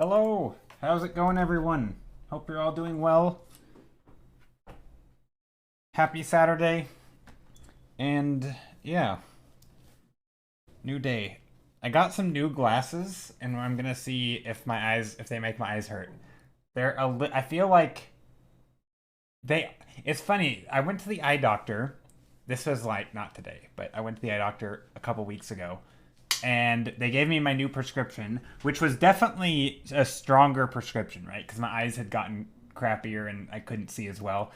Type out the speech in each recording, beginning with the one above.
Hello! How's it going, everyone? Hope you're all doing well. Happy Saturday. And yeah, new day. I got some new glasses, and I'm gonna see if they make my eyes hurt. I feel like they. It's funny. I went to the eye doctor. This was like not today, but I went to the eye doctor a couple weeks ago, and they gave me my new prescription, which was definitely a stronger prescription, right? Because my eyes had gotten crappier and I couldn't see as well.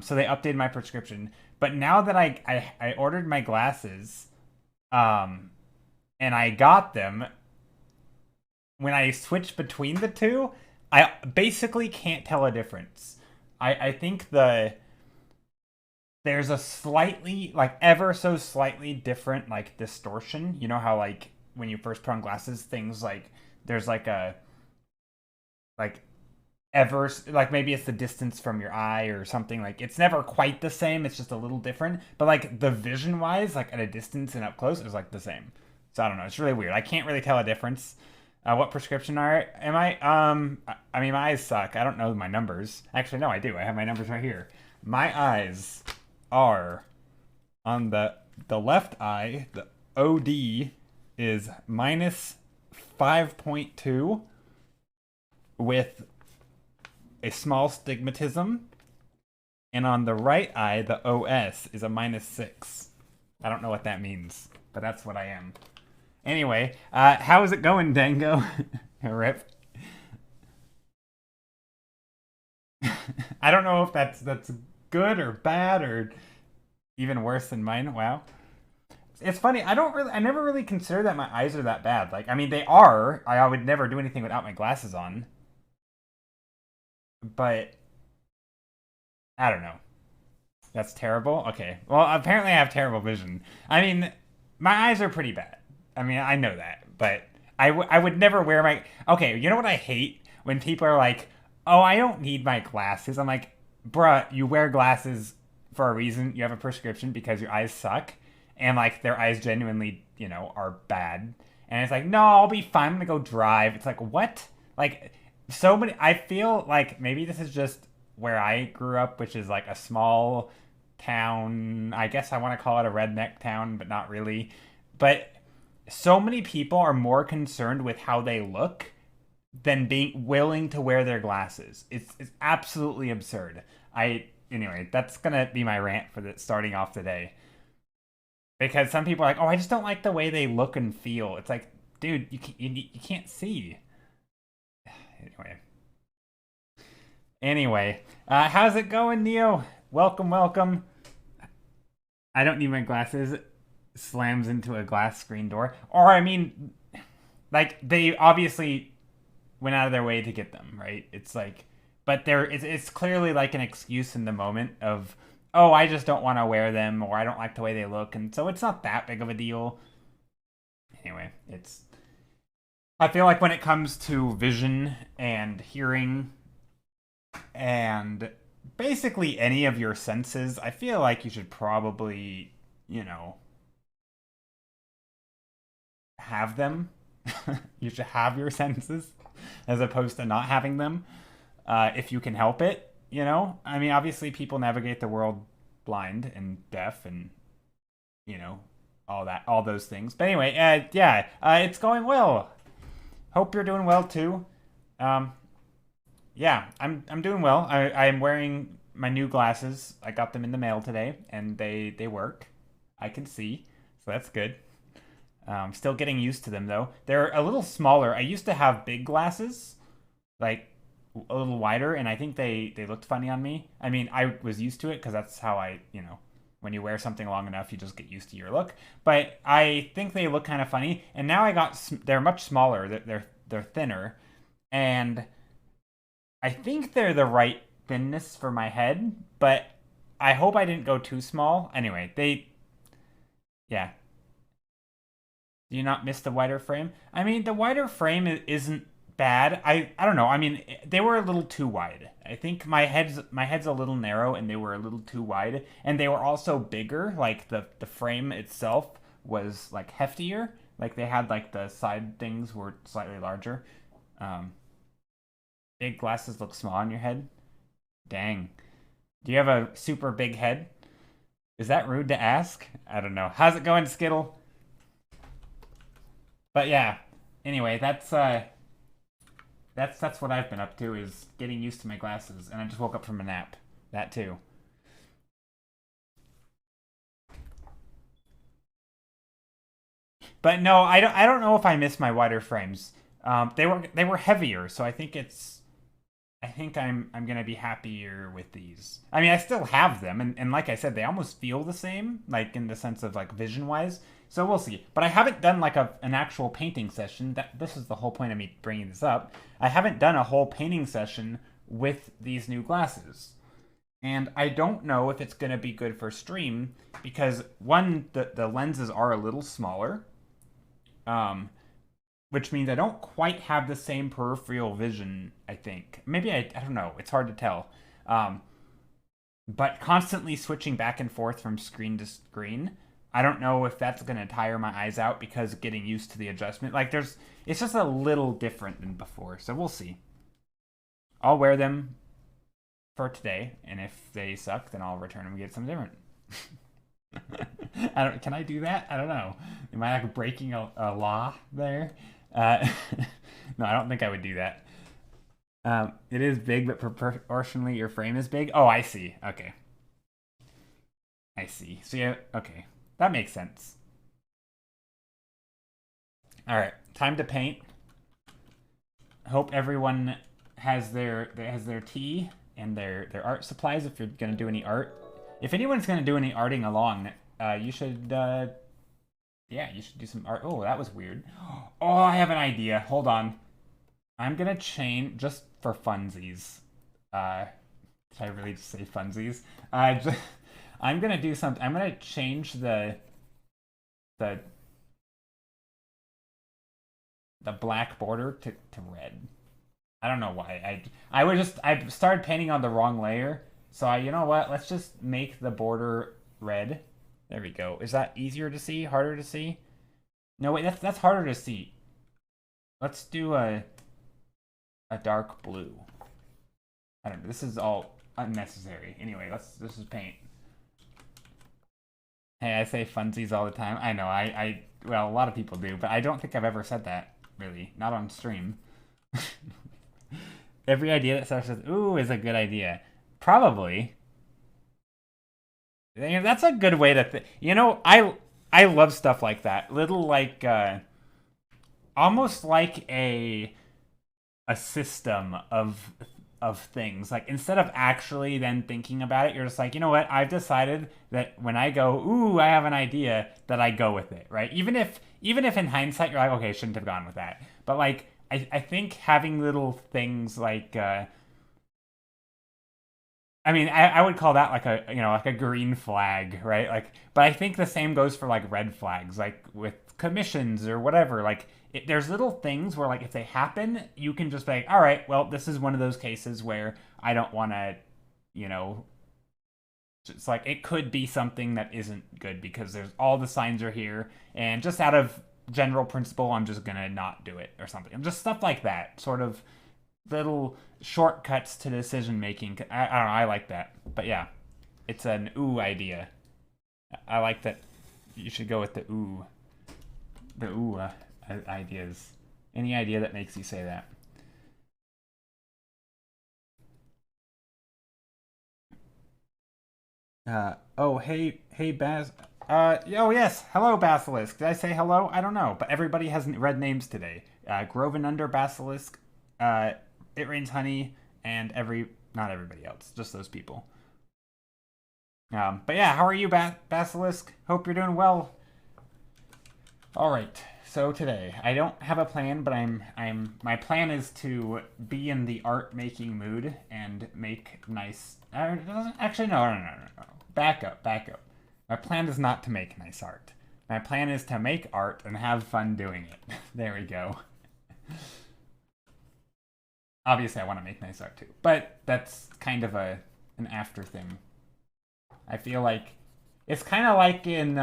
So they updated my prescription. But now that I ordered my glasses, um, and I got them, when I switch between the two, I basically can't tell a difference. I think there's a slightly, like ever so slightly different like distortion. You know how like when you first put on glasses, things like there's like ever like maybe it's the distance from your eye or something. Like it's never quite the same, it's just a little different, but like the vision wise, like at a distance and up close is like the same. So I don't know, it's really weird. I can't really tell a difference. What prescription am I? I mean, my eyes suck. I don't know my numbers. Actually, no, I do. I have my numbers right here. My eyes are on the left eye. The OD is minus 5.2 with a small stigmatism, and on the right eye, the OS is a minus 6. I don't know what that means, but that's what I am. Anyway, how is it going, Dango? Rip. I don't know if that's good or bad or even worse than mine. Wow. It's funny. I never really consider that my eyes are that bad. Like, I mean, they are. I would never do anything without my glasses on. But I don't know. That's terrible. Okay. Well, apparently I have terrible vision. I mean, my eyes are pretty bad. I mean, I know that, but I would never wear my. Okay, you know what I hate when people are like, "Oh, I don't need my glasses." I'm like, "Bruh, you wear glasses for a reason. You have a prescription because your eyes suck, and like their eyes genuinely, are bad." And it's like, "No, I'll be fine. I'm gonna go drive." It's like, what? Like, so many. I feel like maybe this is just where I grew up, which is like a small town. I guess I want to call it a redneck town, but not really. But so many people are more concerned with how they look than being willing to wear their glasses. It's absolutely absurd. Anyway, that's gonna be my rant for the starting off today. Because some people are like, "Oh, I just don't like the way they look and feel." It's like, dude, you can't see. Anyway, how's it going, Neo? Welcome, welcome. I don't need my glasses. Slams into a glass screen door. Or, I mean, like, they obviously went out of their way to get them, right? It's like, but it's clearly like an excuse in the moment of, oh, I just don't want to wear them, or I don't like the way they look, and so it's not that big of a deal. Anyway, I feel like when it comes to vision and hearing and basically any of your senses, I feel like you should probably, have them. You should have your senses as opposed to not having them, if you can help it. I mean, obviously, people navigate the world blind and deaf, and all those things. But anyway, yeah, it's going well. Hope you're doing well too. Yeah, I'm doing well. I'm wearing my new glasses. I got them in the mail today, and they work. I can see, so that's good. Still getting used to them though. They're a little smaller. I used to have big glasses, like a little wider, and I think they looked funny on me. I mean, I was used to it because that's how when you wear something long enough, you just get used to your look. But I think they look kind of funny, and now they're much smaller. They're thinner, and I think they're the right thinness for my head. But I hope I didn't go too small. Anyway, yeah. Do you not miss the wider frame? I mean, the wider frame isn't bad. I don't know. I mean, they were a little too wide. I think my head's a little narrow, and they were a little too wide, and they were also bigger. Like the frame itself was like heftier. Like they had like the side things were slightly larger. Big glasses look small on your head? Dang. Do you have a super big head? Is that rude to ask? I don't know. How's it going, Skittle? But yeah. Anyway, that's what I've been up to, is getting used to my glasses, and I just woke up from a nap. That too. But no, I don't know if I miss my wider frames. They were heavier, so I think I'm gonna be happier with these. I mean, I still have them, and like I said, they almost feel the same, like in the sense of like vision wise. So we'll see. But I haven't done like an actual painting session. This is the whole point of me bringing this up. I haven't done a whole painting session with these new glasses, and I don't know if it's gonna be good for stream because one, the lenses are a little smaller, um, which means I don't quite have the same peripheral vision, I think. Maybe I don't know. It's hard to tell. Um, but constantly switching back and forth from screen to screen, I don't know if that's going to tire my eyes out because getting used to the adjustment. Like it's just a little different than before. So we'll see. I'll wear them for today, and if they suck, then I'll return them and get something different. Can I do that? I don't know. Am I like breaking a law there? Uh, no, I don't think I would do that. It is big, but proportionally your frame is big. Oh, I see. Okay. I see. So yeah, okay. That makes sense. All right, time to paint. Hope everyone has their tea and their art supplies if you're gonna do any art. If anyone's gonna do any arting along, you should yeah, you should do some art. Oh, that was weird. Oh, I have an idea. Hold on. I'm gonna change just for funsies. Did I really just say funsies? I'm gonna do something. I'm gonna change the black border to red. I don't know why. I started painting on the wrong layer. So you know what? Let's just make the border red. There we go. Is that easier to see? Harder to see? No, wait, that's harder to see. Let's do a dark blue. I don't know. This is all unnecessary. Anyway, let's just paint. Hey, I say funsies all the time. I know. Well, a lot of people do, but I don't think I've ever said that, really. Not on stream. Every idea that starts with "ooh" is a good idea. Probably. That's a good way to think. I love stuff like that. Little like almost like a system of things. Like instead of actually then thinking about it, you're just like, you know what? I've decided that when I go, ooh, I have an idea, that I go with it, right? Even if in hindsight you're like, okay, I shouldn't have gone with that. But like I think having little things like I mean, I would call that like a green flag, right? Like, but I think the same goes for like red flags, like with commissions or whatever. Like, there's little things where like if they happen, you can just be like, all right, well, this is one of those cases where I don't want to, you know, it's like it could be something that isn't good because there's all the signs are here, and just out of general principle, I'm just gonna not do it or something. Just stuff like that, sort of little shortcuts to decision making. I don't know. I like that. But yeah, it's an ooh idea. I like that. You should go with the ooh ideas. Any idea that makes you say that. Oh, hey, oh, yes. Hello, Basilisk. Did I say hello? I don't know. But everybody has red names today. Groven Under Basilisk, It Rains Honey, and not everybody else. Just those people. But yeah, how are you, Basilisk? Hope you're doing well. All right. So today, I don't have a plan, but my plan is to be in the art making mood and make nice. Actually, no. Back up. My plan is not to make nice art. My plan is to make art and have fun doing it. There we go. Obviously, I want to make nice art too, but that's kind of an after thing. I feel like it's kind of like in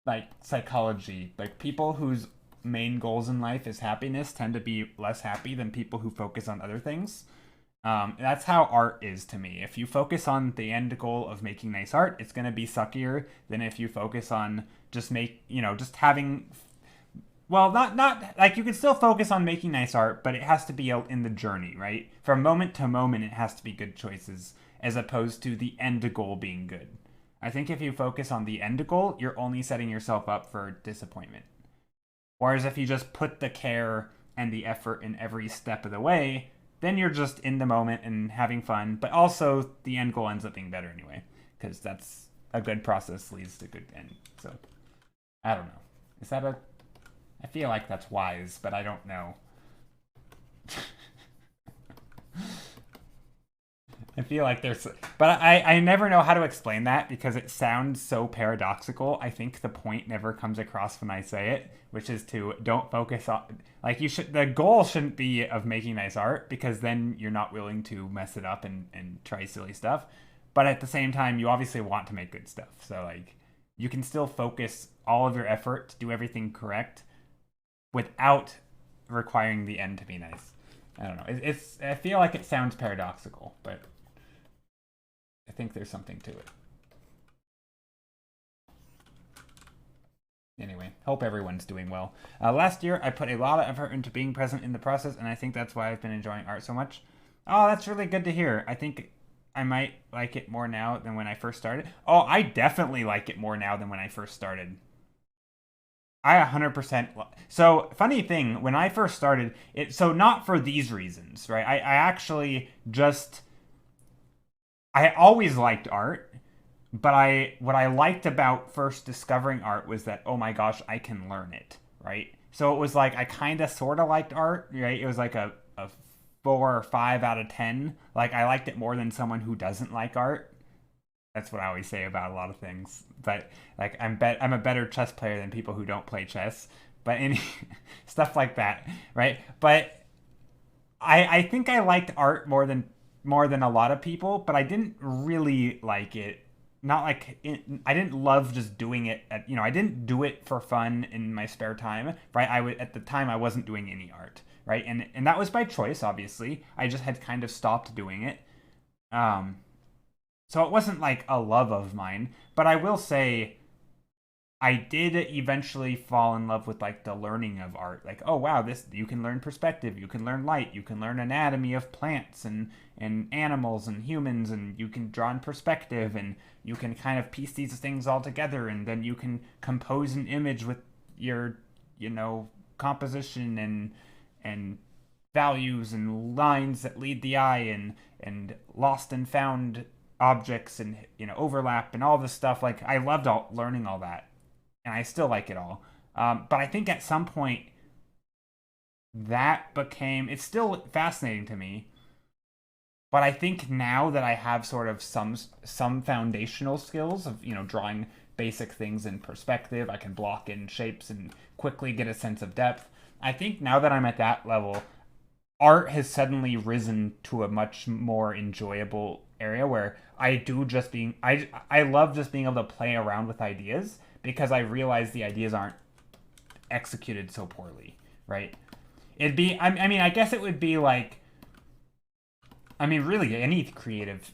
like psychology, like people whose main goals in life is happiness tend to be less happy than people who focus on other things. That's how art is to me. If you focus on the end goal of making nice art, it's going to be suckier than if you focus on just having, well, not like, you can still focus on making nice art, but it has to be in the journey, right? From moment to moment, it has to be good choices as opposed to the end goal being good. I think if you focus on the end goal, you're only setting yourself up for disappointment. Whereas if you just put the care and the effort in every step of the way, then you're just in the moment and having fun, but also the end goal ends up being better anyway, because that's a good process leads to good end. So, I don't know. Is that I feel like that's wise, but I don't know. I feel like but I never know how to explain that because it sounds so paradoxical. I think the point never comes across when I say it, which is to don't focus on, like, the goal shouldn't be of making nice art because then you're not willing to mess it up and try silly stuff. But at the same time, you obviously want to make good stuff. So, like, you can still focus all of your effort to do everything correct without requiring the end to be nice. I don't know. I feel like it sounds paradoxical, but I think there's something to it. Anyway, hope everyone's doing well. Last year, I put a lot of effort into being present in the process, and I think that's why I've been enjoying art so much. Oh, that's really good to hear. I think I might like it more now than when I first started. Oh, I definitely like it more now than when I first started. I 100%. So, funny thing, when I first started, so not for these reasons, right? I actually just, I always liked art, but what I liked about first discovering art was that, oh my gosh, I can learn it, right? So it was like I kind of sort of liked art, right? It was like a 4 or 5 out of 10. Like, I liked it more than someone who doesn't like art. That's what I always say about a lot of things. But, like, I'm a better chess player than people who don't play chess. But stuff like that, right? But I think I liked art more than a lot of people, but I didn't really like it. Not like I didn't love just doing it. I didn't do it for fun in my spare time, right? At the time I wasn't doing any art, right? And that was by choice, obviously. I just had kind of stopped doing it. So it wasn't like a love of mine, but I will say I did eventually fall in love with, like, the learning of art. Like, oh wow, you can learn perspective, you can learn light, you can learn anatomy of plants and animals and humans, and you can draw in perspective, and you can kind of piece these things all together, and then you can compose an image with your, composition and values and lines that lead the eye, and lost and found objects, and overlap and all this stuff. Like, I loved learning all that, and I still like it all. But I think at some point it's still fascinating to me. But I think now that I have sort of some foundational skills of, drawing basic things in perspective, I can block in shapes and quickly get a sense of depth. I think now that I'm at that level, art has suddenly risen to a much more enjoyable area where I love just being able to play around with ideas because I realize the ideas aren't executed so poorly, right? I guess it would be like, really any creative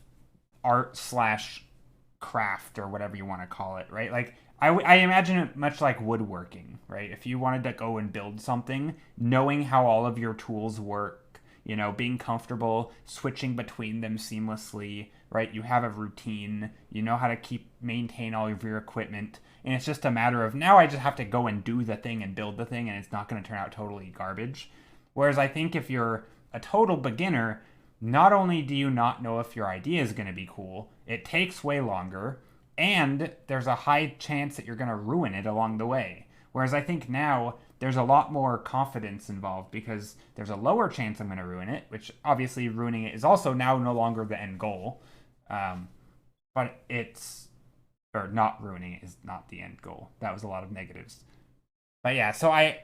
art / craft or whatever you want to call it, right? Like, I imagine it much like woodworking, right? If you wanted to go and build something, knowing how all of your tools work, being comfortable switching between them seamlessly, right? You have a routine, you know how to maintain all of your equipment, and it's just a matter of now I just have to go and do the thing and build the thing, and it's not going to turn out totally garbage. Whereas I think if you're a total beginner, not only do you not know if your idea is going to be cool, it takes way longer, and there's a high chance that you're going to ruin it along the way. Whereas I think now there's a lot more confidence involved because there's a lower chance I'm going to ruin it, which obviously ruining it is also now no longer the end goal. But not ruining it is not the end goal. That was a lot of negatives. But yeah, so I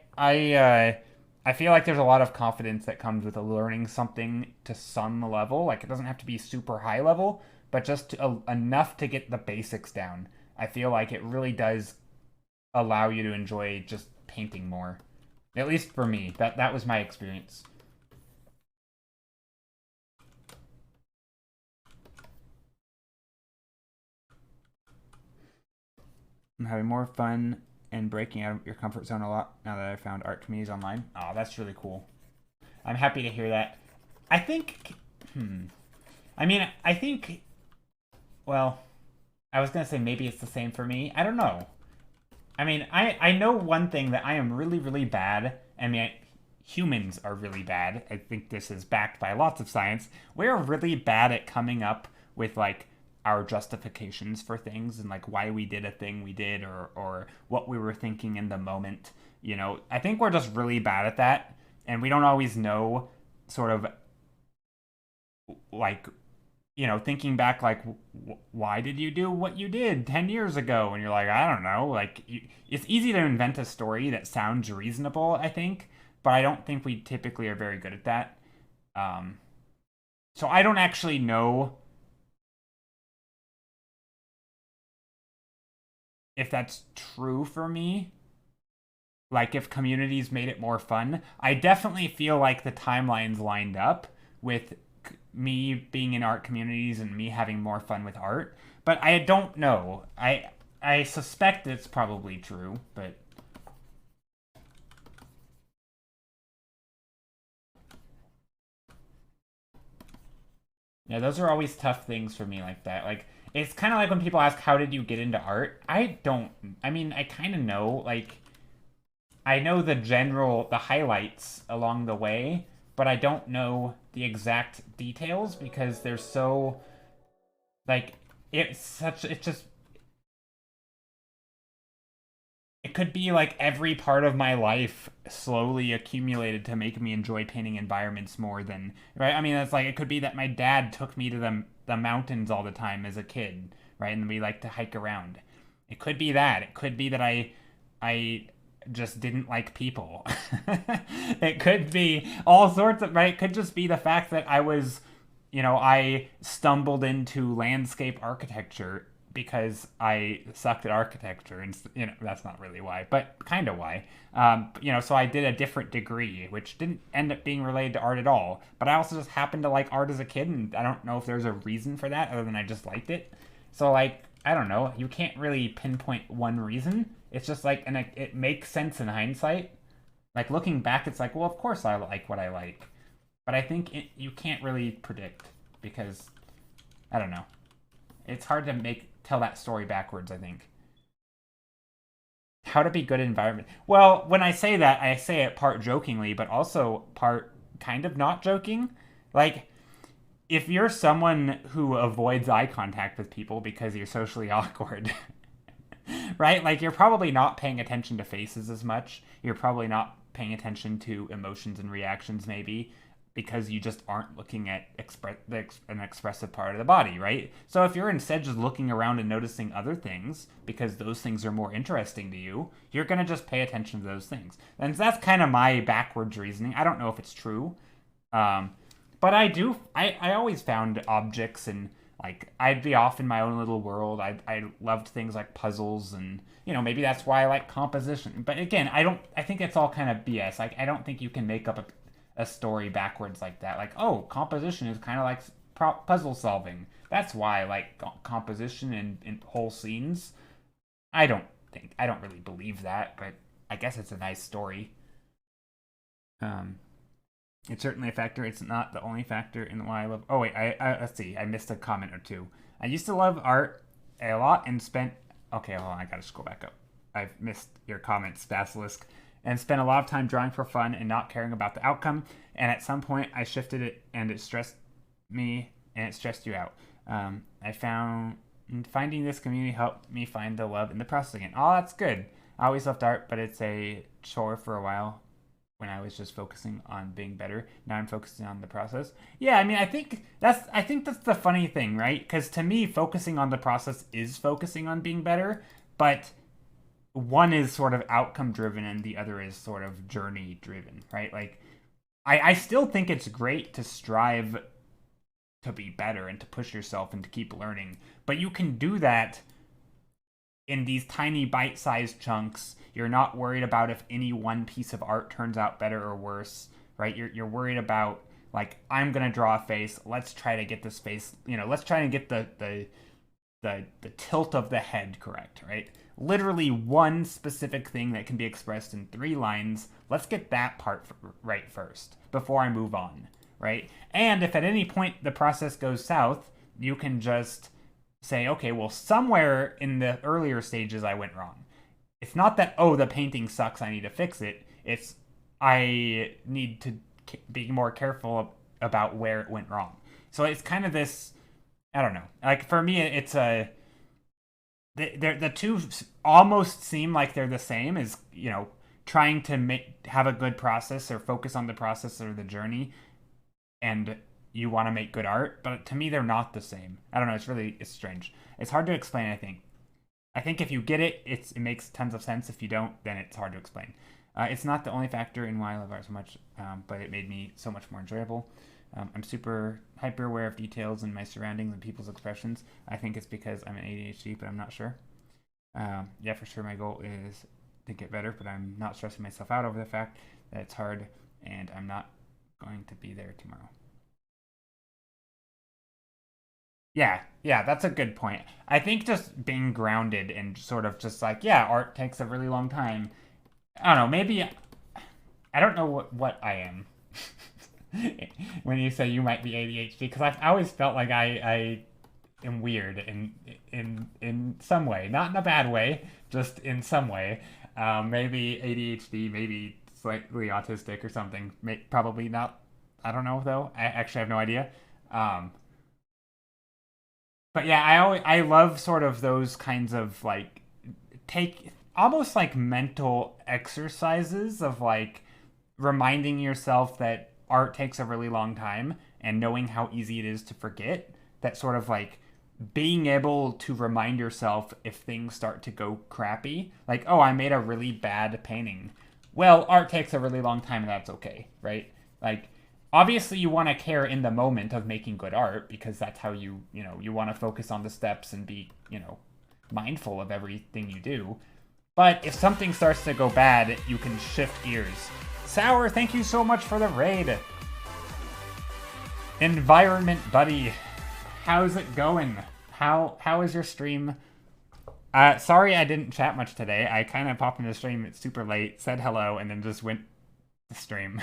feel like there's a lot of confidence that comes with learning something to some level. Like, it doesn't have to be super high level, but just enough to get the basics down. I feel like it really does allow you to enjoy just painting more. At least for me, that was my experience. I'm having more fun and breaking out of your comfort zone a lot now that I found art communities online. Oh, that's really cool. I'm happy to hear that. I think, I mean, I think, well, I was gonna say maybe it's the same for me. I don't know. I mean, I know one thing that I am really, really bad. I mean, humans are really bad. I think this is backed by lots of science. We're really bad at coming up with like our justifications for things and like why we did a thing we did or what we were thinking in the moment. You know, I think we're just really bad at that, and we don't always know sort of like thinking back, like, why did you do what you did 10 years ago? And you're like, I don't know. Like, it's easy to invent a story that sounds reasonable, I think, but I don't think we typically are very good at that. Um, so I don't actually know if that's true for me. Like, if communities made it more fun, I definitely feel like the timelines lined up with me being in art communities and me having more fun with art. But I don't know. I suspect it's probably true, but yeah, those are always tough things for me like that. Like it's kind of like when people ask how did you get into art? I don't I mean, I kind of know like I know the highlights along the way, but I don't know the exact details because they're so like it's just it could be like every part of my life slowly accumulated to make me enjoy painting environments more than right. I mean, it's like it could be that my dad took me to the mountains all the time as a kid, right? And we like to hike around. It could be that. It could be that I just didn't like people. It could be all sorts of right. It could just be the fact that I stumbled into landscape architecture because I sucked at architecture, and that's not really why, but kind of why. So I did a different degree, which didn't end up being related to art at all. But I also just happened to like art as a kid, and I don't know if there's a reason for that other than I just liked it. So like I don't know, you can't really pinpoint one reason. It's just like, and it makes sense in hindsight. Like looking back, it's like, well, of course I like what I like, but I think you can't really predict because I don't know. It's hard to tell that story backwards, I think. How to be good environment. Well, when I say that, I say it part jokingly, but also part kind of not joking. Like, if you're someone who avoids eye contact with people because you're socially awkward, right? Like, you're probably not paying attention to faces as much. You're probably not paying attention to emotions and reactions, maybe because you just aren't looking at an expressive part of the body, right? So if you're instead just looking around and noticing other things because those things are more interesting to you, you're going to just pay attention to those things. And that's kind of my backwards reasoning. I don't know if it's true. Um, but I always found objects and like I'd be off in my own little world. I loved things like puzzles and maybe that's why I like composition. But again, I think it's all kind of BS. Like I don't think you can make up a story backwards like that. Like, oh, composition is kind of like puzzle solving. That's why I like composition and whole scenes. I don't really believe that, but I guess it's a nice story. Um, it's certainly a factor. It's not the only factor in why I love. Oh wait, let's see. I missed a comment or two. I used to love art a lot and spent. Okay, hold on. I gotta scroll back up. I've missed your comments, Basilisk, and spent a lot of time drawing for fun and not caring about the outcome. And at some point, I shifted it, and it stressed me, and it stressed you out. I found finding this community helped me find the love in the process again. Oh, that's good. I always loved art, but it's a chore for a while when I was just focusing on being better. Now I'm focusing on the process. Yeah, I mean, I think that's the funny thing, right? Because to me, focusing on the process is focusing on being better, but one is sort of outcome driven and the other is sort of journey driven, right? Like, I still think it's great to strive to be better and to push yourself and to keep learning, but you can do that in these tiny bite-sized chunks. You're not worried about if any one piece of art turns out better or worse, right? You're worried about, like, I'm gonna draw a face. Let's try to get this face. Let's try to get the tilt of the head correct, right? Literally one specific thing that can be expressed in 3 lines. Let's get that part right first before I move on, right? And if at any point the process goes south, you can just say, okay, well, somewhere in the earlier stages I went wrong. It's not that, oh, the painting sucks, I need to fix it. It's, I need to be more careful about where it went wrong. So it's kind of this, I don't know. Like, for me, it's the two almost seem like they're the same, as, trying to have a good process or focus on the process or the journey, and you want to make good art, but to me they're not the same. I don't know, it's strange. It's hard to explain, I think if you get it, it makes tons of sense. If you don't, then it's hard to explain. It's not the only factor in why I love art so much, but it made me so much more enjoyable. I'm super hyper aware of details in my surroundings and people's expressions. I think it's because I'm an ADHD, but I'm not sure. Yeah, for sure my goal is to get better, but I'm not stressing myself out over the fact that it's hard and I'm not going to be there tomorrow. Yeah, that's a good point. I think just being grounded and sort of just like, yeah, art takes a really long time. I don't know, maybe I don't know what I am. When you say you might be ADHD, because I always felt like I am weird in some way, not in a bad way, just in some way. Maybe ADHD, maybe slightly autistic or something. Probably not. I don't know though. I actually have no idea. But yeah, I love sort of those kinds of, like, take almost like mental exercises of, like, reminding yourself that art takes a really long time and knowing how easy it is to forget. That sort of, like, being able to remind yourself if things start to go crappy. Like, oh, I made a really bad painting. Well, art takes a really long time and that's okay, right? Like, obviously you want to care in the moment of making good art, because that's how you want to focus on the steps and be, mindful of everything you do. But if something starts to go bad, you can shift gears. Sour, thank you so much for the raid. Environment buddy, how's it going? How is your stream? Sorry I didn't chat much today. I kind of popped into the stream, it's super late, said hello, and then just went to stream.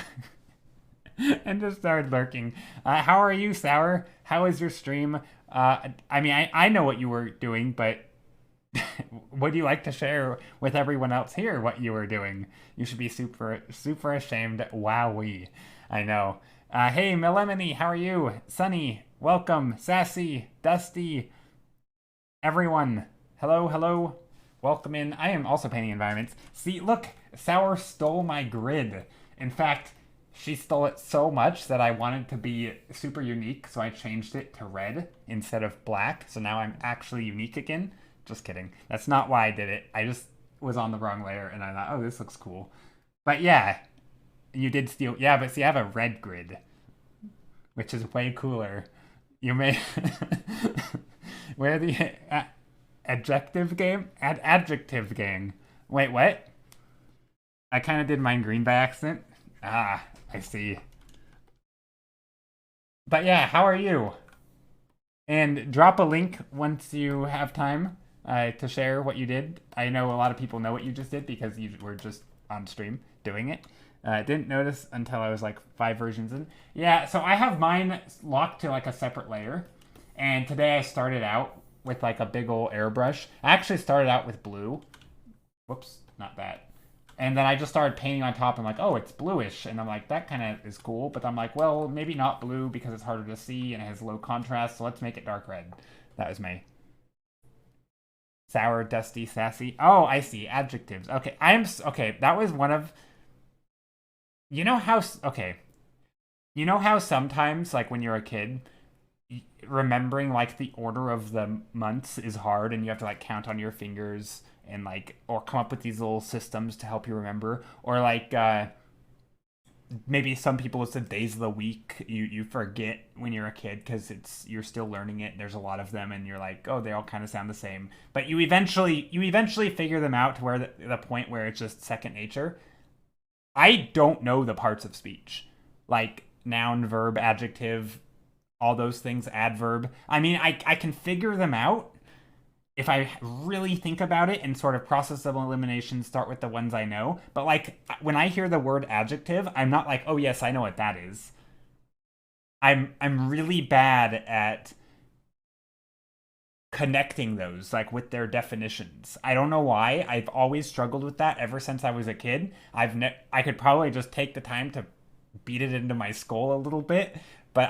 And just started lurking. How are you, Sour? How is your stream? I mean, I know what you were doing, but would you like to share with everyone else here what you were doing? You should be super, super ashamed. Wowee. I know. Hey, Melemony, how are you? Sunny, welcome. Sassy, Dusty, everyone. Hello. Welcome in. I am also painting environments. See, look, Sour stole my grid. In fact, she stole it so much that I wanted to be super unique, so I changed it to red instead of black. So now I'm actually unique again. Just kidding. That's not why I did it. I just was on the wrong layer, and I thought, oh, this looks cool. But yeah, you did steal. Yeah, but see, I have a red grid, which is way cooler. You may... Where the... adjective game? Adjective gang. Wait, what? I kind of did mine green by accident. Ah, I see. But yeah, how are you? And drop a link once you have time to share what you did. I know a lot of people know what you just did because you were just on stream doing it. Didn't notice until I was like 5 versions in. Yeah, so I have mine locked to like a separate layer. And today I started out with like a big old airbrush. I actually started out with blue. Whoops, not that. And then I just started painting on top and like, oh, it's bluish. And I'm like, that kind of is cool. But I'm like, well, maybe not blue because it's harder to see and it has low contrast. So let's make it dark red. That was me. Sour, dusty, sassy. Oh, I see. Adjectives. Okay, okay, that was one of... You know how... Okay. You know how sometimes, like when you're a kid, remembering like the order of the months is hard and you have to like count on your fingers and like, or come up with these little systems to help you remember, or like maybe some people would say days of the week. You forget when you're a kid because you're still learning it. There's a lot of them, and you're like, oh, they all kind of sound the same. But you eventually figure them out to where the point where it's just second nature. I don't know the parts of speech, like noun, verb, adjective, all those things, adverb. I mean, I can figure them out if I really think about it and sort of process of elimination, start with the ones I know. But like when I hear the word adjective, I'm not like, oh yes, I know what that is. I'm really bad at connecting those like with their definitions. I don't know why. I've always struggled with that ever since I was a kid. I could probably just take the time to beat it into my skull a little bit, but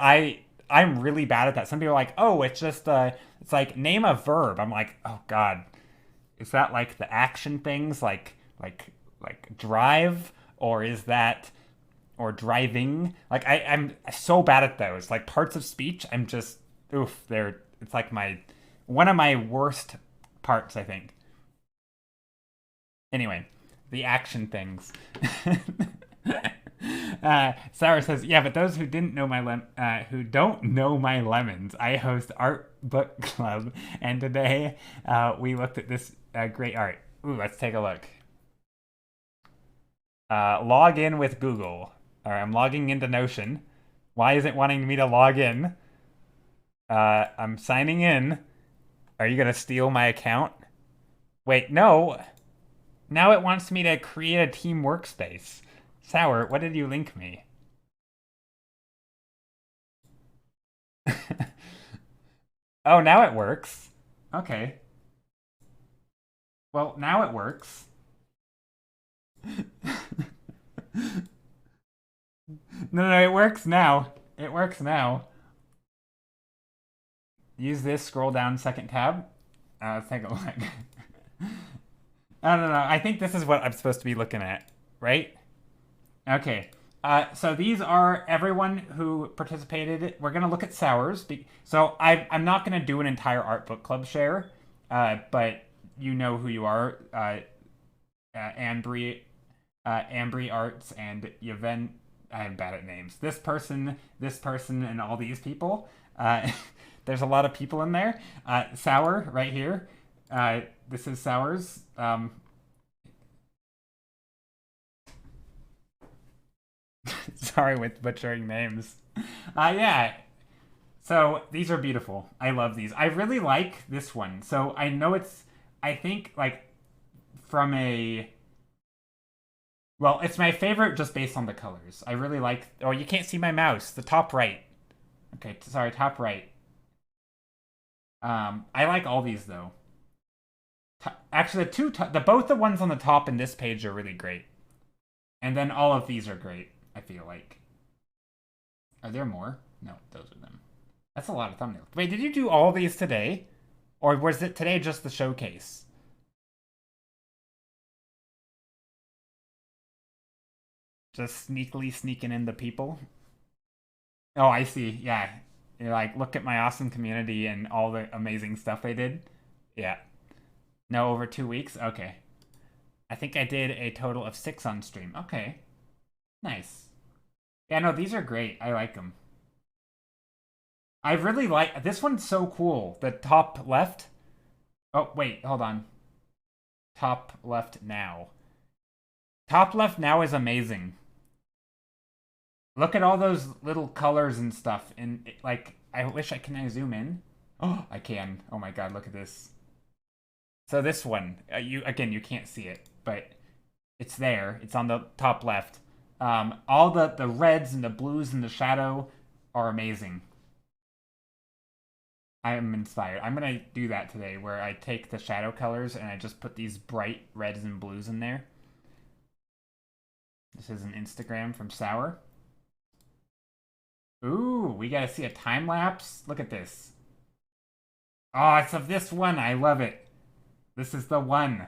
I'm really bad at that. Some people are like, "Oh, it's just it's like name a verb." I'm like, "Oh god. Is that like the action things like drive, or is that or driving?" Like I'm so bad at those. Like parts of speech, I'm just oof, they're it's like my one of my worst parts, I think. Anyway, the action things. Sarah says, "Yeah, but those who didn't know who don't know my lemons, I host art book club, and today we looked at this great art. Ooh, let's take a look. Log in with Google. All right, I'm logging into Notion. Why is it wanting me to log in? I'm signing in. Are you gonna steal my account? Wait, no. Now it wants me to create a team workspace. Sour, what did you link me?" Oh, now it works. Okay. Well, now it works. No, it works now. It works now. Use this, scroll down, second tab. Let's take a look. I don't know. I think this is what I'm supposed to be looking at, right? Okay. So these are everyone who participated. We're gonna look at sours. So I'm not gonna do an entire art book club share, but you know who you are. Ambry, Ambry Arts, and Yvonne. I'm bad at names. This person, and all these people. There's a lot of people in there. Sour right here. This is Sours. Sorry with butchering names. Yeah. So these are beautiful. I love these. I really like this one. So I know I think like from a, well, it's my favorite just based on the colors. I really like, oh, you can't see my mouse. The top right. Okay, sorry, top right. I like all these though. Actually, both the ones on the top in this page are really great. And then all of these are great, I feel like. Are there more? No, those are them. That's a lot of thumbnails. Wait, did you do all these today? Or was it today just the showcase? Just sneakily sneaking in the people? Oh, I see. Yeah. You're like, look at my awesome community and all the amazing stuff they did. Yeah. No, over 2 weeks? Okay. I think I did a total of 6 on stream. Okay. Nice. Yeah, no, these are great. I like them. I really like... This one's so cool. The top left. Oh, wait. Hold on. Top left now. Top left now is amazing. Look at all those little colors and stuff. And, like, I wish can I zoom in? Oh, I can. Oh my god, look at this. So this one, you can't see it, but it's there. It's on the top left. All the reds and the blues and the shadow are amazing. I am inspired. I'm gonna do that today, where I take the shadow colors and I just put these bright reds and blues in there. This is an Instagram from Sour. Ooh, we gotta see a time lapse. Look at this. Oh, it's of this one. I love it. This is the one.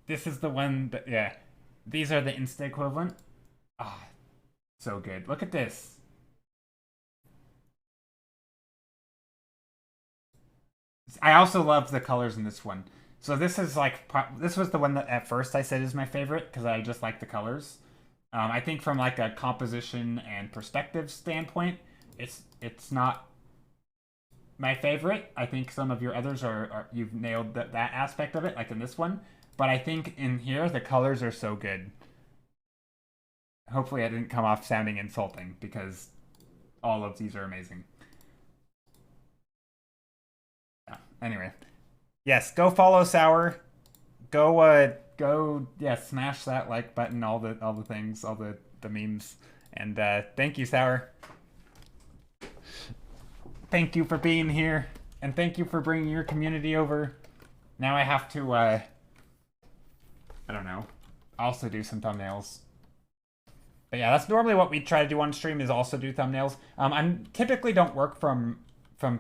This is the one that, yeah. These are the Insta equivalent. Ah, oh, so good. Look at this. I also love the colors in this one. So this is like, this was the one that at first I said is my favorite because I just like the colors. I think from like a composition and perspective standpoint, it's not my favorite. I think some of your others are you've nailed that aspect of it, like in this one. But I think in here the colors are so good. Hopefully, I didn't come off sounding insulting because all of these are amazing. Yeah. Anyway, yes, go follow Sour. Go yeah, smash that like button, all the things, all the memes. And thank you, Sour. Thank you for being here, and thank you for bringing your community over. Now I have to I don't know, also do some thumbnails. But yeah, that's normally what we try to do on stream, is also do thumbnails. I typically don't work from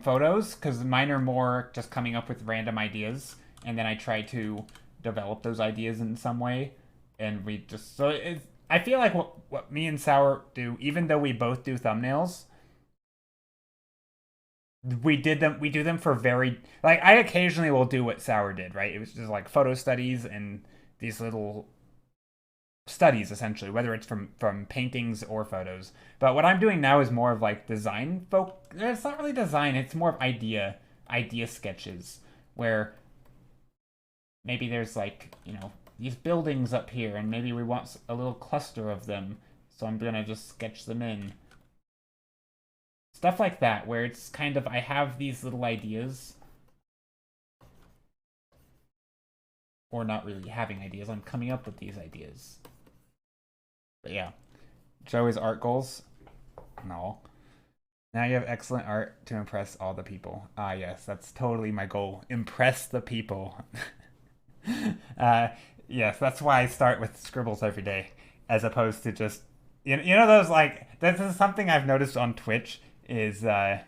photos because mine are more just coming up with random ideas, and then I try to develop those ideas in some way. And we just I feel like what me and Sour do, even though we both do thumbnails, we do them for very, like, I occasionally will do what Sour did, right? It was just like photo studies and these little studies, essentially, whether it's from paintings or photos. But what I'm doing now is more of like design it's not really design, it's more of idea sketches, where maybe there's like, these buildings up here, and maybe we want a little cluster of them, so I'm gonna just sketch them in. Stuff like that, where it's kind of, I have these little ideas, or not really having ideas, I'm coming up with these ideas. But yeah, Joey's art goals. No. Now you have excellent art to impress all the people. Ah, yes, that's totally my goal. Impress the people. uh, yes, that's why I start with scribbles every day, as opposed to just, those, like, this is something I've noticed on Twitch, is I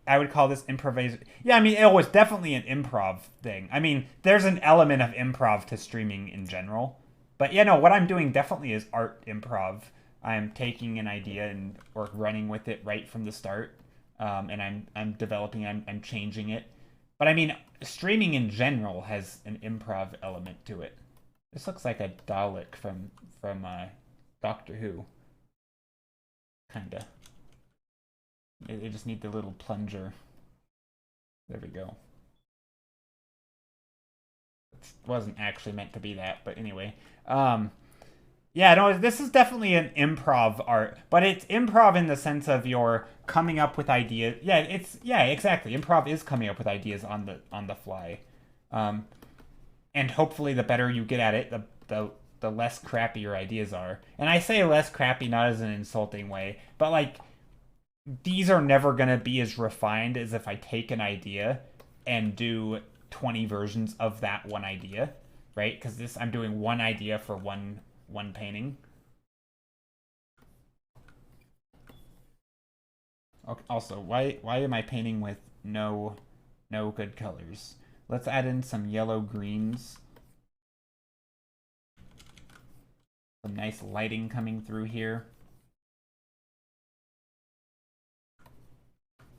would call this improvisation. Yeah, I mean, it was definitely an improv thing. I mean, there's an element of improv to streaming in general. But yeah, no, what I'm doing definitely is art improv. I'm taking an idea or running with it right from the start, and I'm developing. I'm changing it. But I mean, streaming in general has an improv element to it. This looks like a Dalek from Doctor Who. Kinda. They just need the little plunger. There we go. It wasn't actually meant to be that, but anyway. Yeah, no, this is definitely an improv art, but it's improv in the sense of you're coming up with ideas. Yeah, exactly. Improv is coming up with ideas on the fly, and hopefully the better you get at it, the less crappy your ideas are. And I say less crappy not as an insulting way, but like, these are never gonna be as refined as if I take an idea and do 20 versions of that one idea, right? Because I'm doing one idea for one painting. Okay, also, why am I painting with no good colors? Let's add in some yellow greens. Some nice lighting coming through here.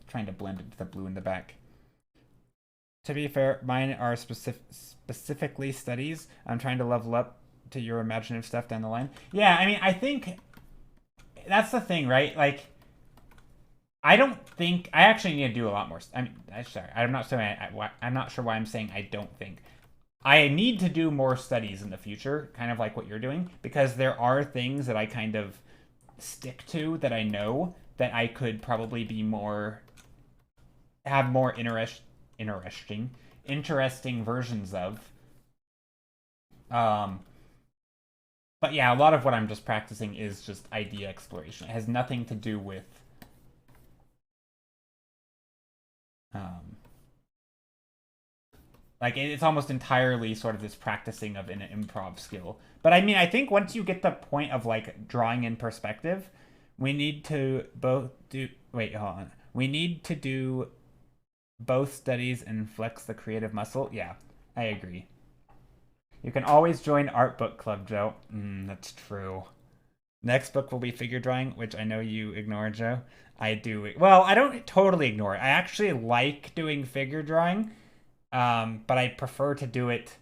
Trying to blend into the blue in the back. To be fair, mine are specifically studies. I'm trying to level up to your imaginative stuff down the line. Yeah, I mean, I think that's the thing, right? Like, I actually need to do a lot more. I mean, sorry, I'm not sure why I'm saying I don't think. I need to do more studies in the future, kind of like what you're doing, because there are things that I kind of stick to that I know that I could probably be have more interesting versions of. But yeah, a lot of what I'm just practicing is just idea exploration. It has nothing to do with like, it's almost entirely sort of this practicing of an improv skill. But I mean, I think once you get the point of like drawing in perspective, we need to both do. Wait, hold on. We need to do both studies and flex the creative muscle. Yeah, I agree. You can always join art book club, Joe. That's true. Next book will be figure drawing, which I know you ignore, Joe. I do. Well, I don't totally ignore it. I actually like doing figure drawing, but I prefer to do it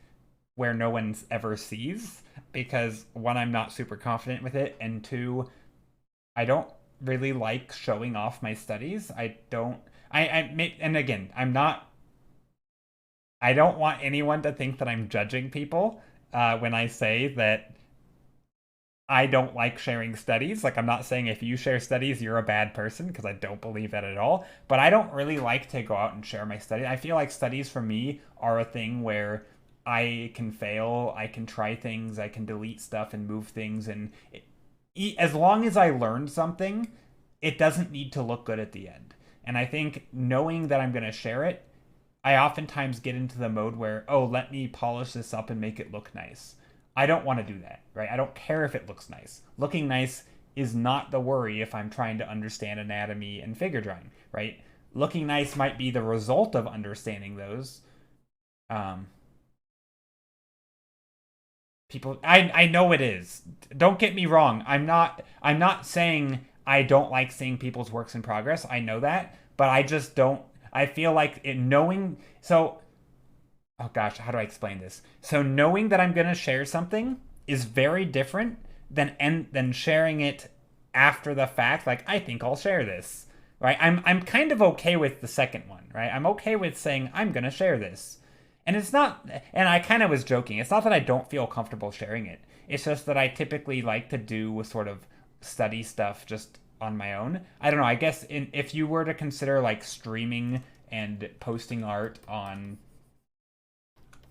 where no one ever sees. because one, I'm not super confident with it, and two, I don't really like showing off my studies. I don't. And again, I'm not. I don't want anyone to think that I'm judging people when I say that I don't like sharing studies. Like, I'm not saying if you share studies, you're a bad person, because I don't believe that at all. But I don't really like to go out and share my studies. I feel like studies for me are a thing where I can fail, I can try things, I can delete stuff and move things. And as long as I learn something, it doesn't need to look good at the end. And I think knowing that I'm going to share it, I oftentimes get into the mode where, oh, let me polish this up and make it look nice. I don't want to do that, right? I don't care if it looks nice. Looking nice is not the worry if I'm trying to understand anatomy and figure drawing, right? Looking nice might be the result of understanding those. Um, people, I know it is. Don't get me wrong. I'm not saying I don't like seeing people's works in progress. I know that, but I just don't. I feel like it knowing so oh gosh, how do I explain this? So knowing that I'm going to share something is very different than sharing it after the fact. Like, I think I'll share this, right? I'm kind of okay with the second one, right? I'm okay with saying I'm going to share this. And it's not, and I kind of was joking. It's not that I don't feel comfortable sharing it. It's just that I typically like to do sort of study stuff just on my own. I don't know. I guess if you were to consider like streaming and posting art on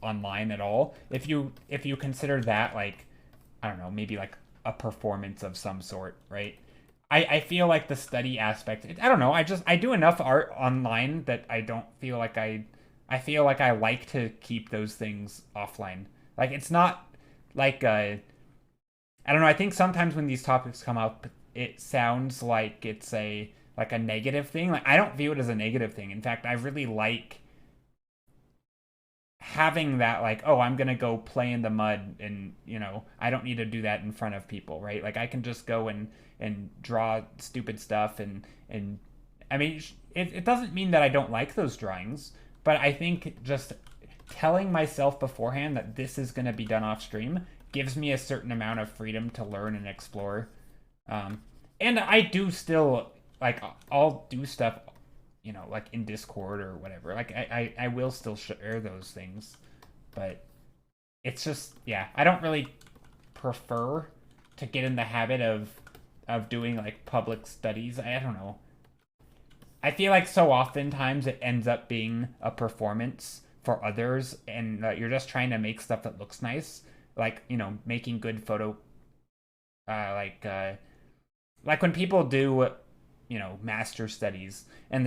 online at all, if you consider that like, I don't know, maybe like a performance of some sort, right? I feel like the study aspect, I don't know, I do enough art online that I don't feel like I feel like I like to keep those things offline. Like, it's not like I don't know, I think sometimes when these topics come up, it sounds like it's a negative thing. Like, I don't view it as a negative thing. In fact, I really like having that, like, oh, I'm gonna go play in the mud, and I don't need to do that in front of people, right? Like, I can just go and draw stupid stuff, and I mean, it doesn't mean that I don't like those drawings, but I think just telling myself beforehand that this is gonna be done off stream gives me a certain amount of freedom to learn and explore. And I do still, like, I'll do stuff, like in Discord or whatever. Like, I will still share those things, but it's just, yeah, I don't really prefer to get in the habit of doing like public studies. I don't know. I feel like so oftentimes it ends up being a performance for others, and you're just trying to make stuff that looks nice, like making good photo, like when people do master studies, and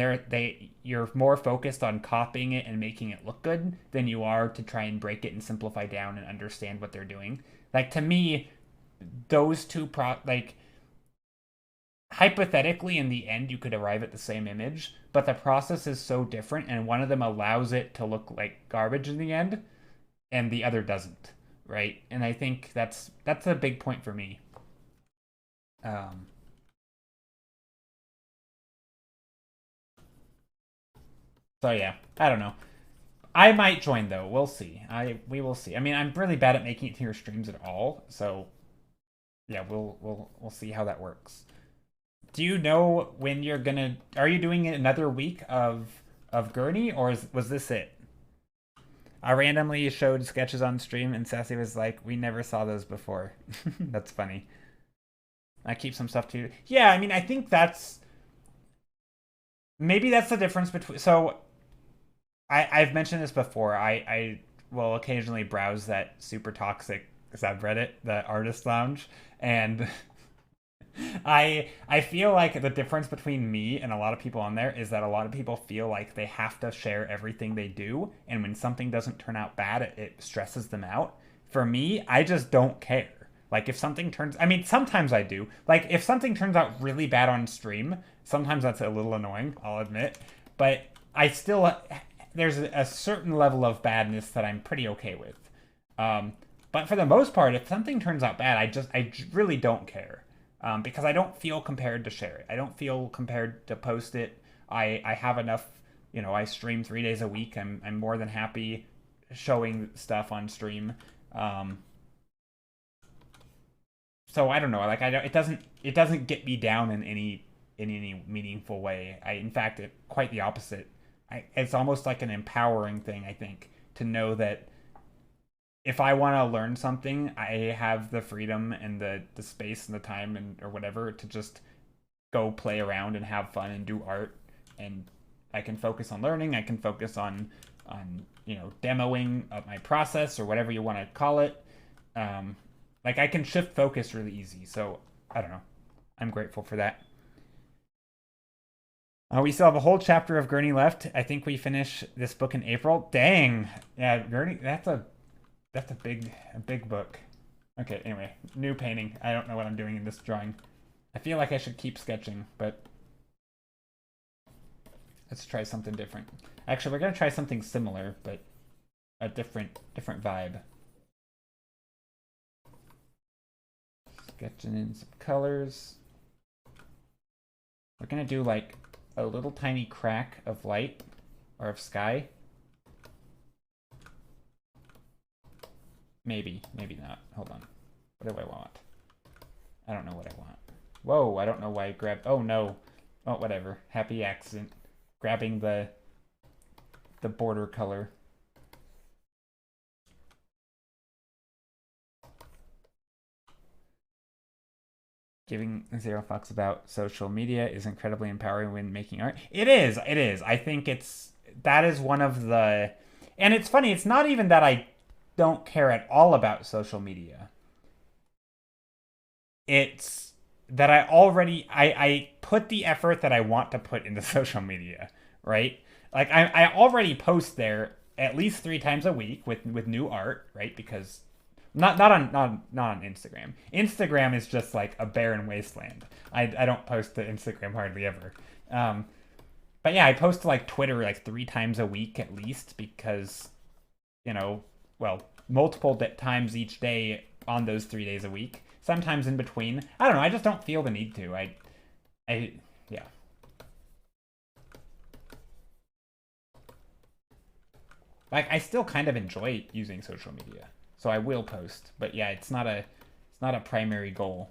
you're more focused on copying it and making it look good than you are to try and break it and simplify down and understand what they're doing. Like, to me, those two like, hypothetically in the end you could arrive at the same image, but the process is so different, and one of them allows it to look like garbage in the end and the other doesn't, right? And I think that's a big point for me. um So yeah, I don't know. I might join though. We'll see. We will see. I mean, I'm really bad at making it to your streams at all, so yeah, we'll see how that works. Do you know when you're gonna? Are you doing another week of Gurney, or was this it? I randomly showed sketches on stream, and Sassy was like, "We never saw those before." That's funny. I keep some stuff too. Yeah, I mean, I think maybe that's the difference between. So I've mentioned this before. I will occasionally browse that super toxic subreddit, the artist lounge, and I feel like the difference between me and a lot of people on there is that a lot of people feel like they have to share everything they do, and when something doesn't turn out bad, it stresses them out. For me, I just don't care. Like, if something I mean, sometimes I do. Like, if something turns out really bad on stream, sometimes that's a little annoying, I'll admit. But I still, there's a certain level of badness that I'm pretty okay with. But for the most part, if something turns out bad, I really don't care. Because I don't feel compared to share it. I don't feel compared to post it. I have enough, I stream 3 days a week. I'm more than happy showing stuff on stream. so I don't know. Like it doesn't get me down in any meaningful way. In fact, quite the opposite. It's almost like an empowering thing, I think, to know that if I want to learn something, I have the freedom and the space and the time and or whatever to just go play around and have fun and do art, and I can focus on learning. I can focus on demoing of my process or whatever you want to call it. Like I can shift focus really easy. So I don't know. I'm grateful for that. We still have a whole chapter of Gurney left. I think we finish this book in April. Dang. Yeah, Gurney. That's a big book. Okay. Anyway, new painting. I don't know what I'm doing in this drawing. I feel like I should keep sketching, but let's try something different. Actually, we're gonna try something similar, but a different vibe. Sketching in some colors. We're gonna do like a little tiny crack of light or of sky. Maybe not. Hold on. What do I want? I don't know what I want. Whoa, I don't know why I grabbed. Oh no. Oh, whatever. Happy accident. Grabbing the border color. Giving zero fucks about social media is incredibly empowering when making art. It is. It is. I think that is one of the, and it's funny. It's not even that I don't care at all about social media. It's that I put the effort that I want to put into social media, right? Like I already post there at least 3 times a week with new art, right? Because not on Instagram. Instagram is just like a barren wasteland. I don't post to Instagram hardly ever. But yeah, I post to like Twitter like 3 times a week at least because, well, multiple times each day on those 3 days a week. Sometimes in between. I don't know. I just don't feel the need to. Yeah. Like I still kind of enjoy using social media. So I will post, but yeah, it's not a primary goal.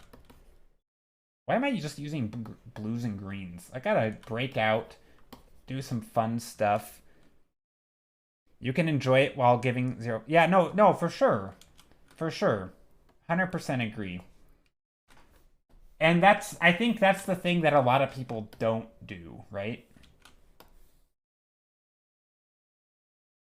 Why am I just using blues and greens? I gotta break out, do some fun stuff. You can enjoy it while giving zero. Yeah, no, for sure, 100% agree. And I think that's the thing that a lot of people don't do, right?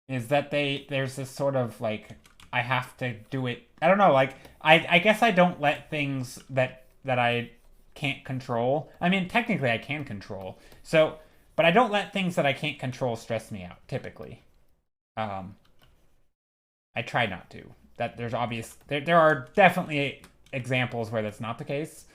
Is that there's this sort of like I have to do it. I don't know. Like I guess I don't let things that I can't control. I mean, technically I can control. So, but I don't let things that I can't control stress me out. Typically, I try not to. That there are definitely examples where that's not the case,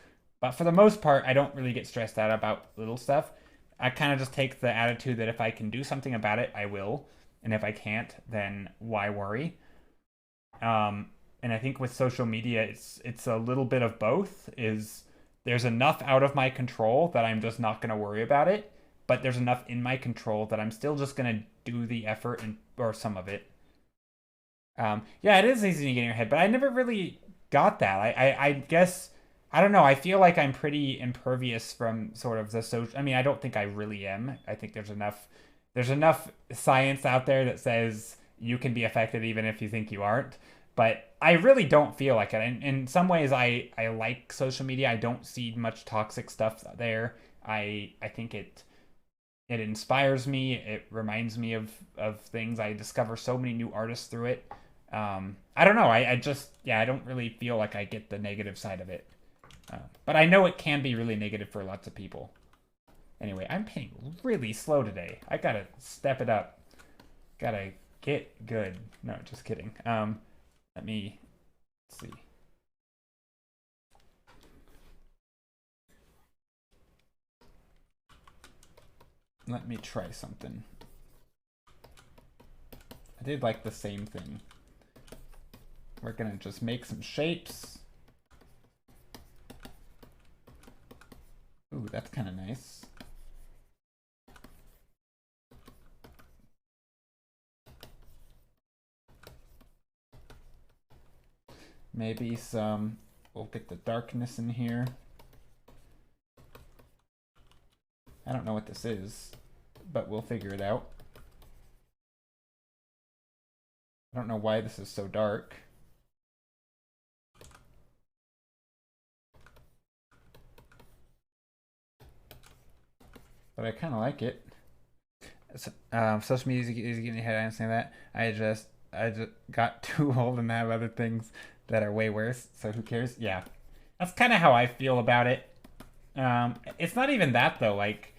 but for the most part, I don't really get stressed out about little stuff. I kind of just take the attitude that if I can do something about it, I will, and if I can't, then why worry? And I think with social media, it's a little bit of both. There's enough out of my control that I'm just not going to worry about it, but there's enough in my control that I'm still just going to do the effort or some of it. Yeah, it is easy to get in your head, but I never really got that. I guess I don't know. I feel like I'm pretty impervious from sort of the social. I mean, I don't think I really am. I think there's enough science out there that says you can be affected even if you think you aren't. But I really don't feel like it. In some ways, I like social media. I don't see much toxic stuff there. I think it inspires me. It reminds me of things. I discover so many new artists through it. I don't know. I just, yeah, I don't really feel like I get the negative side of it. But I know it can be really negative for lots of people. Anyway, I'm painting really slow today. I gotta step it up. Gotta get good. No, just kidding. Let's see. Let me try something. I did like the same thing. We're gonna just make some shapes. Ooh, that's kind of nice. Maybe some We'll get the darkness in here. I don't know what this is, but we'll figure it out. I don't know why this is so dark. But I kind of like it. So, social media is getting ahead. I understand that. I just got too old and have other things that are way worse. So who cares? Yeah, that's kind of how I feel about it. It's not even that though. Like,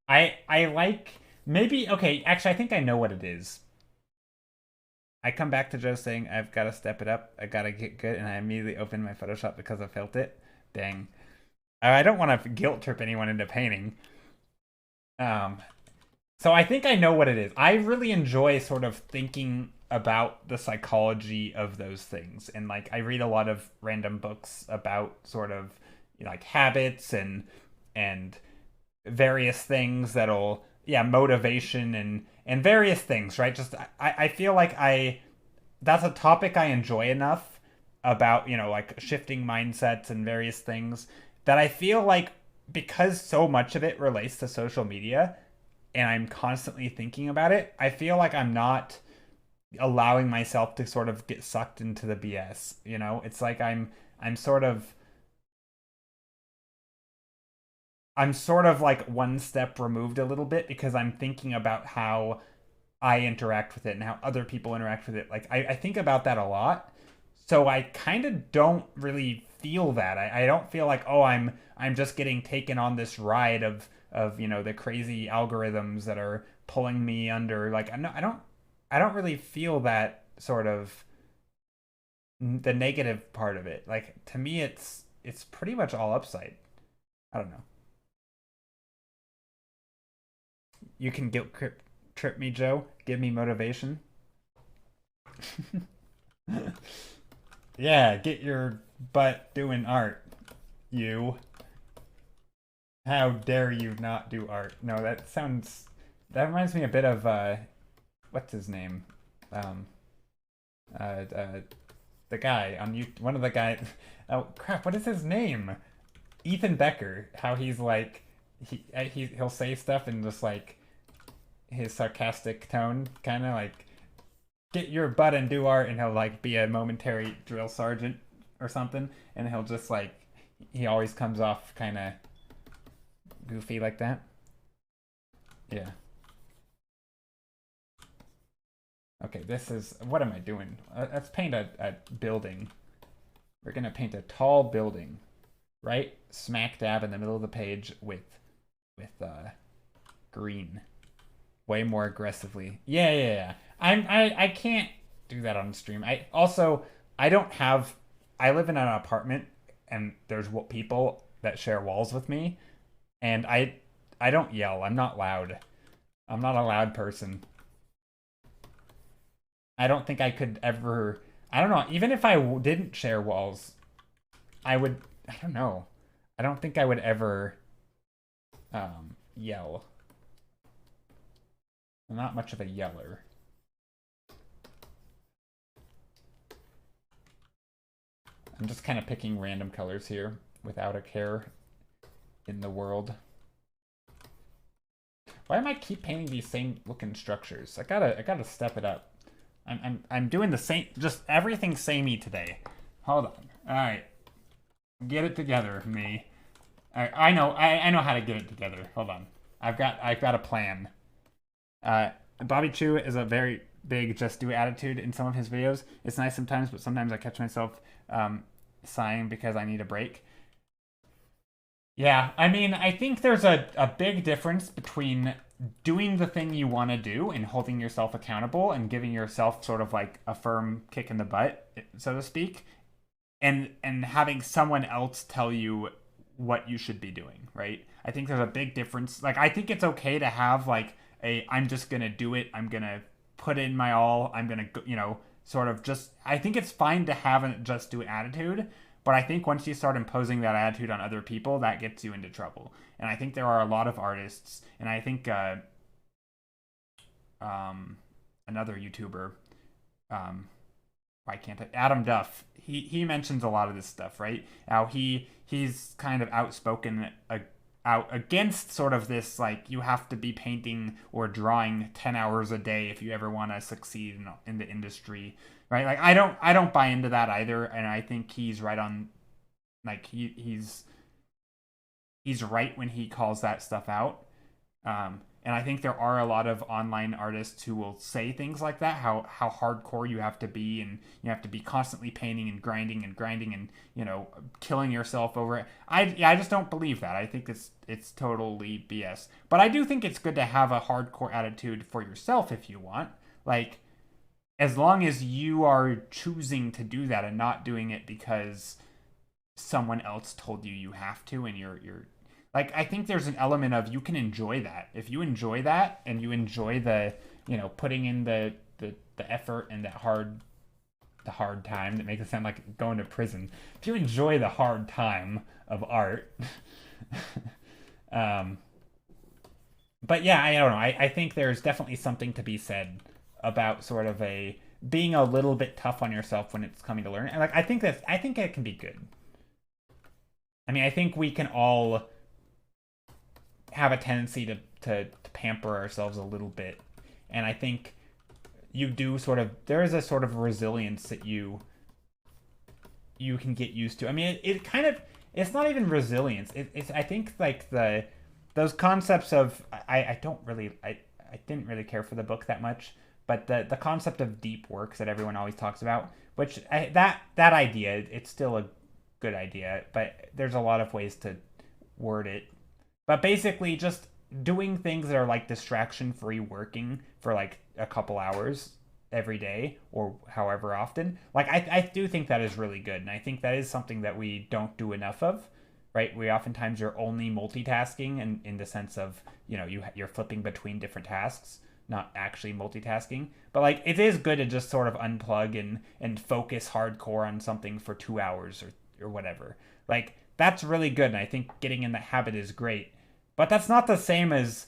I like maybe okay. Actually, I think I know what it is. I come back to Joe saying I've got to step it up. I got to get good, and I immediately opened my Photoshop because I felt it. Dang. I don't want to guilt trip anyone into painting. Um, so I think I know what it is. I really enjoy sort of thinking about the psychology of those things. And like I read a lot of random books about sort of like habits and various things that'll yeah, motivation and various things, right? Just I feel like I that's a topic I enjoy enough about, like shifting mindsets and various things that I feel like because so much of it relates to social media, and I'm constantly thinking about it, I feel like I'm not allowing myself to sort of get sucked into the BS, It's like I'm sort of I'm sort of like one step removed a little bit because I'm thinking about how I interact with it and how other people interact with it. Like I think about that a lot. So I kind of don't really feel that. I don't feel like, oh, I'm just getting taken on this ride of the crazy algorithms that are pulling me under. Like I don't really feel that sort of the negative part of it. Like to me it's pretty much all upside. I don't know. You can guilt trip me, Joe. Give me motivation. Yeah, get your butt doing art. You. How dare you not do art? No, that reminds me a bit of what's his name? Um uh, uh the guy on you one of the guys oh crap, what is his name? Ethan Becker. How he's like he'll say stuff in just like his sarcastic tone, kind of like get your butt and do art, and he'll like be a momentary drill sergeant or something, and he'll just like he always comes off kind of goofy like that. Yeah. Okay, this is what am I doing? Let's paint a building. We're gonna paint a tall building, right smack dab in the middle of the page with green, way more aggressively. Yeah, yeah, yeah. I can't do that on stream. I don't have. I live in an apartment, and there's people that share walls with me, and I don't yell. I'm not loud. I'm not a loud person. I don't think I could ever. I don't know. Even if I didn't share walls, I would. I don't know. I don't think I would ever yell. I'm not much of a yeller. I'm just kind of picking random colors here without a care in the world. Why am I keep painting these same looking structures? I gotta step it up. I'm doing the same, just everything samey today. Hold on. All right, get it together, me. All right, I know how to get it together. Hold on. I've got a plan. Bobby Chu is a very big just do attitude in some of his videos. It's nice sometimes, but sometimes I catch myself sighing because I need a break. Yeah, I mean, I think there's a big difference between doing the thing you want to do and holding yourself accountable and giving yourself sort of like a firm kick in the butt, so to speak, and having someone else tell you what you should be doing, right? I think there's a big difference. Like I think it's okay to have like I'm just going to do it. I'm going to put in my all. I'm going to sort of just I think it's fine to have a just do it attitude, but I think once you start imposing that attitude on other people, that gets you into trouble. And I think there are a lot of artists, and I think another YouTuber, why can't I? Adam Duff. He mentions a lot of this stuff, right? How he's kind of outspoken out against sort of this, like, you have to be painting or drawing 10 hours a day if you ever want to succeed in the industry, right? Like, I don't buy into that either, and I think he's right on, like, he's right when he calls that stuff out. And I think there are a lot of online artists who will say things like that, how hardcore you have to be, and you have to be constantly painting and grinding and killing yourself over it. I just don't believe that. I think it's totally BS. But I do think it's good to have a hardcore attitude for yourself if you want. Like, as long as you are choosing to do that and not doing it because someone else told you you have to, and you're like, I think there's an element of, you can enjoy that. If you enjoy that and you enjoy the, putting in the effort and the hard time, that makes it sound like going to prison. If you enjoy the hard time of art, but yeah, I don't know. I think there's definitely something to be said about sort of being a little bit tough on yourself when it's coming to learn. And like, I think it can be good. I mean, I think we can all have a tendency to pamper ourselves a little bit, and I think you do there is a sort of resilience that you can get used to. I mean, it's not even resilience. It's I think, like, those concepts of, I didn't really care for the book that much, but the concept of deep works that everyone always talks about, which that idea, it's still a good idea, but there's a lot of ways to word it. But basically, just doing things that are like distraction-free working for like a couple hours every day or however often, like, I do think that is really good. And I think that is something that we don't do enough of, right? We oftentimes are only multitasking, and in the sense of, you're flipping between different tasks, not actually multitasking. But like, it is good to just sort of unplug and focus hardcore on something for 2 hours or whatever. Like, that's really good, and I think getting in that habit is great. But that's not the same as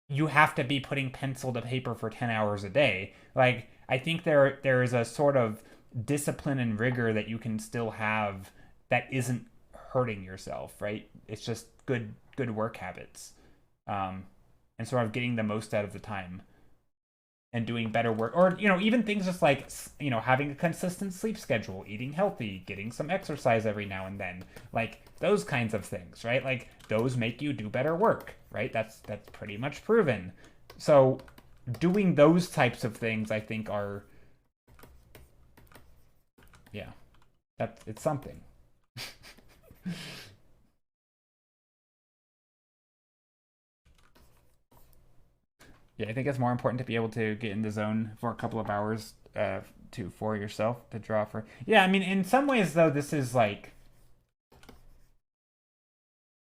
you have to be putting pencil to paper for 10 hours a day. Like, I think there is a sort of discipline and rigor that you can still have that isn't hurting yourself, right? It's just good work habits. And sort of getting the most out of the time and doing better work, or even things just like having a consistent sleep schedule, eating healthy, getting some exercise every now and then, like those kinds of things, right? Like, those make you do better work, right? That's pretty much proven. So doing those types of things, I think, are, yeah, it's something. Yeah, I think it's more important to be able to get in the zone for a couple of hours for yourself to draw for. Yeah, I mean, in some ways, though, this is like,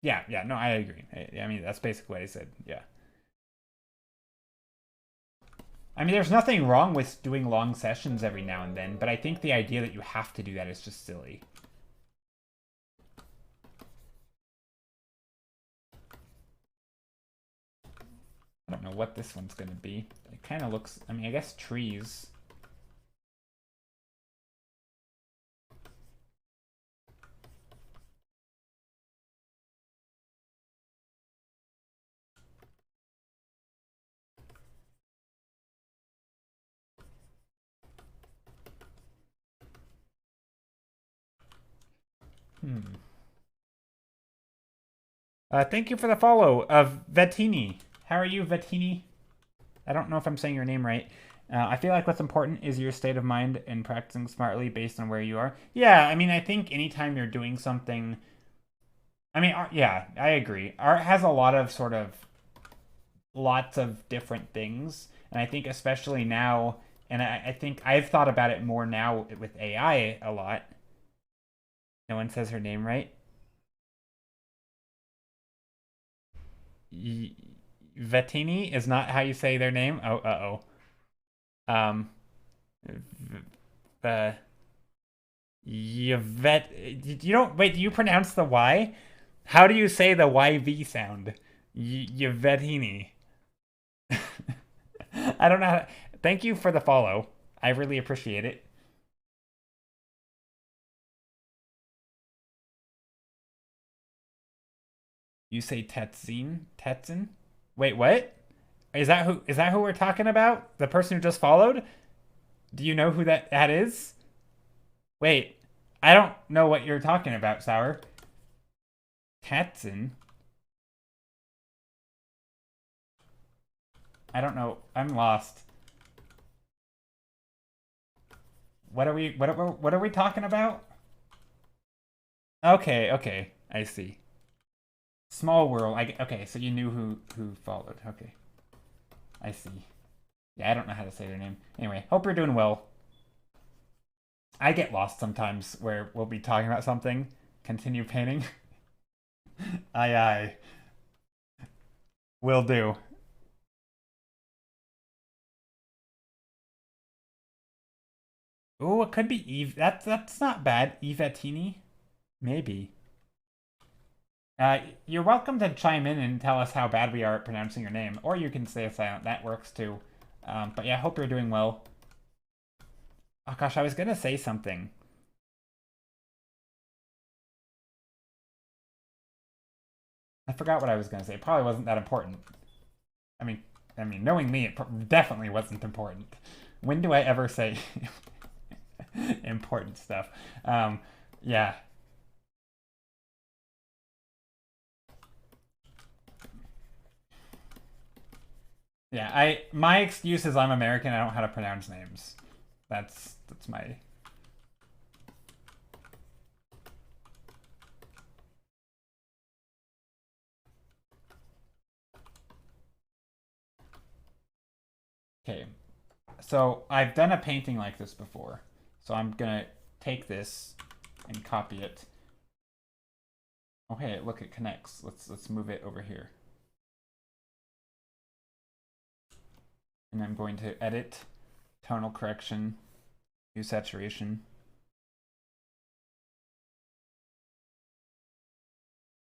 yeah, no, I agree. I mean, that's basically what I said. Yeah. I mean, there's nothing wrong with doing long sessions every now and then, but I think the idea that you have to do that is just silly. I don't know what this one's going to be. It kind of looks, I mean, I guess trees. Thank you for the follow of Vettini. How are you, Vettini? I don't know if I'm saying your name right. I feel like what's important is your state of mind and practicing smartly based on where you are. Yeah, I mean, I think anytime you're doing something, I mean, yeah, I agree. Art has a lot of sort of lots of different things, and I think especially now, and I think I've thought about it more now with AI a lot. No one says her name right. Vettini is not how you say their name. Oh, uh, you don't, wait, do you pronounce the Y? How do you say the YV sound? Yvettini. I don't know. Thank you for the follow. I really appreciate it. You say Tetzin? Tetzin? Wait, what? Is that who we're talking about? The person who just followed? Do you know who that is? Wait, I don't know what you're talking about, Sour. Tetzin? I don't know. I'm lost. What are we talking about? Okay, okay. I see. Small world. Okay, so you knew who followed. Okay. I see. Yeah, I don't know how to say their name. Anyway, hope you're doing well. I get lost sometimes where we'll be talking about something. Continue painting. Aye aye. Will do. Oh, it could be Eve. That's not bad. Evatini? Maybe. You're welcome to chime in and tell us how bad we are at pronouncing your name, or you can stay silent. That works too. But yeah, hope you're doing well. Oh gosh, I was gonna say something. I forgot what I was gonna say. It probably wasn't that important. I mean, knowing me, it definitely wasn't important. When do I ever say important stuff? Yeah. Yeah, my excuse is I'm American. I don't know how to pronounce names. That's my. Okay, so I've done a painting like this before, so I'm gonna take this and copy it. Okay, look, it connects. Let's move it over here, and I'm going to edit, tonal correction, hue saturation.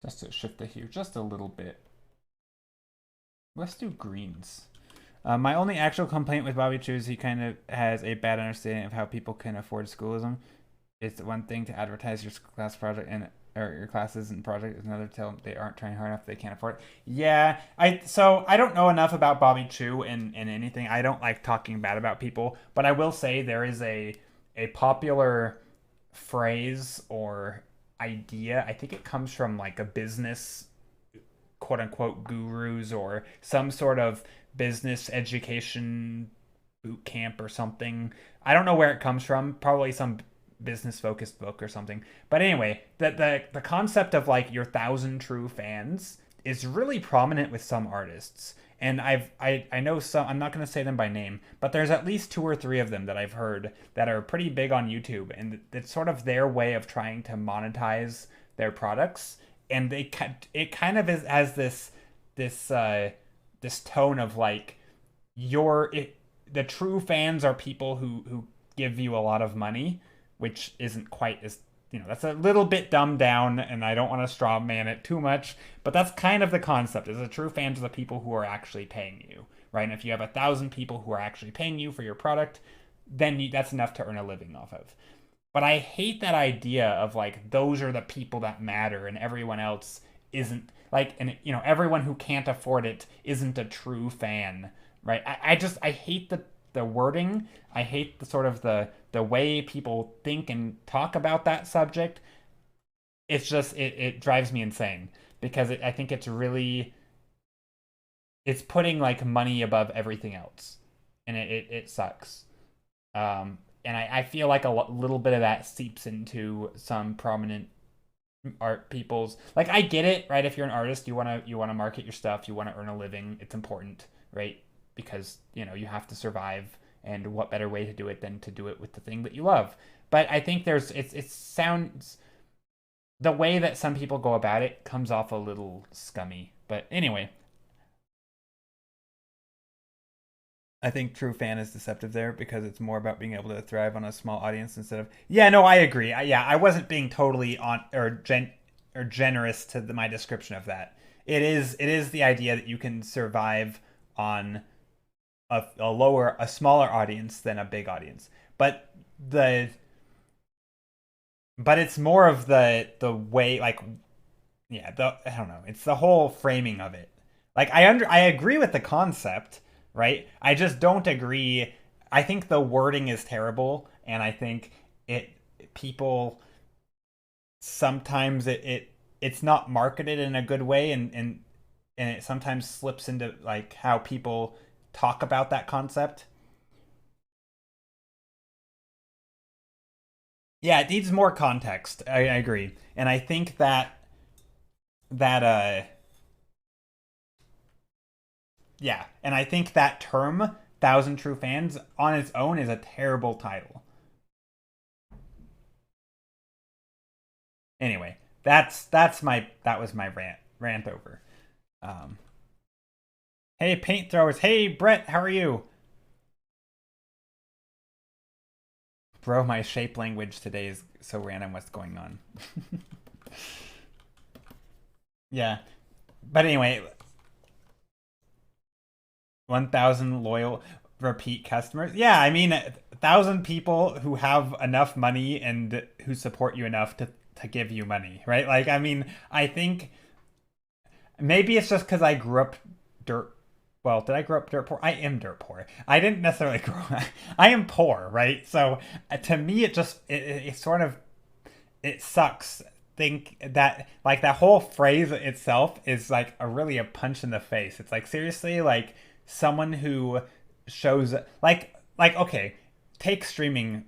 Just to shift the hue just a little bit. Let's do greens. My only actual complaint with Bobby Chu is he kind of has a bad understanding of how people can afford schoolism. It's one thing to advertise your class project and or your classes and project is another to tell them they aren't trying hard enough, they can't afford it. Yeah, I don't know enough about Bobby Chu and anything. I don't like talking bad about people, but I will say there is a popular phrase or idea. I think it comes from like a business quote unquote gurus or some sort of business education boot camp or something. I don't know where it comes from. Probably some business focused book or something. But anyway, the concept of like your 1,000 true fans is really prominent with some artists. And I know some. I'm not going to say them by name, but there's at least two or three of them that I've heard that are pretty big on YouTube, and it's sort of their way of trying to monetize their products. And it kind of is as this this tone of like the true fans are people who give you a lot of money, which isn't quite as that's a little bit dumbed down, and I don't want to straw man it too much, but that's kind of the concept. Is the true fans are the people who are actually paying you, right? And if you have 1,000 people who are actually paying you for your product, then that's enough to earn a living off of. But I hate that idea of like those are the people that matter and everyone else isn't like and everyone who can't afford it isn't a true fan, right? I hate the wording. I hate the sort of the way people think and talk about that subject. It's just it drives me insane because I think it's putting like money above everything else, and it sucks. And I feel like a little bit of that seeps into some prominent art people's like I get it, right? If you're an artist, you want to market your stuff, you want to earn a living, it's important, right? Because you have to survive, and what better way to do it than to do it with the thing that you love. But I think it sounds the way that some people go about it comes off a little scummy. But anyway, I think true fan is deceptive there because it's more about being able to thrive on a small audience instead of. Yeah, no, I agree. Yeah, I wasn't being totally on or generous to my description of that. It is the idea that you can survive on a smaller audience than a big audience. But the but it's more of the way, like, yeah, I don't know, it's the whole framing of it. Like, I agree with the concept, right? I just don't agree. I think the wording is terrible, and I think it people sometimes it's not marketed in a good way, and it sometimes slips into like how people talk about that concept. Yeah, it needs more context. I agree, and I think that yeah, and I think that term "thousand true fans" on its own is a terrible title. Anyway, that was my rant over. Um, hey, paint throwers. Hey, Brett, how are you? Bro, my shape language today is so random. What's going on? Yeah, but anyway, 1,000 loyal repeat customers. Yeah, I mean, 1,000 people who have enough money and who support you enough to give you money, right? Like, I mean, I think maybe it's just because I grew up dirt. Well, did I grow up dirt poor? I am dirt poor. I didn't necessarily grow up. I am poor, right? So to me, it sort of it sucks. Think that like that whole phrase itself is like a punch in the face. It's like seriously, like someone who shows like okay, take streaming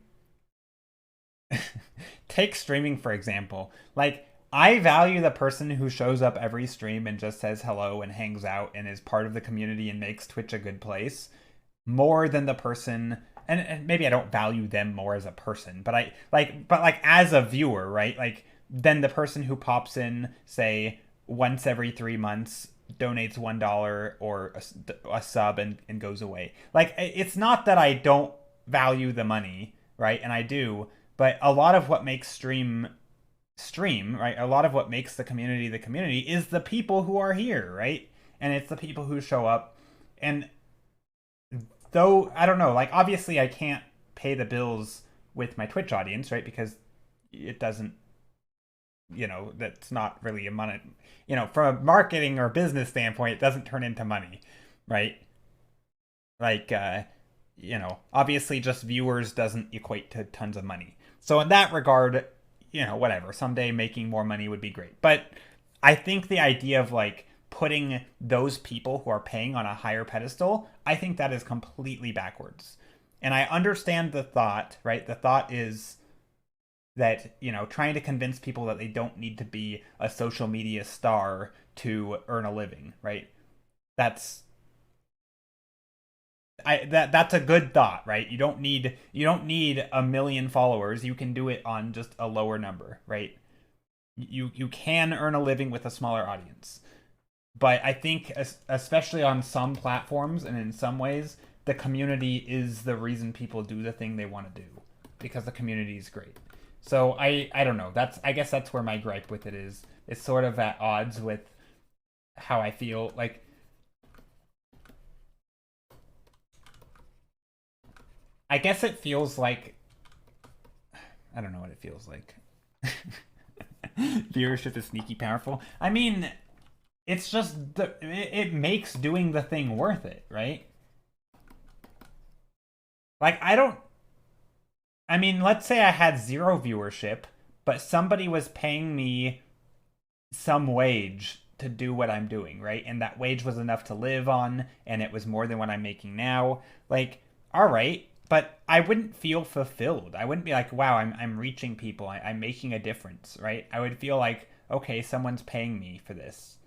take streaming for example. Like I value the person who shows up every stream and just says hello and hangs out and is part of the community and makes Twitch a good place more than the person, and maybe I don't value them more as a person, but like as a viewer, right? Like then the person who pops in say once every 3 months, donates $1 or a sub and goes away. Like it's not that I don't value the money, right? And I do, but a lot of what makes stream, right? A lot of what makes the community is the people who are here, right? And it's the people who show up. And though I don't know, like obviously I can't pay the bills with my Twitch audience, right? Because it doesn't, that's not really a money, from a marketing or business standpoint, it doesn't turn into money, right? Like, obviously just viewers doesn't equate to tons of money. So in that regard, whatever, someday making more money would be great. But I think the idea of like putting those people who are paying on a higher pedestal, I think that is completely backwards. And I understand the thought, right? The thought is that, trying to convince people that they don't need to be a social media star to earn a living, right? That's that's a good thought, right? You don't need a million followers. You can do it on just a lower number, right? You can earn a living with a smaller audience. But I think especially on some platforms and in some ways, the community is the reason people do the thing they want to do because the community is great. So I don't know. I guess that's where my gripe with it is. It's sort of at odds with how I feel. Like I guess it feels like I don't know what it feels like. Viewership is sneaky powerful. I mean, it's just it makes doing the thing worth it, right? Like I mean, let's say I had zero viewership, but somebody was paying me some wage to do what I'm doing, right? And that wage was enough to live on, and it was more than what I'm making now. Like, all right, but I wouldn't feel fulfilled. I wouldn't be like, wow, I'm reaching people. I'm making a difference, right? I would feel like, okay, someone's paying me for this,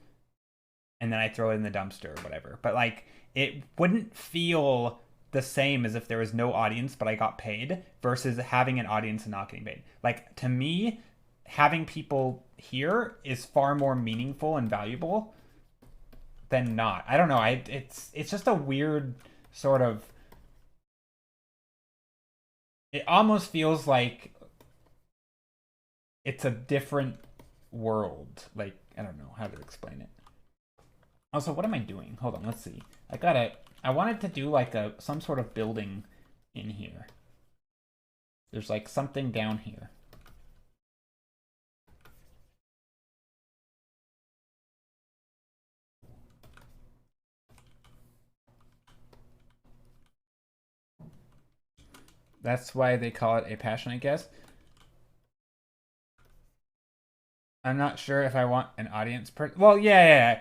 and then I throw it in the dumpster or whatever. But like, it wouldn't feel the same as if there was no audience but I got paid versus having an audience and not getting paid. Like to me, having people here is far more meaningful and valuable than not. I don't know. It's just a weird sort of. It almost feels like it's a different world. Like I don't know how to explain it. Also, what am I doing? Hold on, let's see. I gotta I wanted to do like some sort of building in here. There's like something down here. That's why they call it a passion, I guess. I'm not sure if I want an audience well, yeah,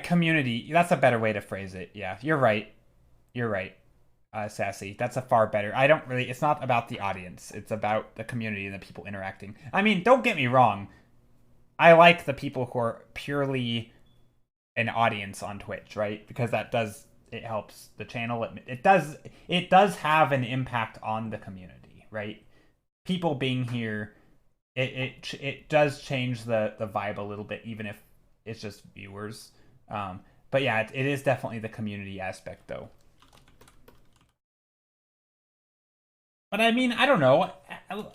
community. That's a better way to phrase it. Yeah, you're right. You're right, Sassy. That's a far better. I don't really. It's not about the audience. It's about the community and the people interacting. I mean, don't get me wrong. I like the people who are purely an audience on Twitch, right? Because it helps the channel. It does have an impact on the community, right? People being here, it does change the vibe a little bit, even if it's just viewers. But yeah, it is definitely the community aspect, though. But I mean, I don't know.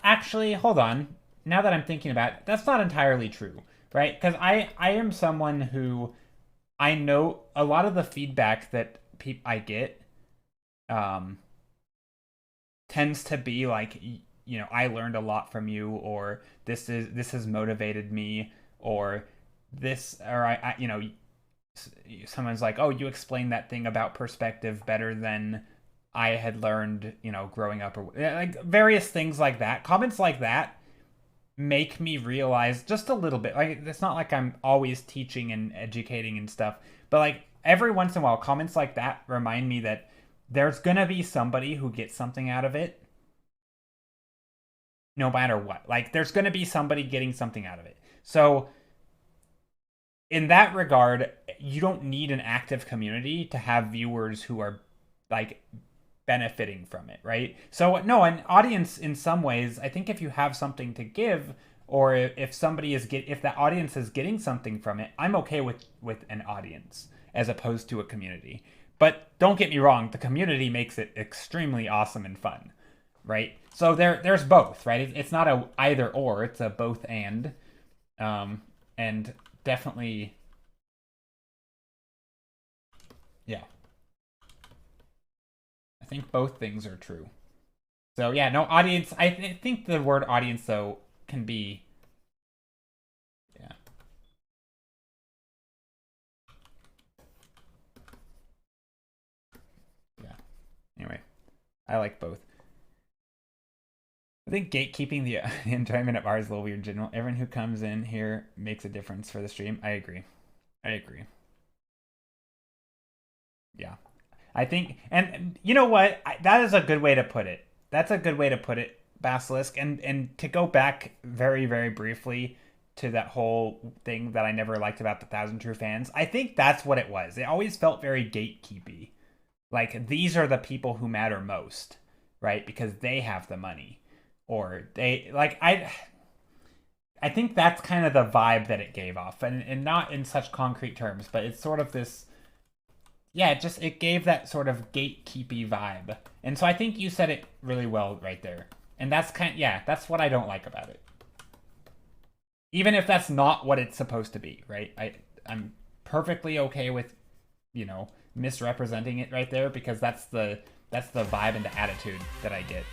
Actually, hold on. Now that I'm thinking about it, that's not entirely true, right? Because I am someone who I know a lot of the feedback that I get um, tends to be like, I learned a lot from you, or this has motivated me, or someone's like, oh, you explained that thing about perspective better than I had learned, growing up, or like various things like that. Comments like that make me realize just a little bit. Like, it's not like I'm always teaching and educating and stuff, but like every once in a while, comments like that remind me that there's gonna be somebody who gets something out of it, no matter what. Like, there's gonna be somebody getting something out of it. So, in that regard, you don't need an active community to have viewers who are like benefiting from it, right? So no, an audience in some ways, I think if you have something to give, or if the audience is getting something from it, I'm okay with an audience as opposed to a community. But don't get me wrong, the community makes it extremely awesome and fun, right? So there's both, right? It's not a either or, it's a both and. And definitely, yeah. I think both things are true. So yeah, no, audience. I think the word audience though can be, yeah. Yeah. Anyway, I like both. I think gatekeeping the enjoyment of ours is a little weird in general. Everyone who comes in here makes a difference for the stream. I agree. I agree. Yeah. I think, and you know what? That is a good way to put it. That's a good way to put it, Basilisk. And to go back very, very briefly to that whole thing that I never liked about the Thousand True Fans, I think that's what it was. It always felt very gatekeepy. Like, these are the people who matter most, right? Because they have the money. Or they, like, I think that's kind of the vibe that it gave off. And not in such concrete terms, but it's sort of this, yeah, it gave that sort of gatekeepy vibe. And so I think you said it really well right there. And that's that's what I don't like about it. Even if that's not what it's supposed to be, right? I'm perfectly okay with, misrepresenting it right there, because that's the vibe and the attitude that I get.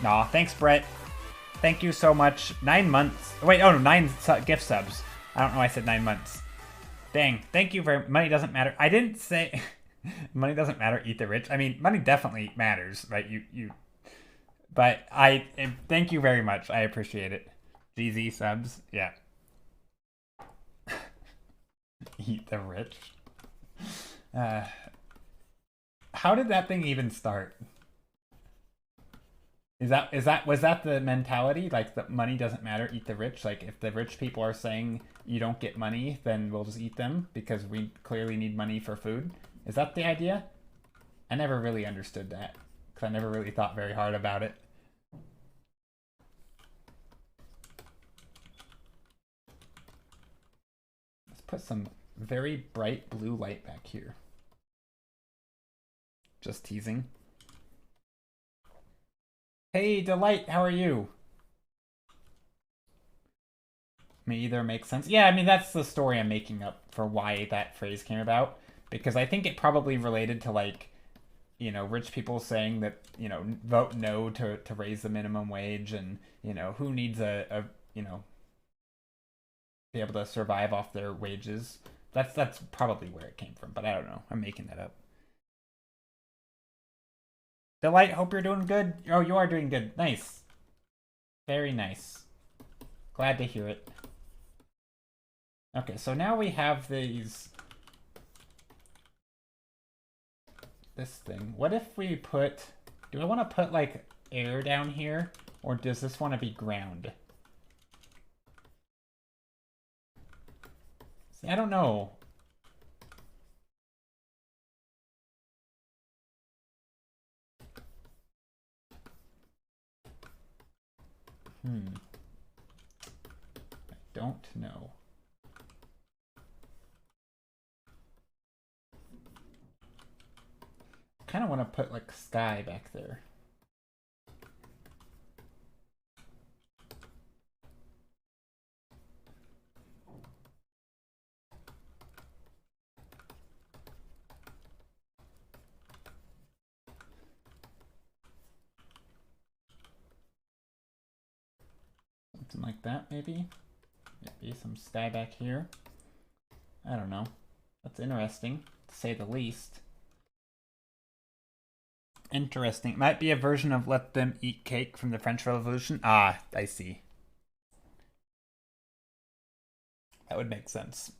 Nah, thanks, Brett. Thank you so much. 9 months. Wait, oh no, 9 gift subs. I don't know why I said 9 months. Dang, thank you for money doesn't matter. I didn't say money doesn't matter, eat the rich. I mean, money definitely matters, right? But thank you very much. I appreciate it. GZ subs, yeah. Eat the rich. How did that thing even start? Was that the mentality? Like, the money doesn't matter, eat the rich? Like, if the rich people are saying you don't get money, then we'll just eat them because we clearly need money for food? Is that the idea? I never really understood that because I never really thought very hard about it. Let's put some very bright blue light back here. Just teasing. Hey, Delight, how are you? May either make sense. Yeah, I mean, that's the story I'm making up for why that phrase came about. because I think it probably related to like, rich people saying that, vote no to raise the minimum wage, and, who needs a be able to survive off their wages. That's probably where it came from, but I don't know. I'm making that up. Delight, hope you're doing good. Oh, you are doing good. Nice. Very nice. Glad to hear it. Okay, so now we have this thing. What if we put... Do I want to put, like, air down here? Or does this want to be ground? See, I don't know. I don't know. I kind of want to put, like, sky back there. Something like that, maybe? Maybe some sky back here. I don't know. That's interesting, to say the least. Interesting. It might be a version of Let Them Eat Cake from the French Revolution. Ah, I see. That would make sense.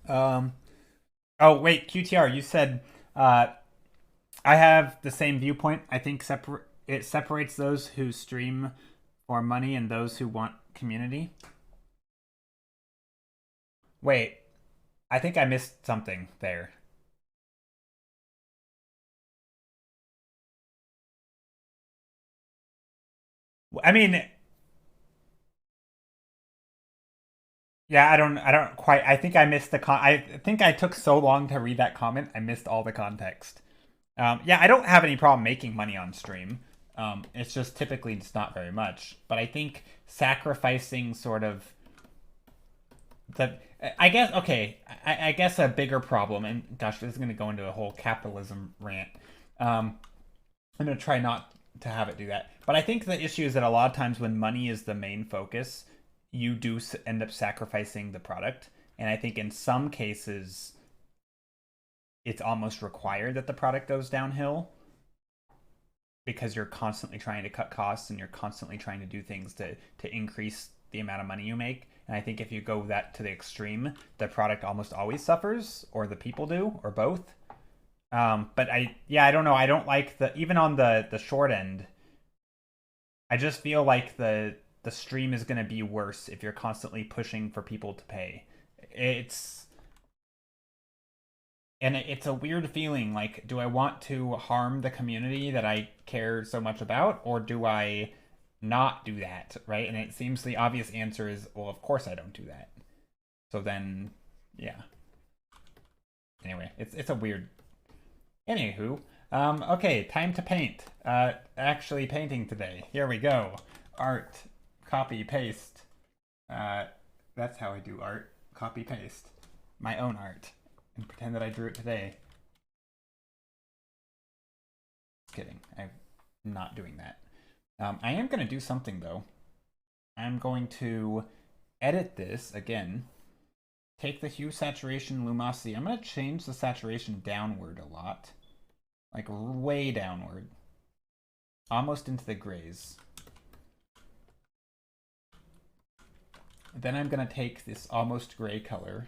Oh wait, QTR, you said I have the same viewpoint. I think it separates those who stream for money and those who want community. Wait, I think I missed something there. I mean, yeah, I don't quite. I think I missed I think I took so long to read that comment, I missed all the context. Yeah, I don't have any problem making money on stream. It's just typically it's not very much. But I think sacrificing sort of the, I guess, okay, I guess a bigger problem, and gosh, this is going to go into a whole capitalism rant. I'm going to try not to have it do that. But I think the issue is that a lot of times when money is the main focus, you do end up sacrificing the product. And I think in some cases, it's almost required that the product goes downhill because you're constantly trying to cut costs and you're constantly trying to do things to increase the amount of money you make. And I think if you go that to the extreme, the product almost always suffers, or the people do, or both. But I don't know. I don't like even on the short end. I just feel like the stream is going to be worse if you're constantly pushing for people to pay. It's a weird feeling. Like, do I want to harm the community that I care so much about, or do I not do that, right? And it seems the obvious answer is, well, of course I don't do that. So then, yeah. Anyway, it's a weird... Anywho, okay, time to paint. Actually painting today. Here we go. Art. Copy, paste. That's how I do art. Copy, paste. My own art. And pretend that I drew it today. Just kidding. I'm not doing that. I am going to do something, though. I'm going to edit this again. Take the hue, saturation, luminosity. I'm going to change the saturation downward a lot. Like, way downward. Almost into the grays. Then I'm going to take this almost gray color.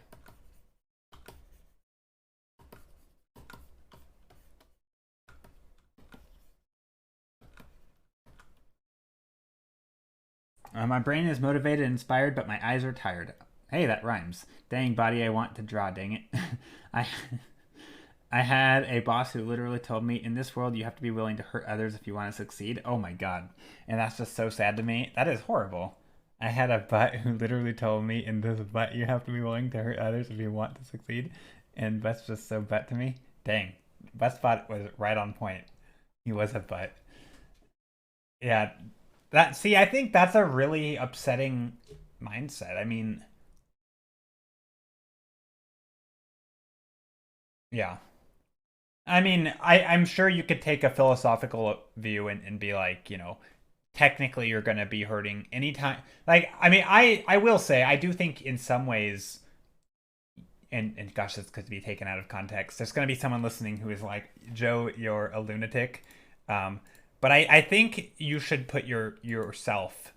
My brain is motivated and inspired, but my eyes are tired. Hey, that rhymes. Dang, body, I want to draw, dang it. I had a boss who literally told me, in this world, you have to be willing to hurt others if you want to succeed. Oh my god. And that's just so sad to me. That is horrible. I had a butt who literally told me, in this butt, you have to be willing to hurt others if you want to succeed. And that's just so butt to me. Dang. Westbot was right on point. He was a butt. Yeah. I think that's a really upsetting mindset. I mean, yeah. I mean, I'm sure you could take a philosophical view and be like, technically you're going to be hurting anytime. Like, I mean, I will say, I do think in some ways, and gosh, this could be taken out of context. There's going to be someone listening who is like, Joe, you're a lunatic. Um, but I think you should put yourself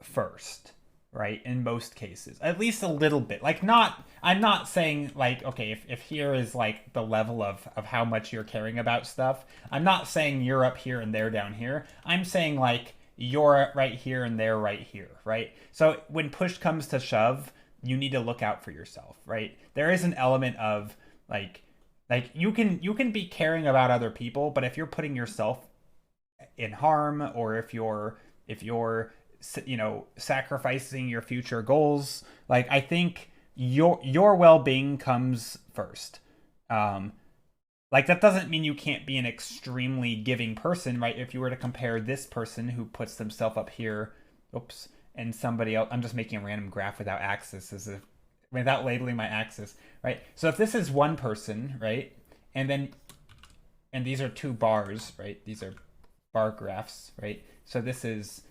first, right? In most cases, at least a little bit. Like, I'm not saying like, okay, if here is like the level of how much you're caring about stuff, I'm not saying you're up here and they're down here. I'm saying like you're right here and they're right here, right? So when push comes to shove, you need to look out for yourself, right? There is an element of like you can be caring about other people, but if you're putting yourself in harm, or if you're sacrificing your future goals, like I think your well-being comes first. um like that doesn't mean you can't be an extremely giving person, right? If you were to compare this person who puts themselves up here, oops, and somebody else, I'm just making a random graph without axis, as if without labeling my axis, right? So if this is one person, right, and these are two bars, right? These are bar graphs, right? So this is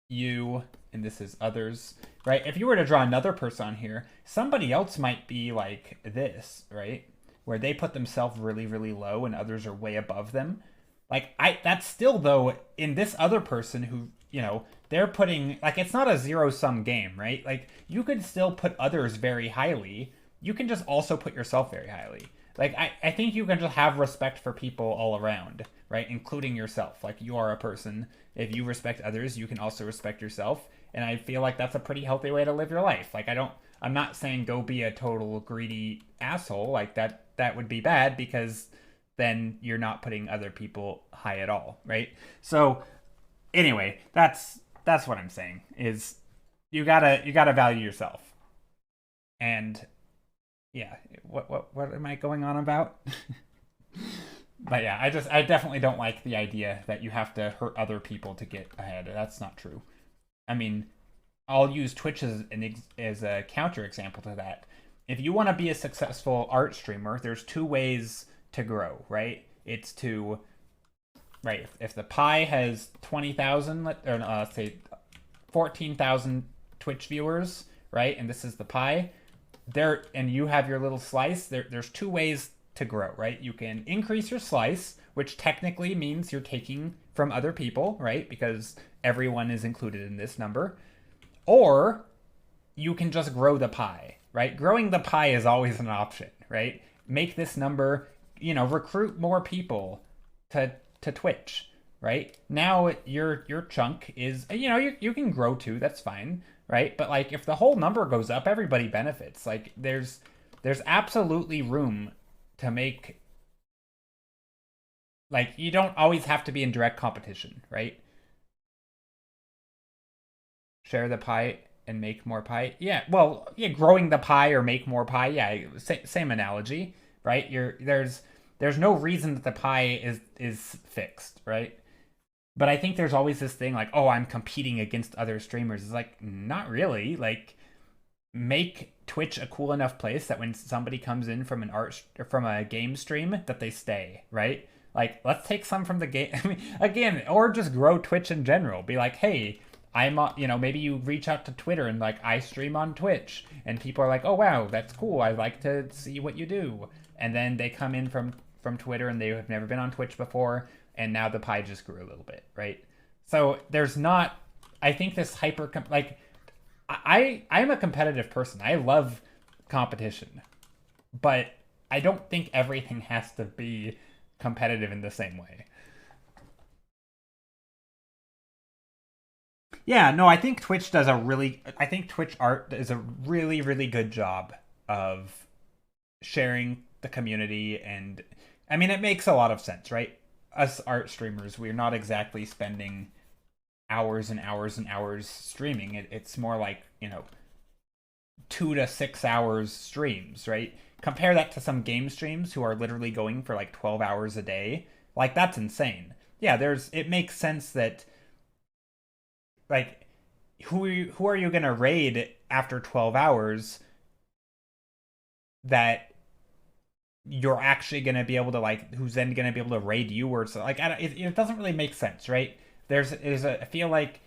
you and this is others, right? If you were to draw another person on here, somebody else might be like this, right? Where they put themselves really, really low and others are way above them. Like that's still though in this other person who, they're putting, like, it's not a zero sum game, right? Like you could still put others very highly. You can just also put yourself very highly. Like I think you can just have respect for people all around, right? Including yourself. Like you are a person. If you respect others, you can also respect yourself. And I feel like that's a pretty healthy way to live your life. Like I'm not saying go be a total greedy asshole. Like that would be bad, because then you're not putting other people high at all, right? So anyway, that's what I'm saying is you gotta value yourself. And yeah, what am I going on about? But yeah, I definitely don't like the idea that you have to hurt other people to get ahead. That's not true. I mean, I'll use Twitch as a counter example to that. If you want to be a successful art streamer, there's two ways to grow, right? It's to, right, if the pie has 20,000, or say 14,000 Twitch viewers, right? And this is the pie there, and you have your little slice. There's two ways to grow, right? You can increase your slice, which technically means you're taking from other people, right? Because everyone is included in this number. Or you can just grow the pie, right? Growing the pie is always an option, right? Make this number, recruit more people to Twitch, right? Now your chunk is, you can grow too, that's fine, right? But like if the whole number goes up, everybody benefits. Like there's absolutely room to make, like, you don't always have to be in direct competition, right? Share the pie and make more pie. Yeah, well, yeah, growing the pie or make more pie. Yeah, same analogy, right? There's no reason that the pie is fixed, right? But I think there's always this thing like, oh, I'm competing against other streamers. It's like, not really. Like, make Twitch a cool enough place that when somebody comes in from an art or from a game stream, that they stay, right? Like, let's take some from the game. I mean, again, or just grow Twitch in general. Be like, hey, maybe you reach out to Twitter and like, I stream on Twitch, and people are like, oh wow, that's cool. I'd like to see what you do. And then they come in from Twitter and they have never been on Twitch before, and now the pie just grew a little bit, right? So there's not. I think this like, I'm a competitive person. I love competition, but I don't think everything has to be competitive in the same way. Yeah, no, I think Twitch art does a really, really good job of sharing the community. And I mean, it makes a lot of sense, right? Us art streamers, we're not exactly spending hours and hours and hours streaming. It's more like, 2 to 6 hours streams, right? Compare that to some game streams who are literally going for like 12 hours a day. Like that's insane. Yeah, it makes sense that like who are you going to raid after 12 hours that you're actually going to be able to like who's then going to be able to raid you or so like it doesn't really make sense, right? I feel like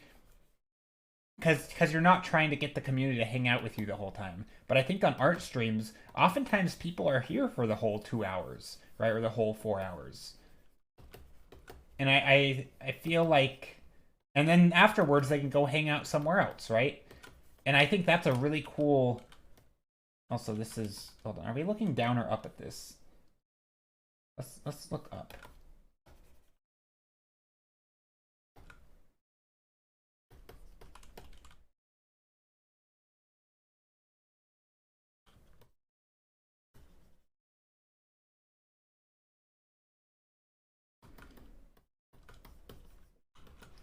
because you're not trying to get the community to hang out with you the whole time. But I think on art streams, oftentimes people are here for the whole 2 hours, right, or the whole 4 hours. And I feel like, and then afterwards they can go hang out somewhere else, right? And I think that's a really cool. Also, this is hold on. Are we looking down or up at this? Let's look up.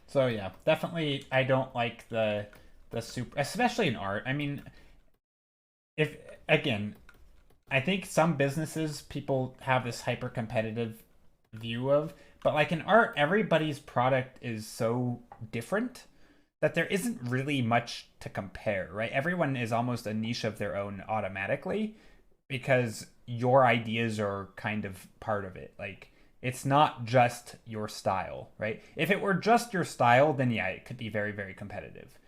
So yeah, definitely I don't like the super, especially in art. I mean, if again, I think some businesses people have this hyper competitive view of, but like in art, everybody's product is so different that there isn't really much to compare, right? Everyone is almost a niche of their own automatically because your ideas are kind of part of it. Like it's not just your style, right? If it were just your style, then yeah, it could be very, very competitive.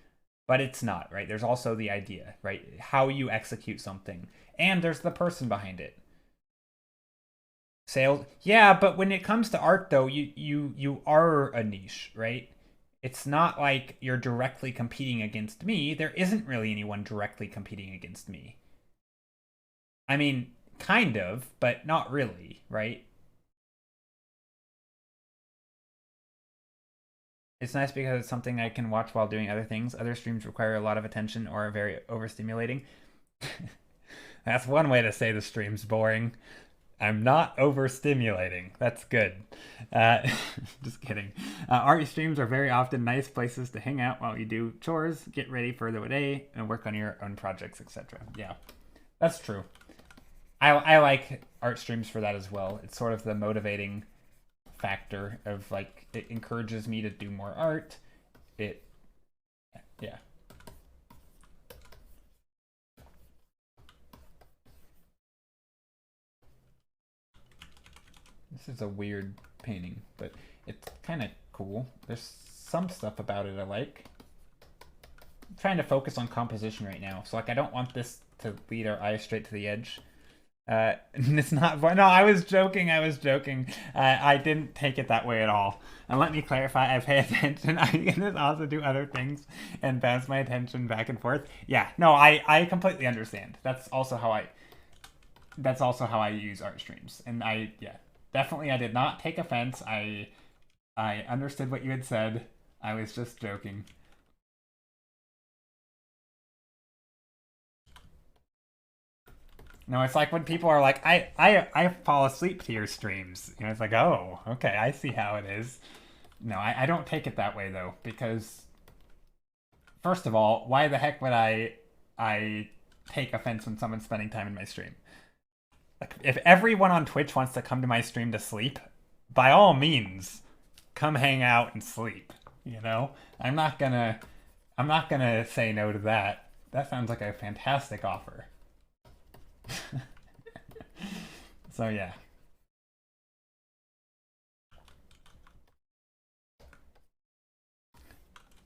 But it's not, right? There's also the idea, right? How you execute something. And there's the person behind it. Sales, yeah, but when it comes to art though, you are a niche, right? It's not like you're directly competing against me. There isn't really anyone directly competing against me. I mean, kind of, but not really, right? It's nice because it's something I can watch while doing other things. Other streams require a lot of attention or are very overstimulating. That's one way to say the stream's boring. I'm not overstimulating. That's good. Uh, just kidding. Art streams are very often nice places to hang out while you do chores, get ready for the day, and work on your own projects, etc. Yeah, that's true. I like art streams for that as well. It's sort of the motivating factor of like it encourages me to do more art. It yeah. This is a weird painting, but it's kind of cool. There's some stuff about it I like. I'm trying to focus on composition right now, so like I don't want this to lead our eyes straight to the edge. It's not. No, I was joking. I was joking. I didn't take it that way at all. And let me clarify. I pay attention. I can also do other things and bounce my attention back and forth. Yeah. No, I completely understand. That's also how I use art streams. And yeah, definitely I did not take offense. I understood what you had said. I was just joking. No, it's like when people are like, I fall asleep to your streams. You know, it's like, oh, okay, I see how it is. No, I don't take it that way though, because first of all, why the heck would I take offense when someone's spending time in my stream? Like, if everyone on Twitch wants to come to my stream to sleep, by all means, come hang out and sleep. You know, I'm not gonna say no to that. That sounds like a fantastic offer. So yeah.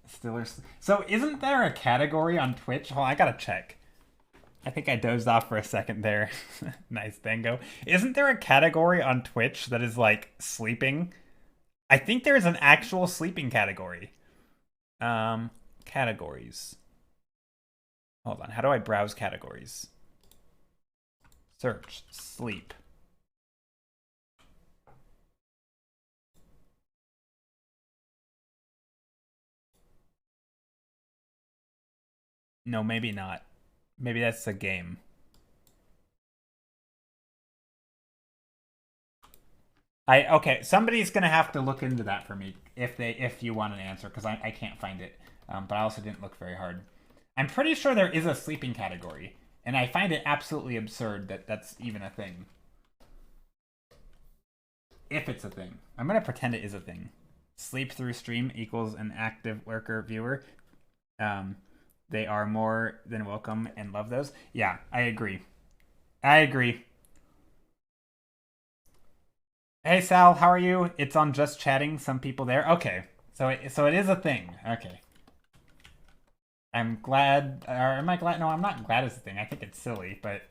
Stillers. So isn't there a category on Twitch? Hold on, I gotta check. I think I dozed off for a second there. Nice tango. Isn't there a category on Twitch that is like sleeping? I think there's an actual sleeping category. Categories. Hold on. How do I browse categories? Search sleep. No, maybe not. Maybe that's a game. Okay, somebody's gonna have to look into that for me if you want an answer because I can't find it. But I also didn't look very hard. I'm pretty sure there is a sleeping category, and I find it absolutely absurd that that's even a thing. If it's a thing. I'm gonna pretend it is a thing. Sleep through stream equals an active lurker viewer. They are more than welcome and love those. Yeah, I agree. I agree. Hey Sal, how are you? It's on Just Chatting. Some people there. Okay, so it is a thing. Okay. I'm glad. Or am I glad? No, I'm not glad it's a thing. I think it's silly, but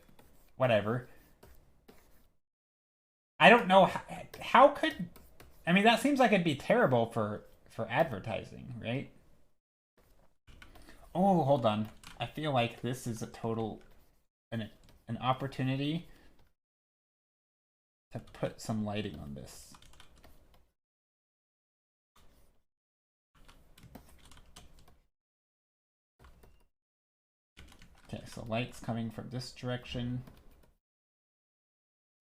whatever. I don't know how could. I mean, that seems like it'd be terrible for advertising, right? Oh, hold on. I feel like this is a total an opportunity to put some lighting on this. Okay, so light's coming from this direction.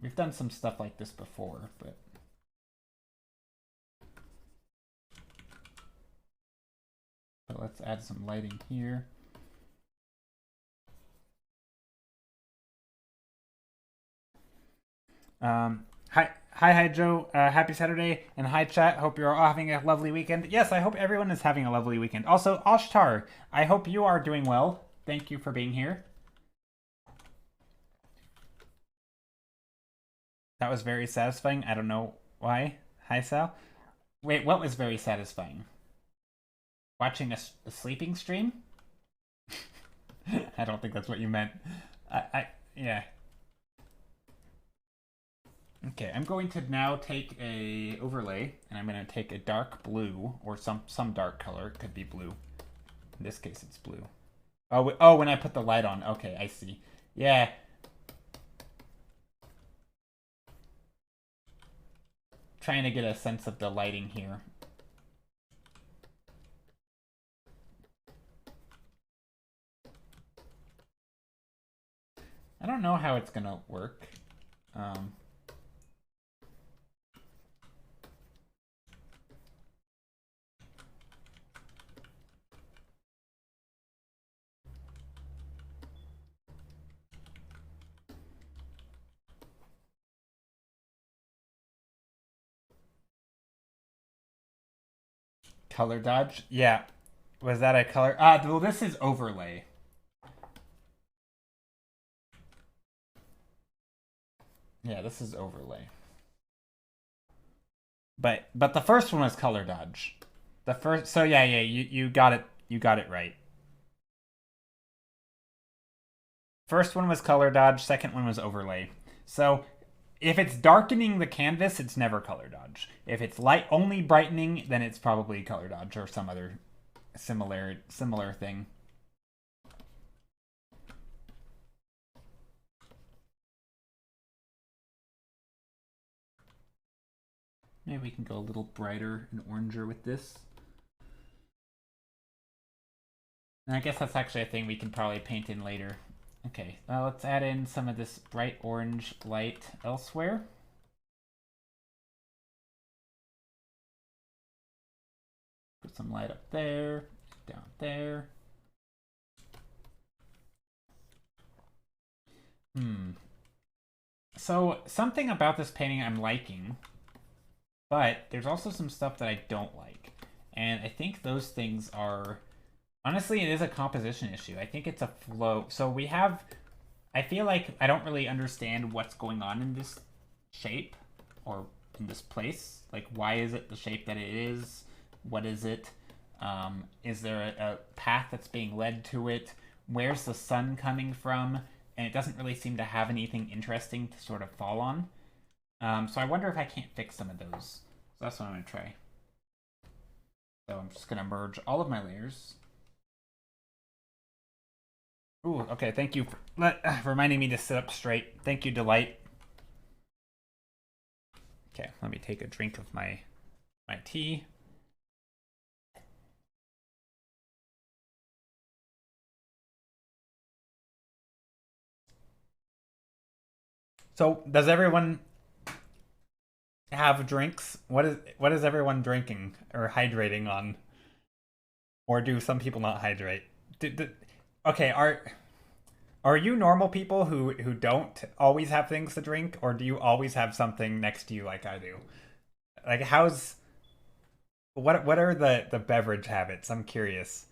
We've done some stuff like this before, but let's add some lighting here. Hi, Joe. Happy Saturday, and hi, chat. Hope you're all having a lovely weekend. Yes, I hope everyone is having a lovely weekend. Also, Oshtar, I hope you are doing well. Thank you for being here. That was very satisfying. I don't know why. Hi, Sal. Wait, what was very satisfying? Watching a sleeping stream? I don't think that's what you meant. Yeah. Okay, I'm going to now take a overlay, and I'm going to take a dark blue, or some dark color. It could be blue. In this case, it's blue. Oh, when I put the light on. Okay, I see. Yeah. Trying to get a sense of the lighting here. I don't know how it's gonna work. Color dodge? Yeah. Was that a color? Well, this is overlay. Yeah, this is overlay. But the first one was color dodge. The first, so yeah, you got it. You got it right. First one was color dodge. Second one was overlay. So if it's darkening the canvas, it's never color dodge. If it's light only brightening, then it's probably color dodge or some other similar thing. Maybe we can go a little brighter and oranger with this. And I guess that's actually a thing we can probably paint in later. Okay, let's add in some of this bright orange light elsewhere. Put some light up there, down there. So something about this painting I'm liking, but there's also some stuff that I don't like. And I think those things are, honestly, it is a composition issue. I think it's a flow. So we have, I feel like I don't really understand what's going on in this shape or in this place. Like, why is it the shape that it is? What is it? Is there a path that's being led to it? Where's the sun coming from? And it doesn't really seem to have anything interesting to sort of fall on. So I wonder if I can't fix some of those. So that's what I'm going to try. So I'm just going to merge all of my layers. Ooh, okay, thank you for reminding me to sit up straight. Thank you, Delight. Okay, let me take a drink of my tea. So, does everyone have drinks? What is everyone drinking or hydrating on? Or do some people not hydrate? Okay, are you normal people who don't always have things to drink, or do you always have something next to you like I do? Like how's what are the beverage habits? I'm curious.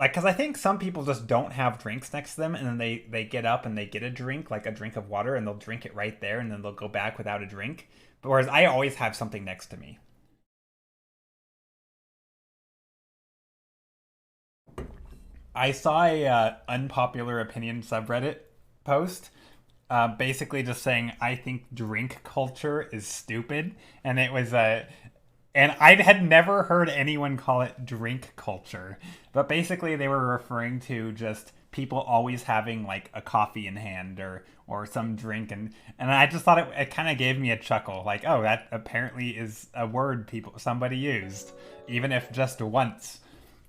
Like, because I think some people just don't have drinks next to them, and then they get up and they get a drink, like a drink of water, and they'll drink it right there, and then they'll go back without a drink. But whereas I always have something next to me. I saw a unpopular opinion subreddit post, basically just saying I think drink culture is stupid, and it was and I had never heard anyone call it drink culture, but basically they were referring to just people always having like a coffee in hand or some drink, and I just thought it kind of gave me a chuckle, like, oh, that apparently is a word people somebody used, even if just once.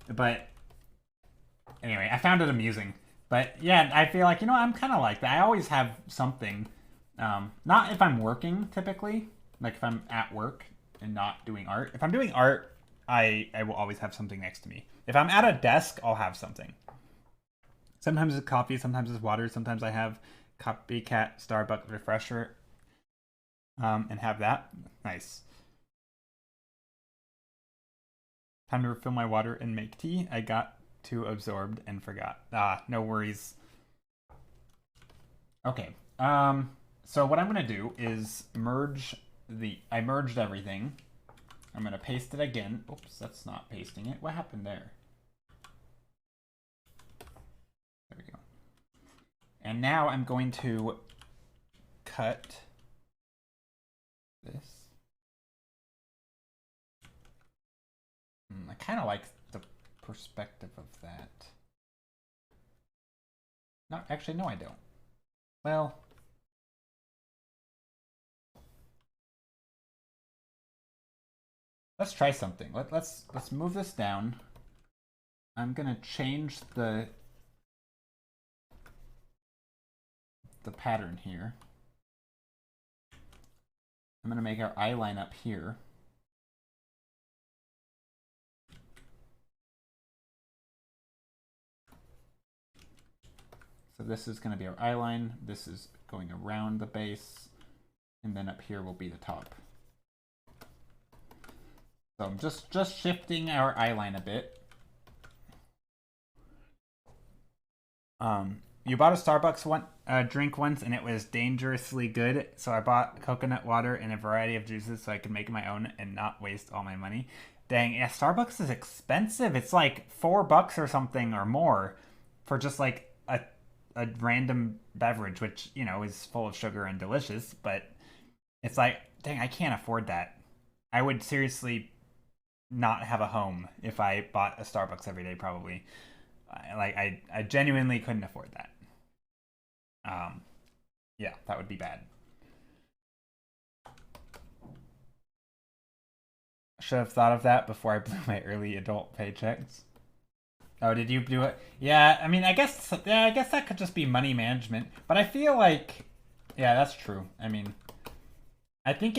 But anyway, I found it amusing. But yeah, I feel like, I'm kind of like that. I always have something. Not if I'm working typically, like if I'm at work and not doing art. If I'm doing art, I will always have something next to me. If I'm at a desk, I'll have something. Sometimes it's coffee, sometimes it's water, sometimes I have copycat Starbucks refresher, and have that. Nice. Time to refill my water and make tea. I got too absorbed and forgot. Ah, no worries. Okay. So what I'm gonna do is I merged everything. I'm gonna paste it again. Oops, that's not pasting it. What happened there? There we go. And now I'm going to cut this. I kind of like the perspective of that. No, actually, no, I don't. Well, let's try something. Let's move this down. I'm gonna change the pattern here. I'm gonna make our eye line up here. So this is going to be our eye line. This is going around the base. And then up here will be the top. So I'm just shifting our eye line a bit. You bought a Starbucks drink once, and it was dangerously good. So I bought coconut water and a variety of juices so I could make my own and not waste all my money. Dang, yeah, Starbucks is expensive. It's like $4 or something or more for just like a random beverage, which is full of sugar and delicious. But it's like, dang, I can't afford that. I would seriously not have a home if I bought a Starbucks every day. Probably, I genuinely couldn't afford that. Um, yeah, that would be bad. Should have thought of that before I blew my early adult paychecks. Oh, did you do it? Yeah, I mean, I guess that could just be money management. But I feel like, yeah, that's true. I mean, I think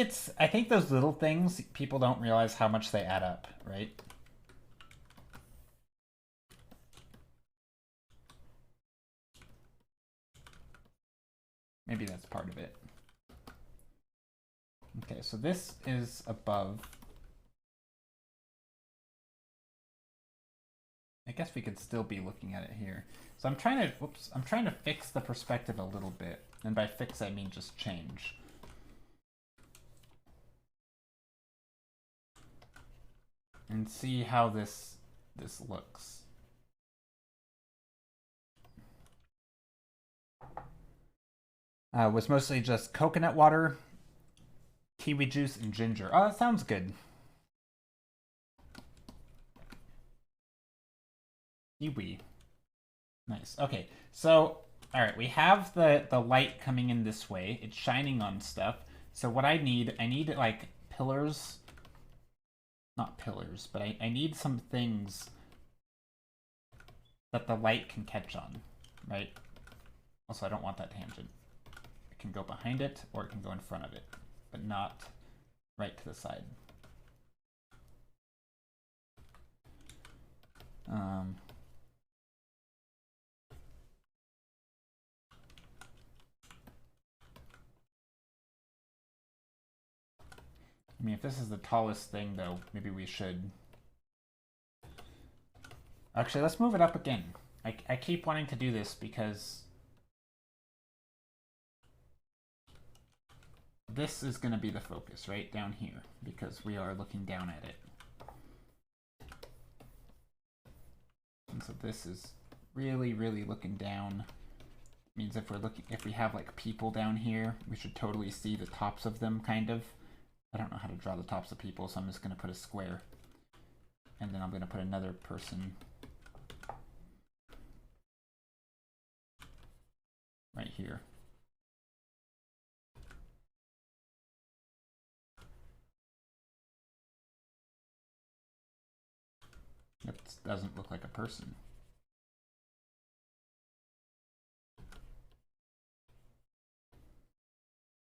those little things people don't realize how much they add up, right? Maybe that's part of it. Okay, so this is above. I guess we could still be looking at it here. So I'm trying to fix the perspective a little bit. And by fix, I mean just change. And see how this looks. Was mostly just coconut water, kiwi juice, and ginger. Oh, that sounds good. Kiwi. Nice. Okay, so all right, we have the light coming in this way. It's shining on stuff. So what I need like pillars. Not pillars, but I need some things that the light can catch on, right? Also, I don't want that tangent. It can go behind it or it can go in front of it, but not right to the side. I mean, if this is the tallest thing, though, maybe we should... Actually, let's move it up again. I keep wanting to do this because... This is going to be the focus, right? Down here, because we are looking down at it. And so this is really, really looking down. Means if we have like people down here, we should totally see the tops of them, kind of. I don't know how to draw the tops of people, so I'm just going to put a square. And then I'm going to put another person right here. That doesn't look like a person.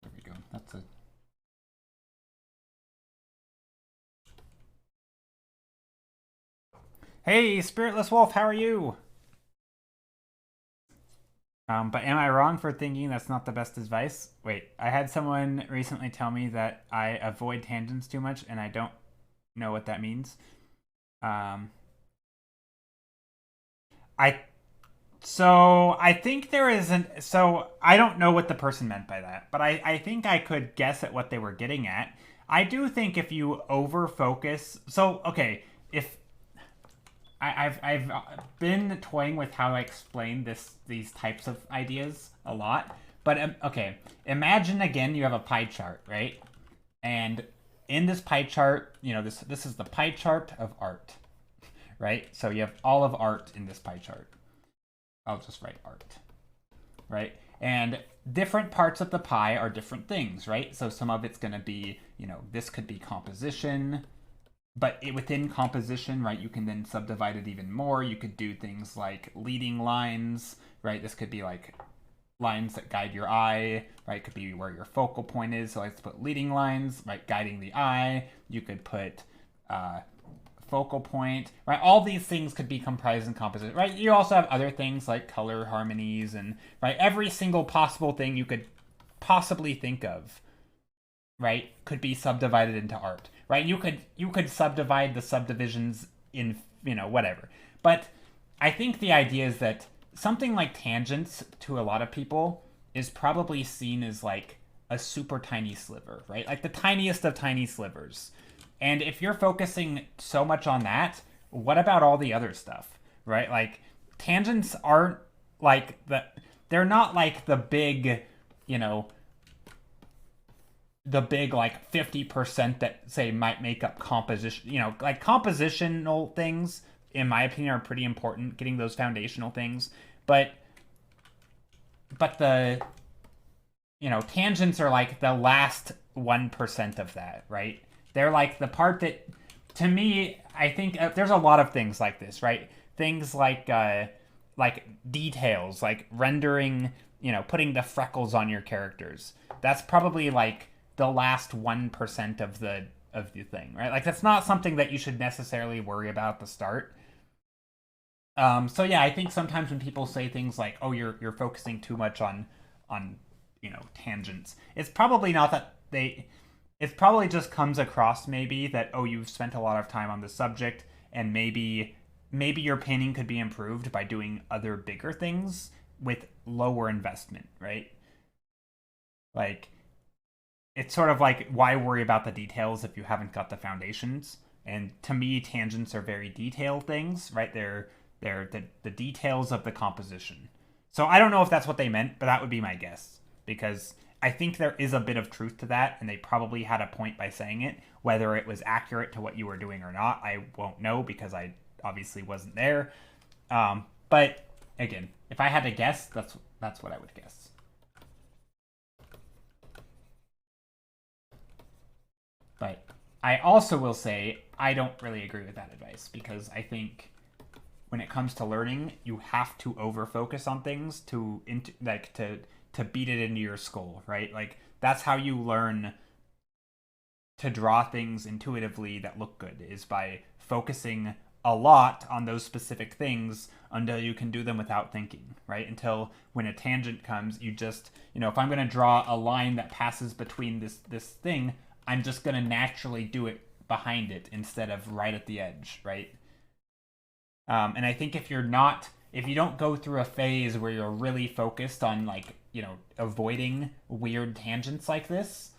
There we go. That's a... Hey, Spiritless Wolf, how are you? But am I wrong for thinking that's not the best advice? Wait, I had someone recently tell me that I avoid tangents too much, and I don't know what that means. I think there isn't... So, I don't know what the person meant by that, but I think I could guess at what they were getting at. I do think if you over-focus... So, okay, if... I've been toying with how I explain these types of ideas a lot, but okay, imagine again you have a pie chart, right? And in this pie chart, you know, this is the pie chart of art, right? So you have all of art in this pie chart. I'll just write art, right? And different parts of the pie are different things, right? So some of it's going to be, you know, this could be composition. But within composition, right, you can then subdivide it even more. You could do things like leading lines, right? This could be like lines that guide your eye, right? It could be where your focal point is. So let's put leading lines, right, guiding the eye. You could put focal point, right? All these things could be comprised in composition, right? You also have other things like color harmonies and, right, every single possible thing you could possibly think of, right, could be subdivided into art. Right, you could subdivide the subdivisions in, you know, whatever. But I think the idea is that something like tangents to a lot of people is probably seen as like a super tiny sliver, right? Like the tiniest of tiny slivers. And if you're focusing so much on that, what about all the other stuff, right? Like tangents aren't like they're not like the big, you know, the big like 50% that say might make up composition, you know, like compositional things in my opinion are pretty important, getting those foundational things, but the, you know, tangents are like the last 1% of that, right? They're like the part that, to me, I think there's a lot of things like this, right? Things like details, like rendering, you know, putting the freckles on your characters. That's probably like the last 1% of the thing, right? Like that's not something that you should necessarily worry about at the start. So yeah, I think sometimes when people say things like, "Oh, you're focusing too much on you know, tangents," it's probably not that it probably just comes across maybe that, oh, you've spent a lot of time on the subject and maybe your painting could be improved by doing other bigger things with lower investment, right? Like, it's sort of like, why worry about the details if you haven't got the foundations? And to me, tangents are very detailed things, right? They're the details of the composition. So I don't know if that's what they meant, but that would be my guess. Because I think there is a bit of truth to that, and they probably had a point by saying it. Whether it was accurate to what you were doing or not, I won't know because I obviously wasn't there. But again, if I had to guess, that's what I would guess. But I also will say I don't really agree with that advice because I think when it comes to learning, you have to over focus on things to beat it into your skull, right? Like that's how you learn to draw things intuitively that look good, is by focusing a lot on those specific things until you can do them without thinking, right? Until when a tangent comes, you just, you know, if I'm going to draw a line that passes between this thing, I'm just going to naturally do it behind it instead of right at the edge, right? And I think if you don't go through a phase where you're really focused on, like, you know, avoiding weird tangents like this,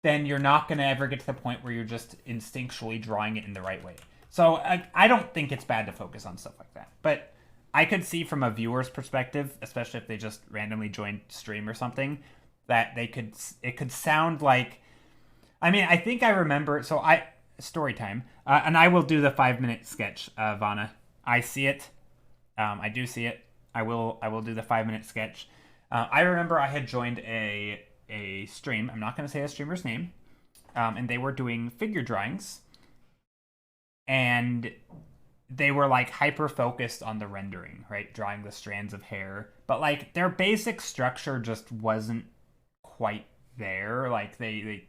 then you're not going to ever get to the point where you're just instinctually drawing it in the right way. So I don't think it's bad to focus on stuff like that. But I could see from a viewer's perspective, especially if they just randomly joined stream or something, that it could sound like, I mean, I think I remember, story time, and I will do the 5-minute sketch, Vana. I see it. I do see it. I will do the 5-minute sketch. I remember I had joined a stream. I'm not going to say a streamer's name. And they were doing figure drawings. And they were, like, hyper focused on the rendering, right? Drawing the strands of hair. But, like, their basic structure just wasn't quite there. Like, the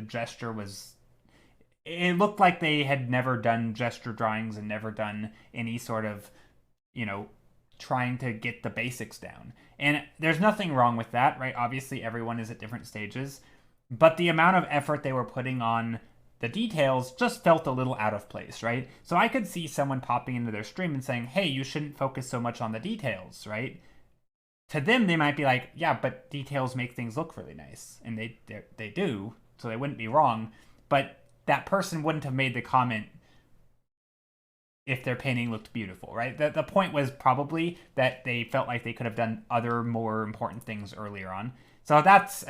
gesture was... It looked like they had never done gesture drawings and never done any sort of, you know, trying to get the basics down. And there's nothing wrong with that, right? Obviously, everyone is at different stages. But the amount of effort they were putting on the details just felt a little out of place, right? So I could see someone popping into their stream and saying, hey, you shouldn't focus so much on the details, right? To them, they might be like, yeah, but details make things look really nice. And they do, so they wouldn't be wrong. But that person wouldn't have made the comment if their painting looked beautiful, right? The point was probably that they felt like they could have done other more important things earlier on. So that's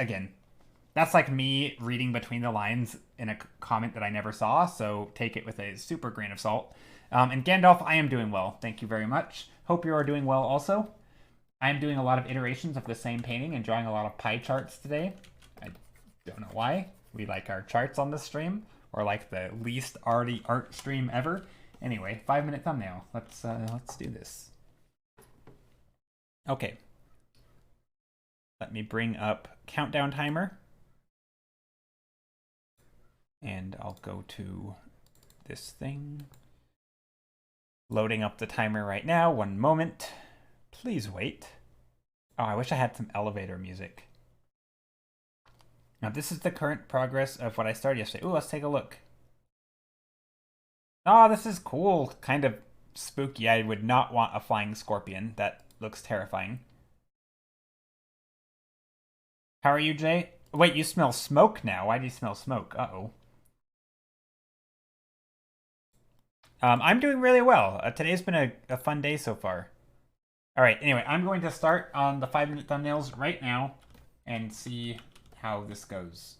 like me reading between the lines in a comment that I never saw, so take it with a super grain of salt. And Gandalf, I am doing well. Thank you very much. Hope you are doing well also. I am doing a lot of iterations of the same painting and drawing a lot of pie charts today. I don't know why. We like our charts on this stream, or like the least arty art stream ever. Anyway, 5-minute thumbnail. Let's do this. Okay. Let me bring up countdown timer. And I'll go to this thing. Loading up the timer right now. 1 moment. Please wait. Oh, I wish I had some elevator music. Now, this is the current progress of what I started yesterday. Ooh, let's take a look. Oh, this is cool. Kind of spooky. I would not want a flying scorpion. That looks terrifying. How are you, Jay? Wait, you smell smoke now. Why do you smell smoke? Uh-oh. I'm doing really well. Today's been a fun day so far. All right, anyway, I'm going to start on the 5-minute thumbnails right now and see how this goes.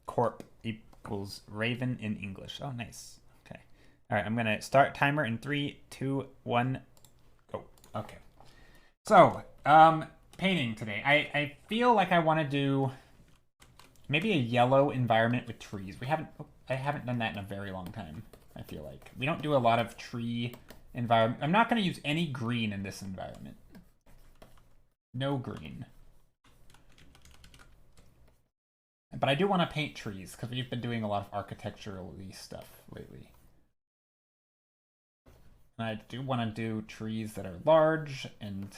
Corp equals Raven in English. Oh, nice. Okay. All right, I'm going to start timer in 3, 2, 1, go. Okay. So, painting today. I feel like I want to do maybe a yellow environment with trees. I haven't done that in a very long time, I feel like. We don't do a lot of tree environment. I'm not going to use any green in this environment. No green. But I do want to paint trees, because we've been doing a lot of architectural-y stuff lately. And I do want to do trees that are large and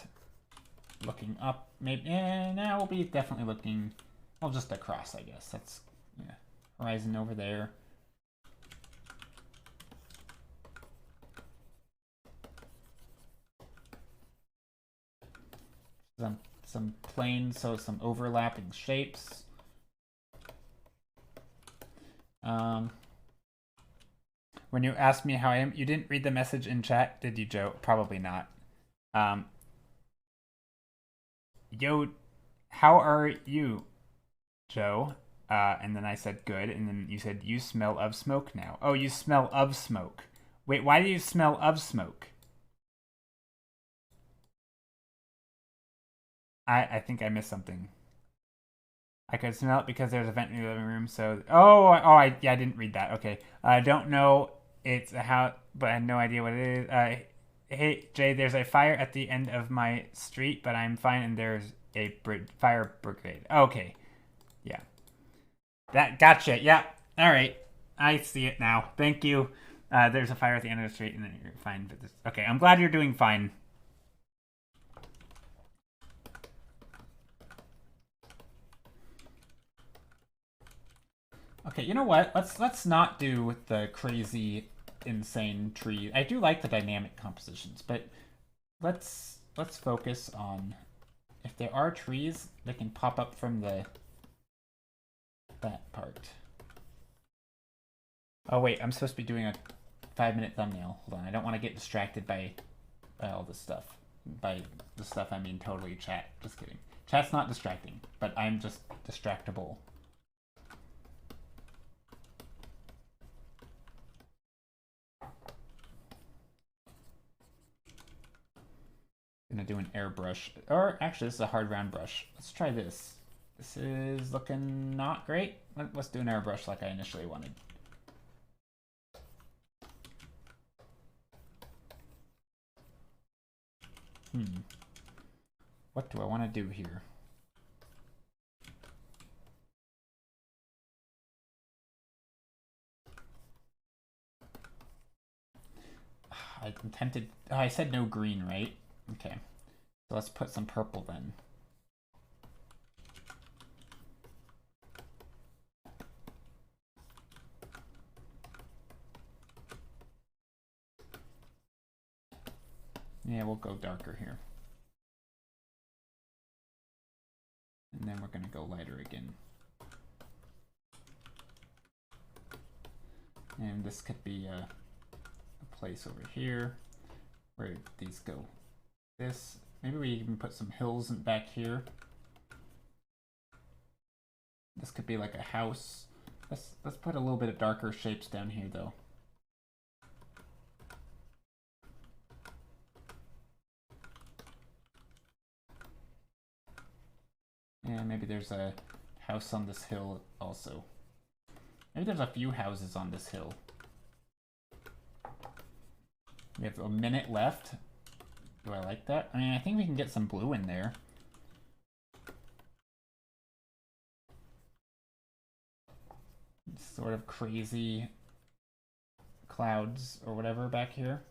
looking up. Maybe, now we'll be definitely looking, well, just across, I guess. That's, yeah, horizon over there. Some planes, so some overlapping shapes. When you asked me how I am, you didn't read the message in chat, did you, Joe? Probably not. Yo, how are you, Joe? And then I said good, and then you said you smell of smoke now. Oh, you smell of smoke. Wait, why do you smell of smoke? I think I missed something. I could smell it because there's a vent in the living room, so... I didn't read that. Okay. I don't know it's a house, but I have no idea what it is. Hey, Jay, there's a fire at the end of my street, but I'm fine, and there's a fire brigade. Okay. Yeah. That, gotcha. Yeah. All right. I see it now. Thank you. There's a fire at the end of the street, and then you're fine. Okay, I'm glad you're doing fine. Okay, you know what? Let's not do the crazy, insane tree. I do like the dynamic compositions, but let's focus on if there are trees that can pop up from that part. Oh wait, I'm supposed to be doing a 5-minute thumbnail. Hold on, I don't want to get distracted by all this stuff. By the stuff, I mean totally chat. Just kidding. Chat's not distracting, but I'm just distractible. Gonna do an airbrush, or actually this is a hard round brush. Let's try this. This is looking not great. Let's do an airbrush like I initially wanted. What do I want to do here? I'm tempted. Oh, I said no green, right? Okay. So let's put some purple then. Yeah, we'll go darker here. And then we're going to go lighter again. And this could be a place over here where these go. This, maybe we even put some hills back here. This could be like a house. Let's put a little bit of darker shapes down here though. And maybe there's a house on this hill also. Maybe there's a few houses on this hill. We have a minute left. Do I like that? I mean, I think we can get some blue in there. Sort of crazy clouds or whatever back here.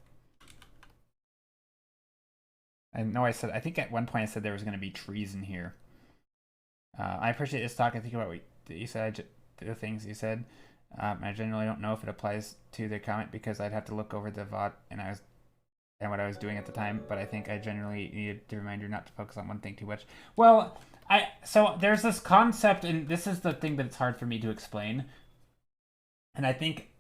I know I think at one point I said there was going to be trees in here. I appreciate this talk. I think about what you said, the things you said. I generally don't know if it applies to the comment because I'd have to look over the VOD and what I was doing at the time, but I think I generally needed to remind you not to focus on one thing too much. Well, so there's this concept, and this is the thing that it's hard for me to explain. And I think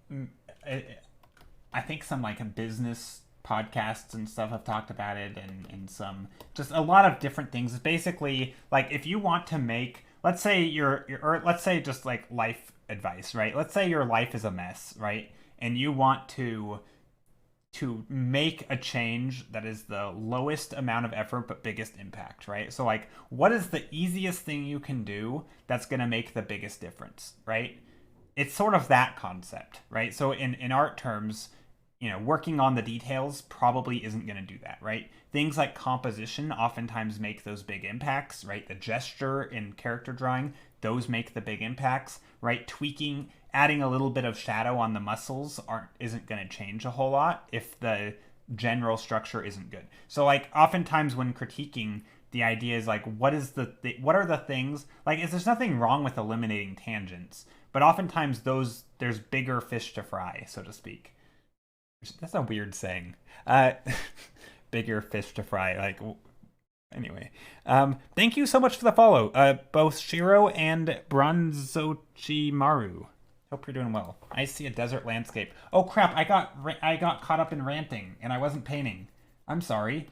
some like business podcasts and stuff have talked about it, and some just a lot of different things. It's basically like if you want to make, let's say or let's say just like life advice, right? Let's say your life is a mess, right? And you want to make a change that is the lowest amount of effort but biggest impact, right? So like, what is the easiest thing you can do that's going to make the biggest difference, right? It's sort of that concept, right? So in art terms, you know, working on the details probably isn't going to do that, right? Things like composition oftentimes make those big impacts, right? The gesture in character drawing, those make the big impacts, right? Tweaking, adding a little bit of shadow on the muscles isn't going to change a whole lot if the general structure isn't good. So like oftentimes when critiquing, the idea is like, what are the things, like there's nothing wrong with eliminating tangents, but oftentimes there's bigger fish to fry, so to speak. That's a weird saying. Bigger fish to fry. Like, anyway. Thank you so much for the follow. Both Shiro and Bronzochimaru. Hope you're doing well. I see a desert landscape. Oh crap! I got caught up in ranting and I wasn't painting. I'm sorry.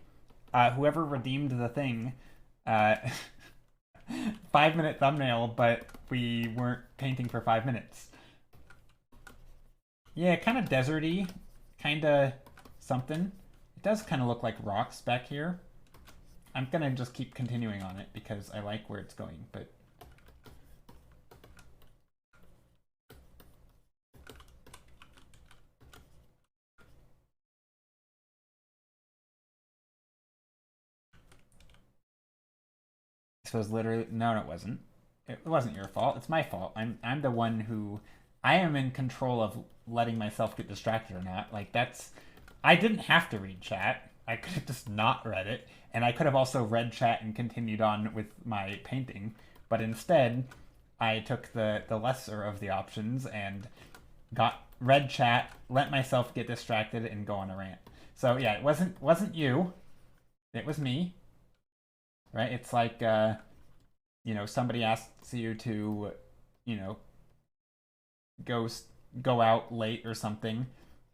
Whoever redeemed the thing. 5-minute thumbnail, but we weren't painting for 5 minutes. Yeah, kind of deserty. Kind of something. It does kind of look like rocks back here. I'm gonna just keep continuing on it because I like where it's going, but this was literally no, it wasn't. It wasn't your fault. It's my fault. I'm the one who I am in control of letting myself get distracted or not. Like I didn't have to read chat. I could have just not read it, and I could have also read chat and continued on with my painting. But instead, I took the lesser of the options and read chat, let myself get distracted, and go on a rant. So yeah, it wasn't you, it was me, right? It's like somebody asks you to, you know, go go out late or something,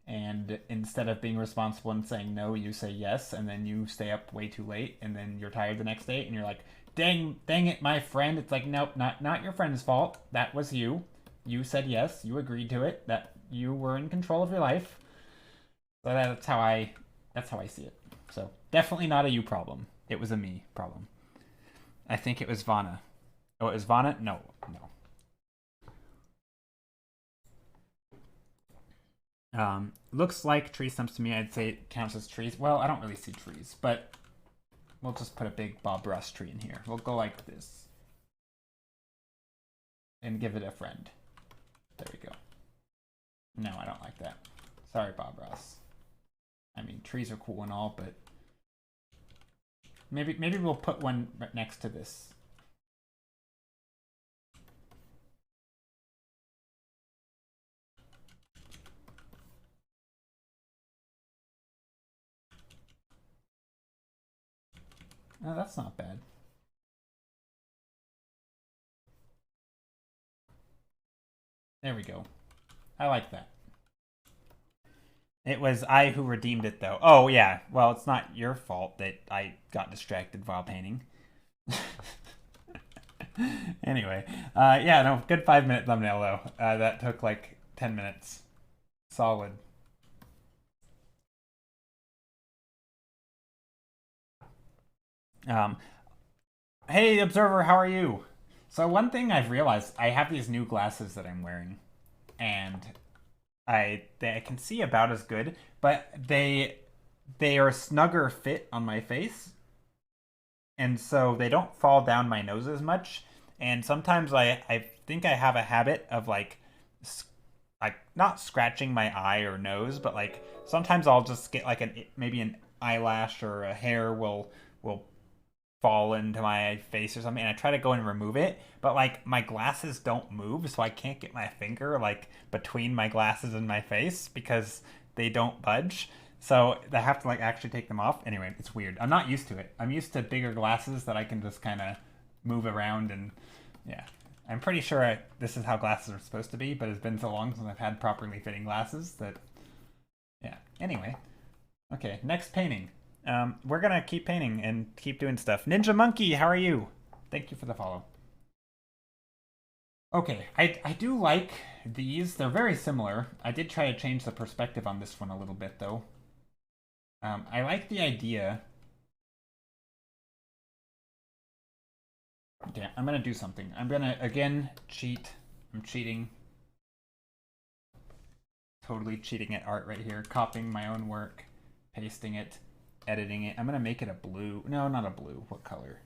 and instead of being responsible and saying no, you say yes, and then you stay up way too late, and then you're tired the next day, and you're like, dang it, my friend. It's like, nope, not your friend's fault. That was you. You said yes. You agreed to it. That you were in control of your life. So that's how I see it. So definitely not a you problem. It was a me problem. I think it was Vana. Oh, it was Vana? No. Looks like tree stumps to me. I'd say it counts as trees. Well, I don't really see trees, but we'll just put a big Bob Ross tree in here. We'll go like this. And give it a friend. There we go. No, I don't like that. Sorry, Bob Ross. I mean, trees are cool and all, but maybe we'll put one right next to this. No, that's not bad. There we go. I like that. It was I who redeemed it, though. Oh, yeah. Well, it's not your fault that I got distracted while painting. Anyway, yeah, no, good 5-minute thumbnail, though. That took like 10 minutes. Solid. Hey, Observer, how are you? So one thing I've realized, I have these new glasses that I'm wearing, and I can see about as good, but they are a snugger fit on my face, and so they don't fall down my nose as much. And sometimes I think I have a habit of like not scratching my eye or nose, but like sometimes I'll just get like maybe an eyelash or a hair will fall into my face or something, and I try to go and remove it, but like my glasses don't move, so I can't get my finger like between my glasses and my face because they don't budge. So I have to like actually take them off. Anyway, it's weird. I'm not used to it. I'm used to bigger glasses that I can just kind of move around, and yeah. I'm pretty sure this is how glasses are supposed to be, but it's been so long since I've had properly fitting glasses that, yeah. Anyway, okay, next painting. We're gonna keep painting and keep doing stuff. Ninja Monkey, how are you? Thank you for the follow. Okay, I do like these. They're very similar. I did try to change the perspective on this one a little bit, though. I like the idea. Okay, I'm gonna do something. I'm gonna, again, cheat. I'm cheating. Totally cheating at art right here. Copying my own work, pasting it, editing it. I'm gonna make it a blue. No, not a blue. What color?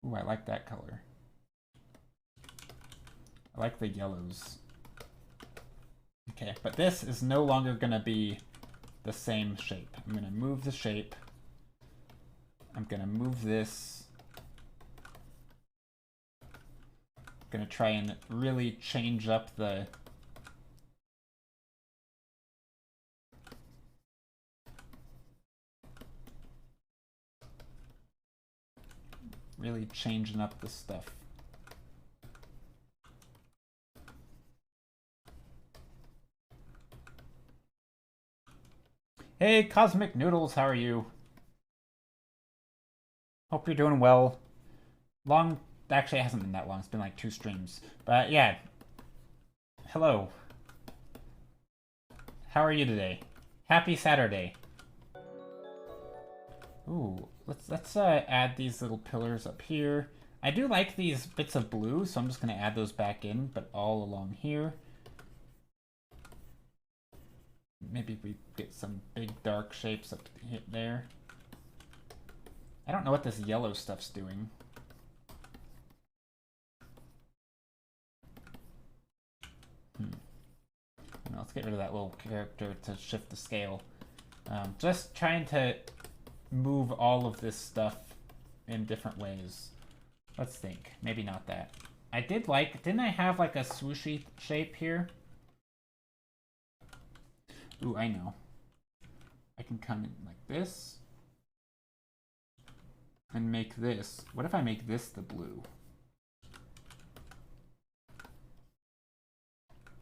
Ooh, I like that color. I like the yellows. Okay, but this is no longer gonna be the same shape. I'm gonna move the shape. I'm gonna move this. I'm gonna try and really change up the really changing up the stuff. Hey, Cosmic Noodles, how are you? Hope you're doing well. Actually, it hasn't been that long. It's been like 2 streams. But yeah. Hello. How are you today? Happy Saturday. Ooh, let's add these little pillars up here. I do like these bits of blue, so I'm just gonna add those back in, but all along here. Maybe we get some big dark shapes up there. I don't know what this yellow stuff's doing. Let's get rid of that little character to shift the scale. Just trying to move all of this stuff in different ways. Let's think. Maybe not that. I did like... Didn't I have like a swooshy shape here? Ooh, I know. I can come in like this. And make this. What if I make this the blue?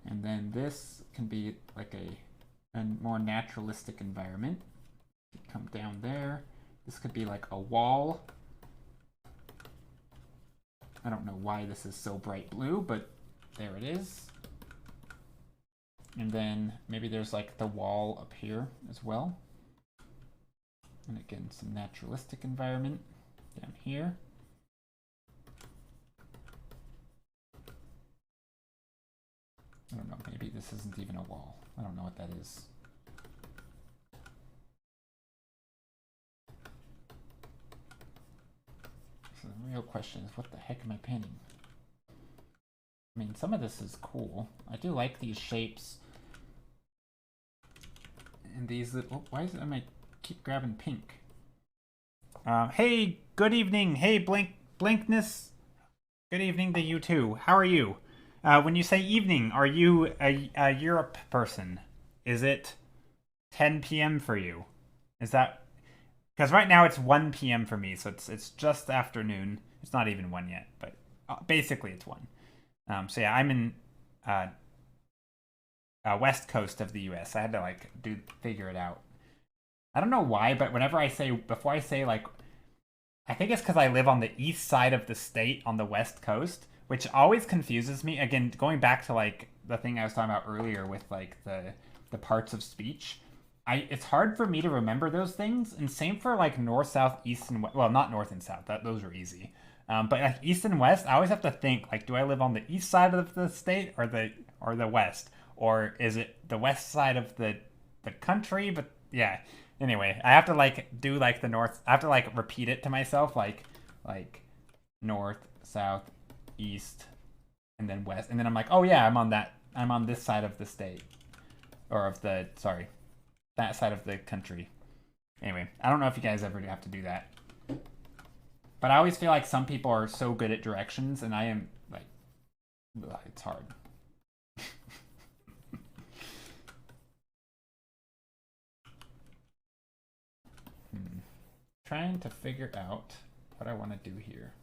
And then this can be like a more naturalistic environment. Come down there. This could be like a wall. I don't know why this is so bright blue, but there it is. And then maybe there's like the wall up here as well. And again, some naturalistic environment down here. I don't know, maybe this isn't even a wall. I don't know what that is. So the real question is, what the heck am I painting? I mean, some of this is cool. I do like these shapes. And these, oh, why is it, I keep grabbing pink? Hey, good evening. Hey, Blinkness. Good evening to you too. How are you? When you say evening, are you a Europe person? Is it 10 p.m. for you? Is that... Because right now it's 1 p.m. for me, so it's just afternoon. It's not even 1 yet, but basically it's 1. So yeah, I'm in west coast of the U.S. I had to figure it out. I don't know why, but before I say like, I think it's because I live on the east side of the state on the west coast, which always confuses me. Again, going back to like the thing I was talking about earlier with like the parts of speech, it's hard for me to remember those things. And same for like north, south, east, and west. Well, not north and south. Those are easy. But like east and west, I always have to think like, do I live on the east side of the state or the west, or is it the west side of the country? But yeah. Anyway, I have to like do like the north. I have to like repeat it to myself like north, south, east, and then west, and then I'm like, oh yeah, I'm on this side of the state, or of the that side of the country. Anyway, I don't know if you guys ever have to do that, but I always feel like some people are so good at directions, and I am like, it's hard. Trying to figure out what I want to do here.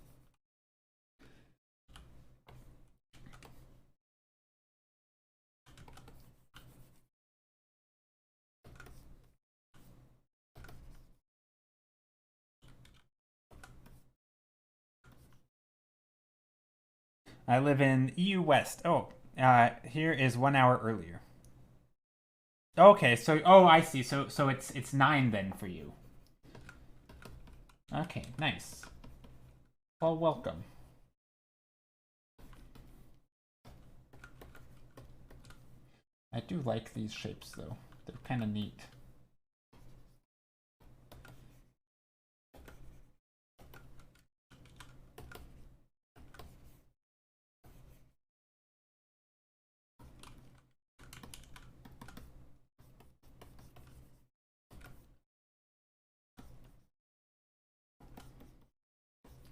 I live in EU West. Oh, here is 1 hour earlier. Okay, so I see. So it's 9 then for you. Okay, nice. Well, welcome. I do like these shapes though. They're kind of neat.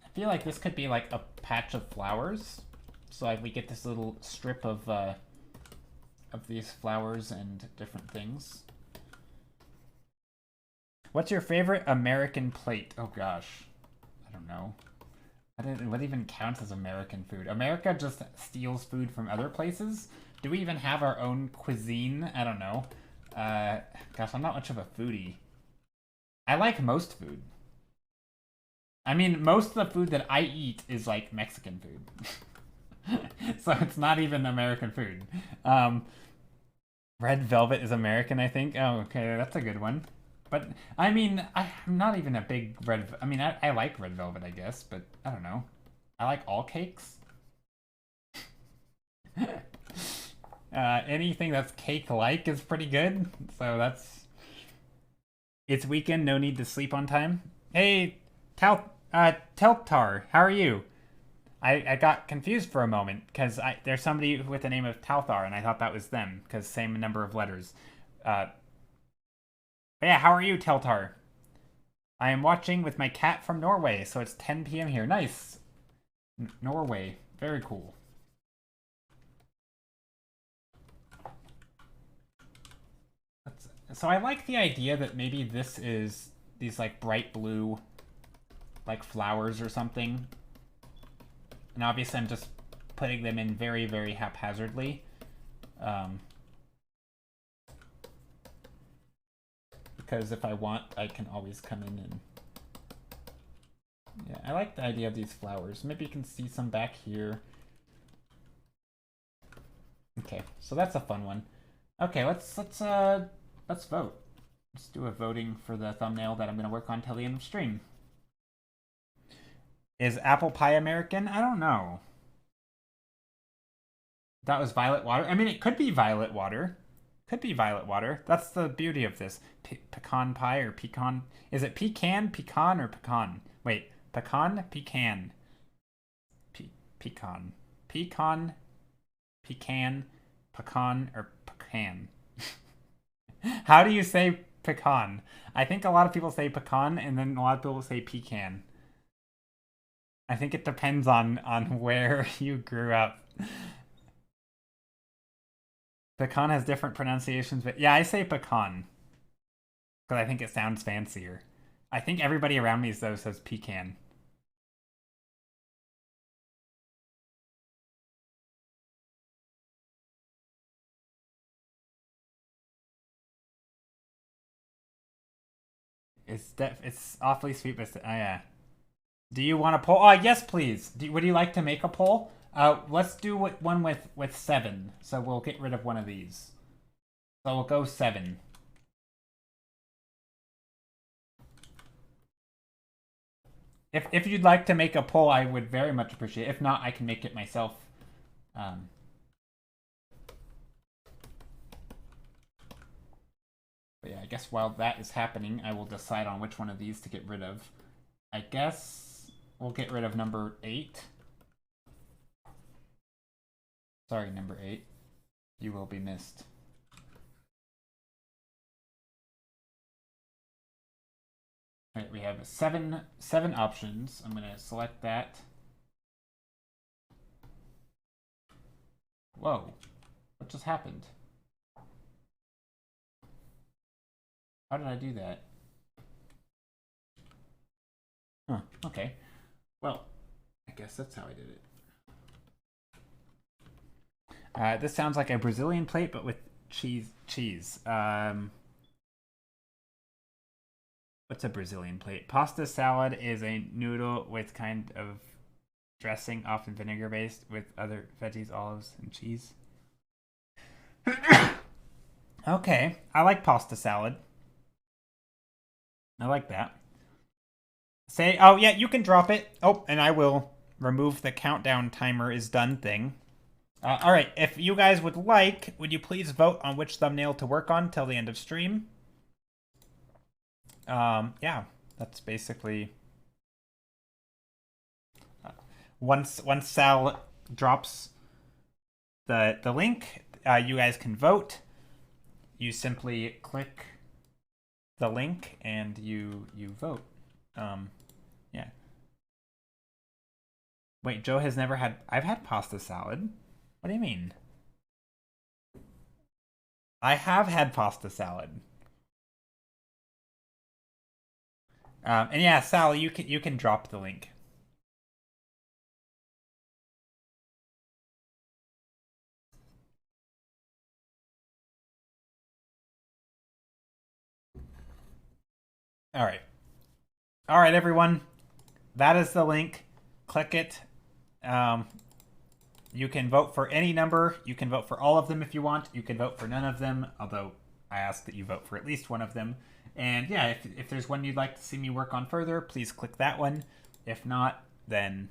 I feel like this could be like a patch of flowers. So like we get this little strip of these flowers and different things. What's your favorite American plate? Oh gosh, I don't know. What even counts as American food? America just steals food from other places. Do we even have our own cuisine? I don't know. Gosh, I'm not much of a foodie. I like most food. I mean, most of the food that I eat is like Mexican food. So it's not even American food. Red Velvet is American, I think. Oh, okay, that's a good one. But, I mean, I'm not even a big I mean, I like Red Velvet, I guess, but I don't know. I like all cakes. Anything that's cake-like is pretty good. So that's... It's weekend, no need to sleep on time. Hey, Teltar, how are you? I got confused for a moment because there's somebody with the name of Talthar, and I thought that was them because same number of letters. But yeah, how are you, Teltar? I am watching with my cat from Norway, so it's 10 p.m. here. Nice. Norway. Very cool. So I like the idea that maybe this is these like bright blue like flowers or something. And obviously I'm just putting them in very, very haphazardly. Because if I want, I can always come in and... Yeah, I like the idea of these flowers. Maybe you can see some back here. Okay, so that's a fun one. Okay, let's vote. Let's do a voting for the thumbnail that I'm going to work on till the end of stream. Is apple pie American? I don't know. That was violet water. I mean, it could be violet water. Could be violet water. That's the beauty of this. Pecan pie or pecan. Is it pecan, pecan, or pecan? Wait, pecan, pecan. Pecan. Pecan, pecan, pecan, or pecan. How do you say pecan? I think a lot of people say pecan, and then a lot of people say pecan. I think it depends on where you grew up. Pecan has different pronunciations, but yeah, I say pecan. Because I think it sounds fancier. I think everybody around me, though, says pecan. It's awfully sweet, but oh yeah. Do you want a poll? Oh yes, please. Would you like to make a poll? Let's do one with 7. So we'll get rid of one of these. So we'll go 7. If you'd like to make a poll, I would very much appreciate it. If not, I can make it myself. But yeah, I guess while that is happening, I will decide on which one of these to get rid of. I guess we'll get rid of number 8. Sorry, number 8. You will be missed. All right, we have seven options. I'm gonna select that. Whoa, what just happened? How did I do that? Huh, okay. Well, I guess that's how I did it. This sounds like a Brazilian plate, but with cheese. What's a Brazilian plate? Pasta salad is a noodle with kind of dressing, often vinegar based, with other veggies, olives, and cheese. Okay, I like pasta salad. I like that. Say, oh yeah, you can drop it. Oh, and I will remove the countdown timer is done thing. All right, if you guys would like, would you please vote on which thumbnail to work on till the end of stream? Yeah, that's basically... once Sal drops the link, you guys can vote. You simply click the link and you vote. Yeah. Wait, Joe has never had... I've had pasta salad. What do you mean? I have had pasta salad. And yeah, Sal, you can drop the link. All right. All right, everyone. That is the link. Click it. You can vote for any number. You can vote for all of them if you want. You can vote for none of them, although I ask that you vote for at least one of them. And yeah, if there's one you'd like to see me work on further, please click that one. If not, then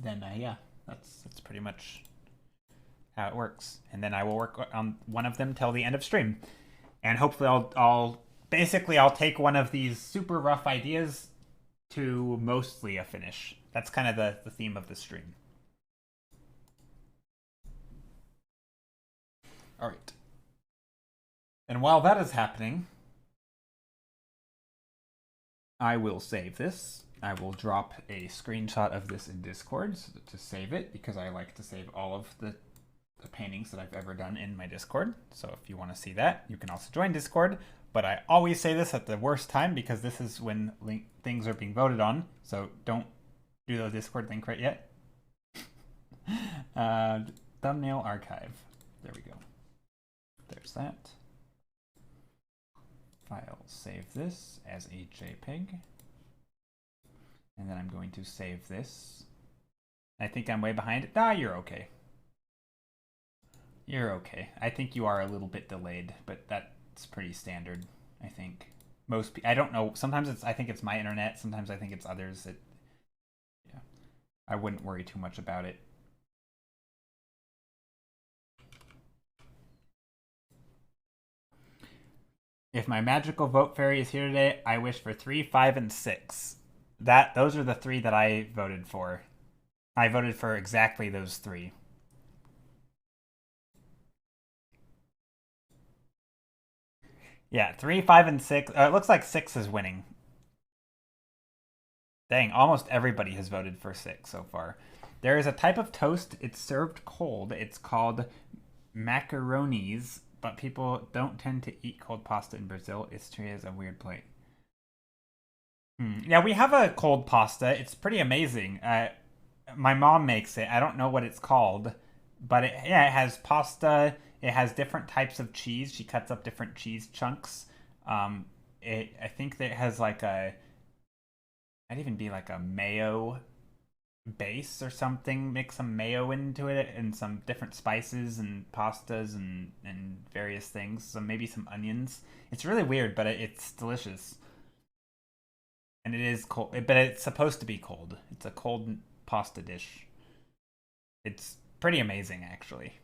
yeah, that's pretty much how it works. And then I will work on one of them till the end of stream. And hopefully I'll take one of these super rough ideas to mostly a finish. That's kind of the theme of the stream. All right. And while that is happening, I will save this. I will drop a screenshot of this in Discord to save it, because I like to save all of the paintings that I've ever done in my Discord. So if you want to see that, you can also join Discord. But I always say this at the worst time, because this is when things are being voted on. So don't do the Discord link right yet. Thumbnail archive. There we go. There's that. File, save this as a JPEG. And then I'm going to save this. I think I'm way behind. Ah, you're okay. You're okay. I think you are a little bit delayed, but that's pretty standard, I think. I don't know. Sometimes I think it's my internet. Sometimes I think it's others. Yeah. I wouldn't worry too much about it. If my magical vote fairy is here today, I wish for 3, 5, and 6. Those are the 3 that I voted for. I voted for exactly those 3. Yeah, 3, 5, and 6. It looks like 6 is winning. Dang, almost everybody has voted for 6 so far. There is a type of toast. It's served cold. It's called macaronis, but people don't tend to eat cold pasta in Brazil. Istria is a weird plate. Yeah, we have a cold pasta. It's pretty amazing. My mom makes it. I don't know what it's called, but it has pasta. It has different types of cheese. She cuts up different cheese chunks. I think that it has like might even be like a mayo base or something. Mix some mayo into it and some different spices and pastas and various things. So maybe some onions. It's really weird, but it's delicious. And it is cold, but it's supposed to be cold. It's a cold pasta dish. It's pretty amazing, actually.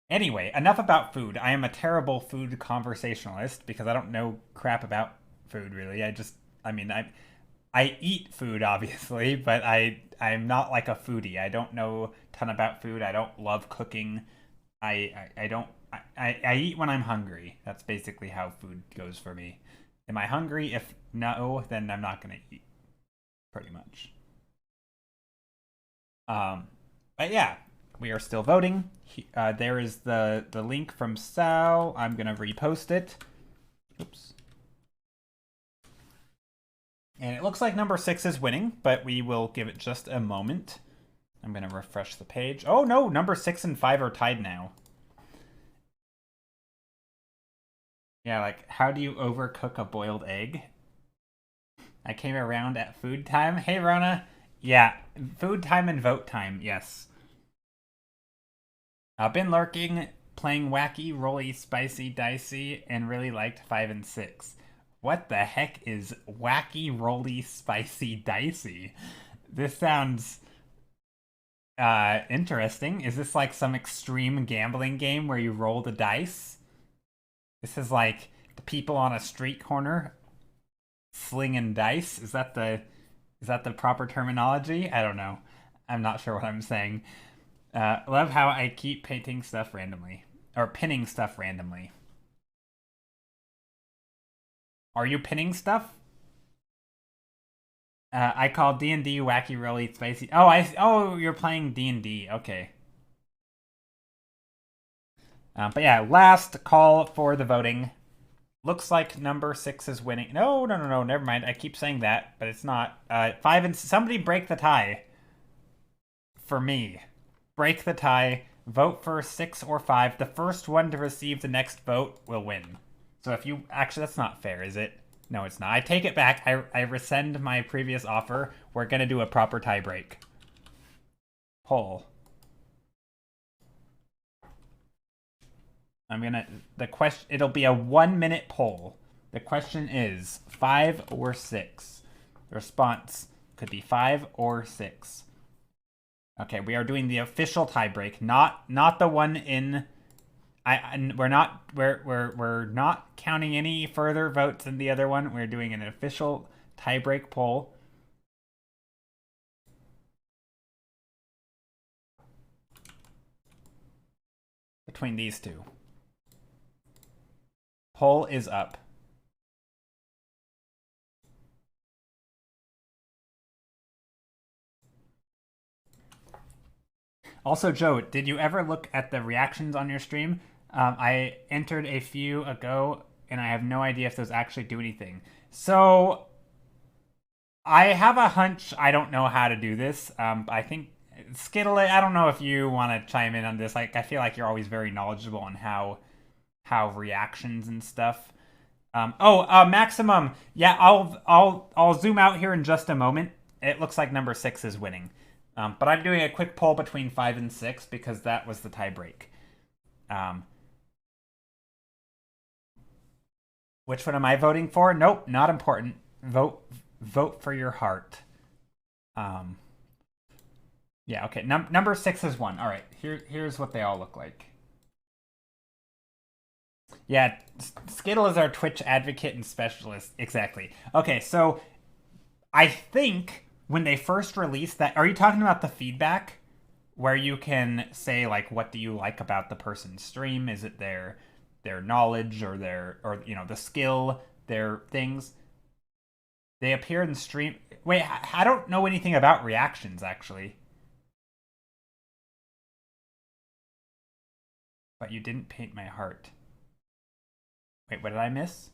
Anyway, enough about food. I am a terrible food conversationalist because I don't know crap about food, really. I eat food, obviously, but I'm not like a foodie. I don't know a ton about food. I don't love cooking. I eat when I'm hungry. That's basically how food goes for me. Am I hungry? If no, then I'm not gonna eat. Pretty much. But yeah, we are still voting. There is the link from Sal. I'm gonna repost it. Oops. And it looks like number 6 is winning, but we will give it just a moment. I'm gonna refresh the page. Oh no, number 6 and 5 are tied now. Yeah, like, how do you overcook a boiled egg? I came around at food time. Hey, Rona. Yeah, food time and vote time, yes. I've been lurking, playing wacky, rolly, spicy, dicey, and really liked 5 and 6. What the heck is wacky, rolly, spicy, dicey? This sounds interesting. Is this like some extreme gambling game where you roll the dice? This is like the people on a street corner slinging dice. Is that the proper terminology? I don't know. I'm not sure what I'm saying. Love how I keep painting stuff randomly or pinning stuff randomly. Are you pinning stuff? I call D&D wacky, really spicy. Oh, you're playing D&D. Okay. But yeah, last call for the voting. Looks like number 6 is winning. No, never mind. I keep saying that, but it's not. 5 and somebody break the tie. For me, break the tie. Vote for 6 or 5. The first one to receive the next vote will win. So if you actually, that's not fair, is it? No, it's not. I take it back. I rescind my previous offer. We're gonna do a proper tie break. Poll. It'll be a 1-minute poll. The question is 5 or 6. The response could be 5 or 6. Okay, we are doing the official tie break, not the one in. We're not counting any further votes in the other one. We're doing an official tie break poll. Between these two. Poll is up. Also, Joe, did you ever look at the reactions on your stream? I entered a few ago, and I have no idea if those actually do anything. So I have a hunch. I don't know how to do this. I think Skittle. I don't know if you want to chime in on this. Like, I feel like you're always very knowledgeable on how reactions and stuff. Maximum. Yeah, I'll zoom out here in just a moment. It looks like number 6 is winning. But I'm doing a quick poll between 5 and 6 because that was the tie break. Which one am I voting for? Nope, not important. Vote for your heart. Yeah, okay. Number 6 is won. All right, here's what they all look like. Yeah, Skittle is our Twitch advocate and specialist. Exactly. Okay, so I think when they first released that, are you talking about the feedback where you can say like what do you like about the person's stream? Is it their knowledge or the skill, their things? They appear in stream. Wait, I don't know anything about reactions actually. But you didn't paint my heart. Wait, what did I miss?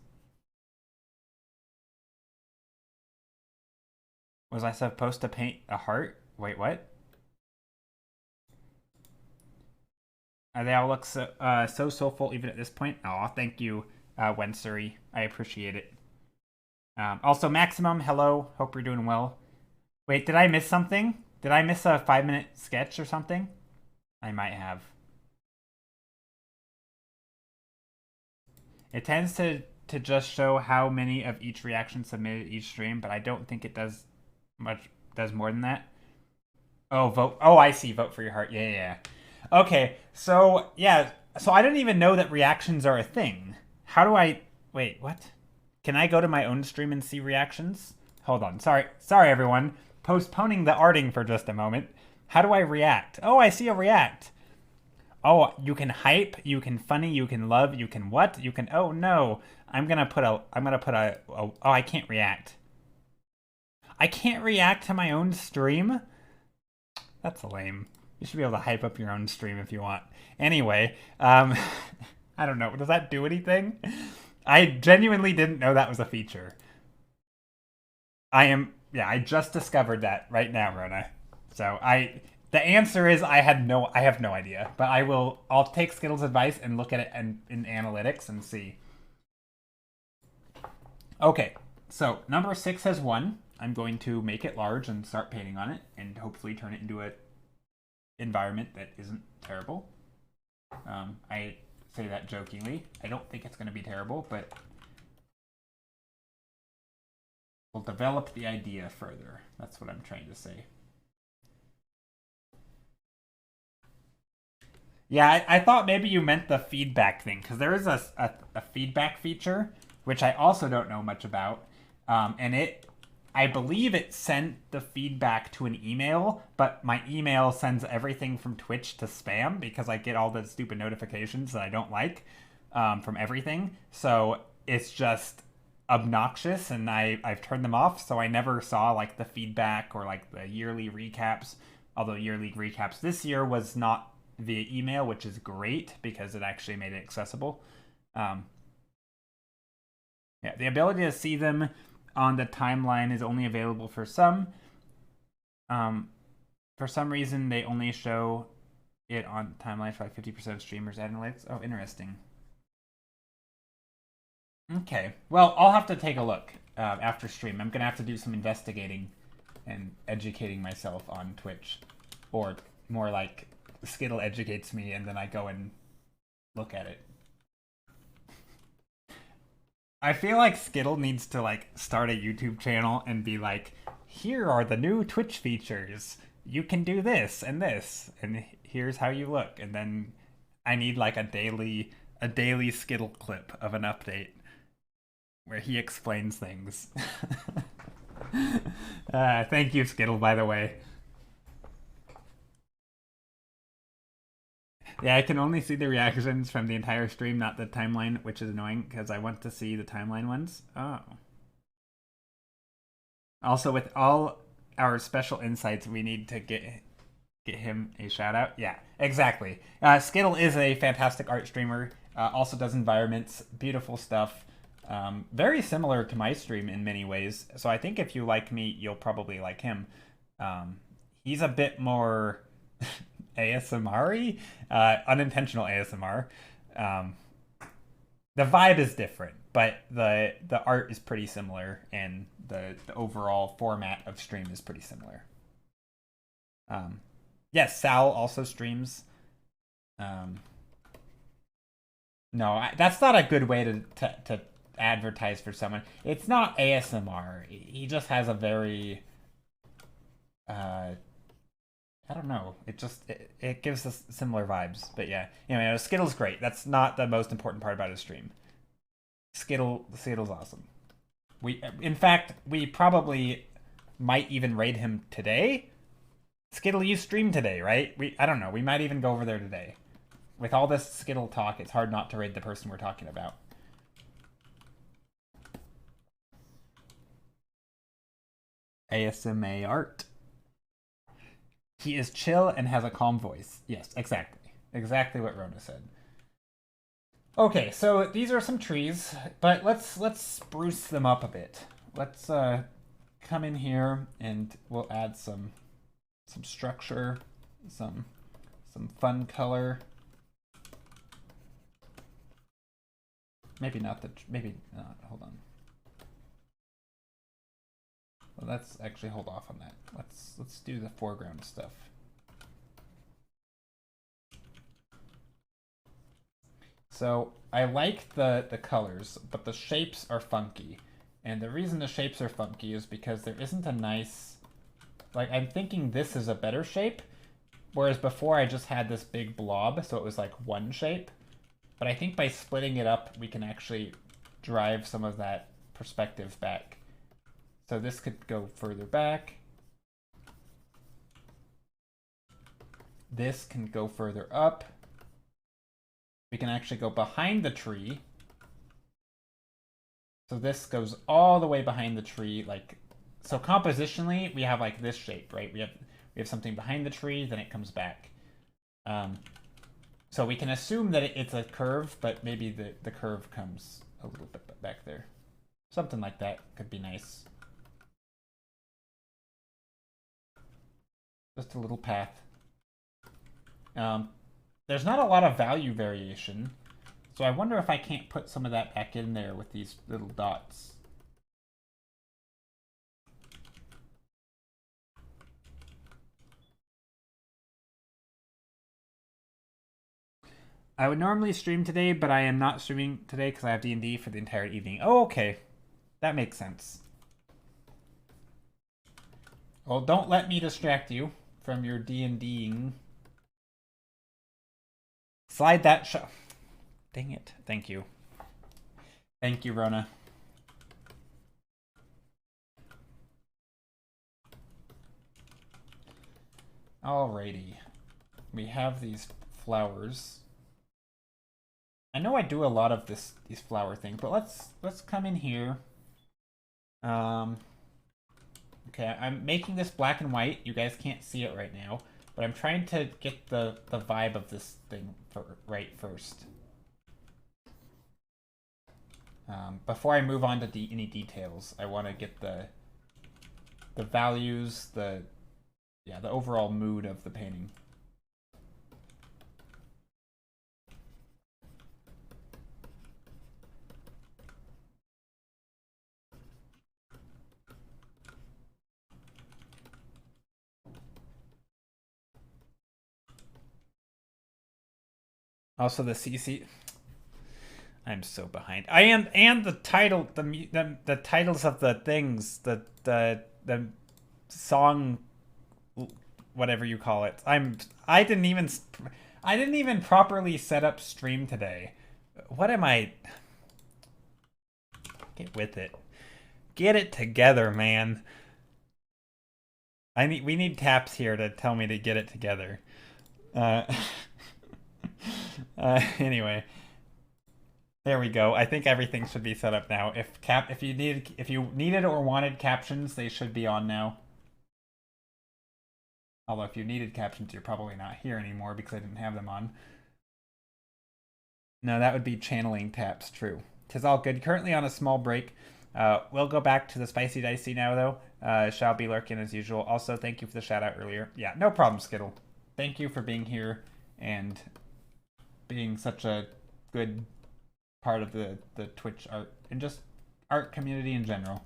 Was I supposed to paint a heart? Wait, what? They all look so soulful even at this point. Oh, thank you, Wensuri. I appreciate it. Also, Maximum, hello. Hope you're doing well. Wait, did I miss something? Did I miss a 5-minute sketch or something? I might have. It tends to just show how many of each reaction submitted each stream, but I don't think it does more than that. Oh, vote. Oh, I see. Vote for your heart. Yeah. Okay, so yeah, so I didn't even know that reactions are a thing. How do I wait? What? Can I go to my own stream and see reactions? Hold on. Sorry, everyone. Postponing the arting for just a moment. How do I react? Oh, I see a react. Oh, you can hype, you can funny, you can love, you can what? You can. Oh no, I'm gonna put a. Oh, I can't react. I can't react to my own stream. That's lame. You should be able to hype up your own stream if you want. Anyway, I don't know. Does that do anything? I genuinely didn't know that was a feature. I just discovered that right now, Rona. So the answer is I have no idea. But I'll take Skittle's advice and look at it in analytics and see. Okay, so number 6 has won. I'm going to make it large and start painting on it and hopefully turn it into an environment that isn't terrible. I say that jokingly. I don't think it's going to be terrible, but we'll develop the idea further. That's what I'm trying to say. Yeah, I thought maybe you meant the feedback thing, because there is a feedback feature, which I also don't know much about. And I believe it sent the feedback to an email, but my email sends everything from Twitch to spam because I get all the stupid notifications that I don't like from everything. So it's just obnoxious, and I've turned them off, so I never saw like the feedback or like the yearly recaps. Although yearly recaps this year was not via email, which is great because it actually made it accessible. Yeah, the ability to see them on the timeline is only available for some. For some reason, they only show it on timeline for like 50% of streamers' analytics. Oh, interesting. Okay, well, I'll have to take a look after stream. I'm gonna have to do some investigating and educating myself on Twitch, or more like Skittle educates me and then I go and look at it. I feel like Skittle needs to like start a YouTube channel and be like, here are the new Twitch features. You can do this, and here's how you look. And then I need like a daily Skittle clip of an update where he explains things. Thank you, Skittle, by the way. Yeah, I can only see the reactions from the entire stream, not the timeline, which is annoying because I want to see the timeline ones. Oh. Also, with all our special insights, we need to get Get him a shout out. Yeah, exactly. Skittle is a fantastic art streamer. Also does environments, beautiful stuff. Very similar to my stream in many ways. So I think if you like me, you'll probably like him. He's a bit more ASMR-y, unintentional ASMR. Um, the vibe is different, but the art is pretty similar, and the overall format of stream is pretty similar. Yes, Sal also streams. Um, no, that's not a good way to advertise for someone. It's not ASMR. He just has a very I don't know. It gives us similar vibes. But yeah, anyway, Skittle's great. That's not the most important part about his stream. Skittle's awesome. In fact, we probably might even raid him today. Skittle, you streamed today, right? I don't know. We might even go over there today. With all this Skittle talk, it's hard not to raid the person we're talking about. ASMA art. He is chill and has a calm voice. Yes, exactly. Exactly what Rona said. Okay, so these are some trees, but let's spruce them up a bit. Let's come in here and we'll add some structure, some fun color. Maybe not. Hold on. Well, let's actually hold off on that. Let's do the foreground stuff. So I like the colors, but the shapes are funky. And the reason the shapes are funky is because there isn't a nice, like, I'm thinking this is a better shape, whereas before I just had this big blob, so it was like one shape. But I think by splitting it up, we can actually drive some of that perspective back. So this could go further back. This can go further up. We can actually go behind the tree. So this goes all the way behind the tree, like, so compositionally we have like this shape, right? We have something behind the tree, then it comes back. So we can assume that it's a curve, but maybe the curve comes a little bit back there. Something like that could be nice. Just a little path. There's not a lot of value variation, so I wonder if I can't put some of that back in there with these little dots. I would normally stream today, but I am not streaming today because I have D&D for the entire evening. Oh, okay. That makes sense. Well, don't let me distract you from your D&Ding. Slide that show. Dang it. Thank you. Thank you, Rona. Alrighty. We have these flowers. I know I do a lot of these flower things, but let's come in here. Okay, I'm making this black and white. You guys can't see it right now, but I'm trying to get the vibe of this thing right first. Before I move on to any details, I want to get the values, the overall mood of the painting. Also, the CC. I'm so behind. I am, and the title, the titles of the things, the song, whatever you call it. I didn't even properly set up stream today. What am I? Get with it. Get it together, man. We need taps here to tell me to get it together. Anyway, there we go. I think everything should be set up now. If you needed or wanted captions, they should be on now. Although if you needed captions, you're probably not here anymore because I didn't have them on. No, that would be channeling taps, true. Tis all good. Currently on a small break. We'll go back to the spicy dicey now, though. Shall be lurking as usual. Also, thank you for the shout out earlier. Yeah, no problem, Skittle. Thank you for being here and being such a good part of the Twitch art and just art community in general.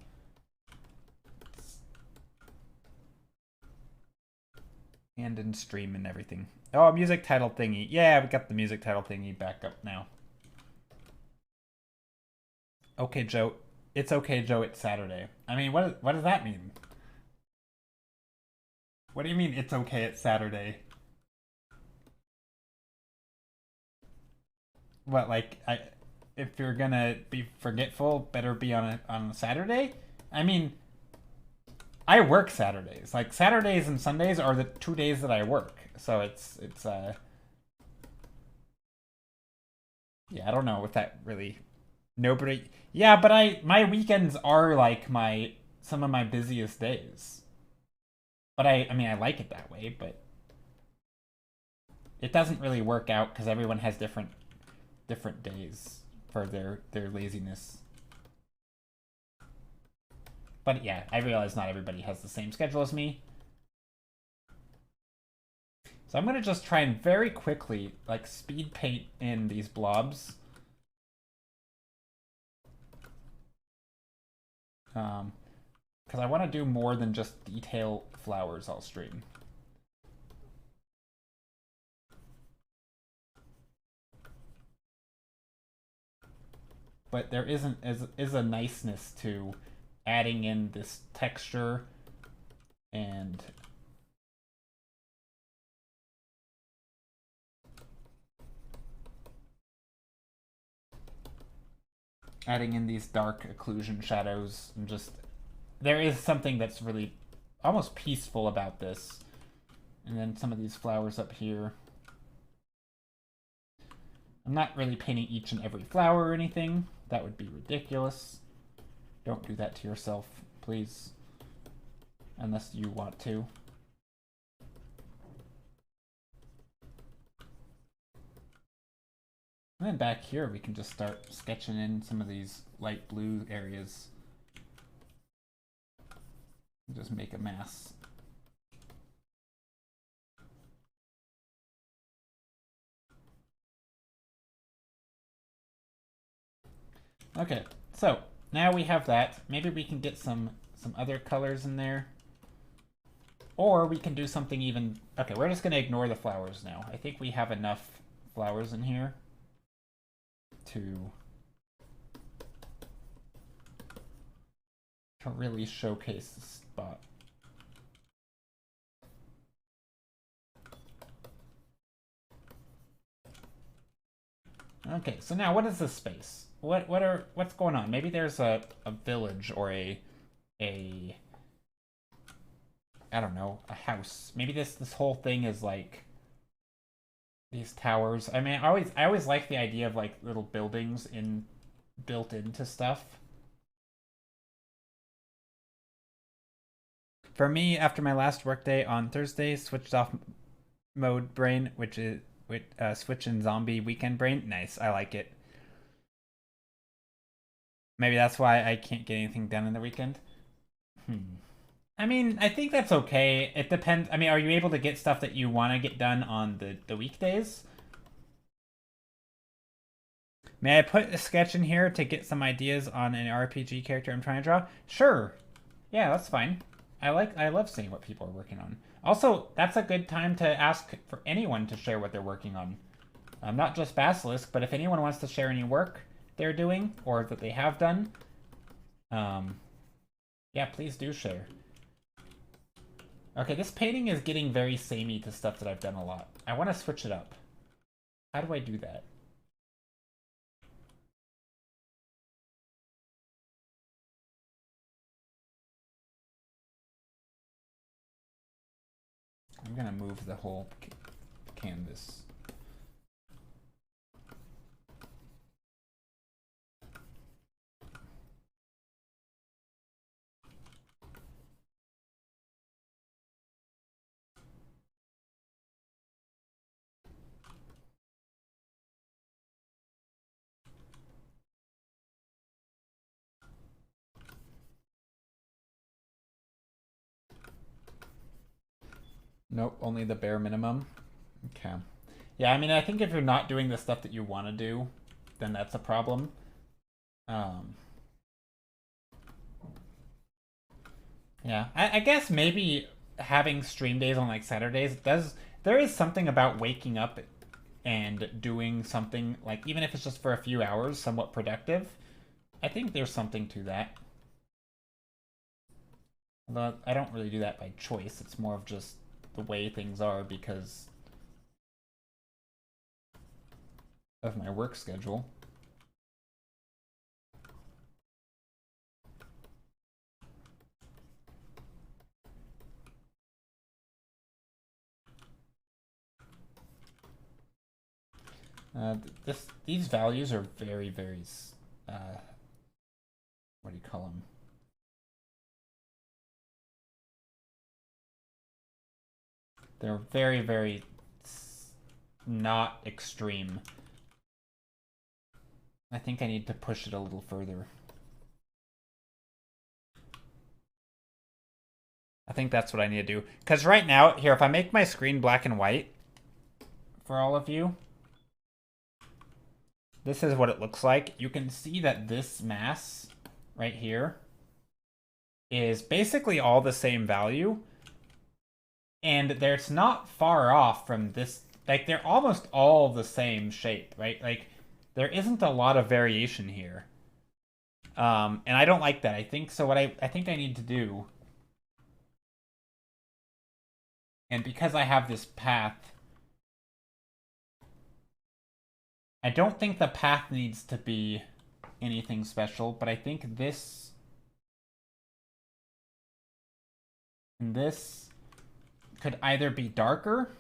And in stream and everything. Oh, music title thingy. Yeah, we got the music title thingy back up now. Okay, Joe. It's okay, Joe. It's Saturday. I mean, what does that mean? What do you mean it's okay, it's Saturday? What, like, if you're gonna be forgetful, better be on a Saturday? I mean, I work Saturdays. Like, Saturdays and Sundays are the 2 days that I work. So it's yeah, I don't know if that really nobody. Yeah, but my weekends are like some of my busiest days. But I mean I like it that way, but it doesn't really work out because everyone has different days for their laziness. But yeah, I realize not everybody has the same schedule as me. So I'm gonna just try and very quickly like speed paint in these blobs. Because I want to do more than just detail flowers all stream. But there is a niceness to adding in this texture and adding in these dark occlusion shadows and just there is something that's really almost peaceful about this. And then some of these flowers up here. I'm not really painting each and every flower or anything. That would be ridiculous. Don't do that to yourself, please. Unless you want to. And then back here, we can just start sketching in some of these light blue areas. Just make a mass. Okay, so now we have that. Maybe we can get some other colors in there. Or we can do something even... Okay, we're just going to ignore the flowers now. I think we have enough flowers in here to really showcase the spot. Okay, so now what is this space? What's going on? Maybe there's a village or a I don't know, a house. Maybe this whole thing is like these towers. I mean, I always like the idea of like little buildings built into stuff. For me, after my last workday on Thursday, switched off mode brain, which is with switch and zombie weekend brain. Nice, I like it. Maybe that's why I can't get anything done in the weekend. I mean, I think that's okay. It depends. I mean, are you able to get stuff that you want to get done on the weekdays? May I put a sketch in here to get some ideas on an RPG character I'm trying to draw? Sure. Yeah, that's fine. I love seeing what people are working on. Also, that's a good time to ask for anyone to share what they're working on. Not just Basilisk, but if anyone wants to share any work they're doing or that they have done, yeah, please do share. Okay, this painting is getting very samey to stuff that I've done a lot. I want to switch it up. How do I do that? I'm gonna move the whole canvas. Nope, only the bare minimum. Okay. Yeah, I mean, I think if you're not doing the stuff that you want to do, then that's a problem. Um, yeah, I guess maybe having stream days on like Saturdays does. There is something about waking up and doing something like even if it's just for a few hours, somewhat productive. I think there's something to that. Although I don't really do that by choice. It's more of just the way things are because of my work schedule. These values are very, very, what do you call them? They're very, very not extreme. I think I need to push it a little further. I think that's what I need to do. Because right now, here, if I make my screen black and white for all of you, this is what it looks like. You can see that this mass right here is basically all the same value. And it's not far off from this. Like, they're almost all the same shape, right? Like, there isn't a lot of variation here. And I don't like that. I think so. What I think I need to do, and because I have this path, I don't think the path needs to be anything special, but I think this and this could either be darker,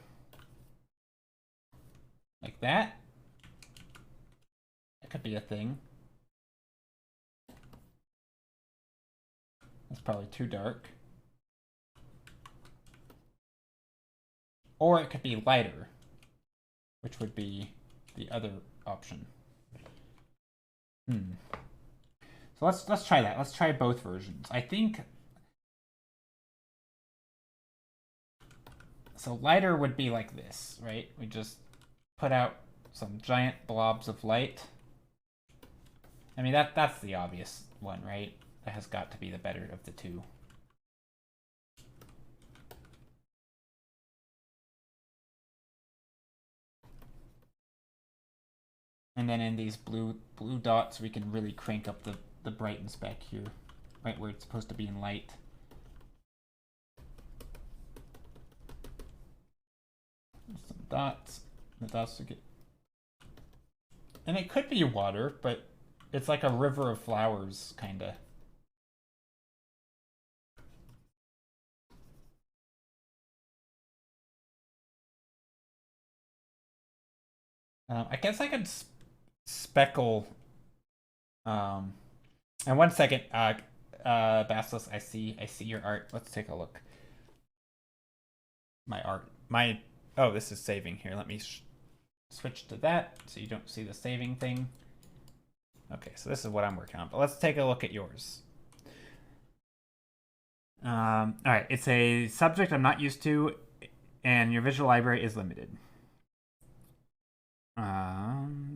like that. That could be a thing. That's probably too dark. Or it could be lighter, which would be the other option. So let's try that. Let's try both versions. I think so. Lighter would be like this, right? We just put out some giant blobs of light. I mean that's the obvious one, right? That has got to be the better of the two. And then in these blue dots, we can really crank up the brightness back here, right where it's supposed to be in light. Some dots. The dots will get, and it could be water, but it's like a river of flowers, kinda. I guess I could speckle. And 1 second, Bastos, I see your art. Let's take a look. My art, oh, this is saving here. Let me switch to that so you don't see the saving thing. Okay, so this is what I'm working on, but let's take a look at yours. All right, it's a subject I'm not used to, and your visual library is limited.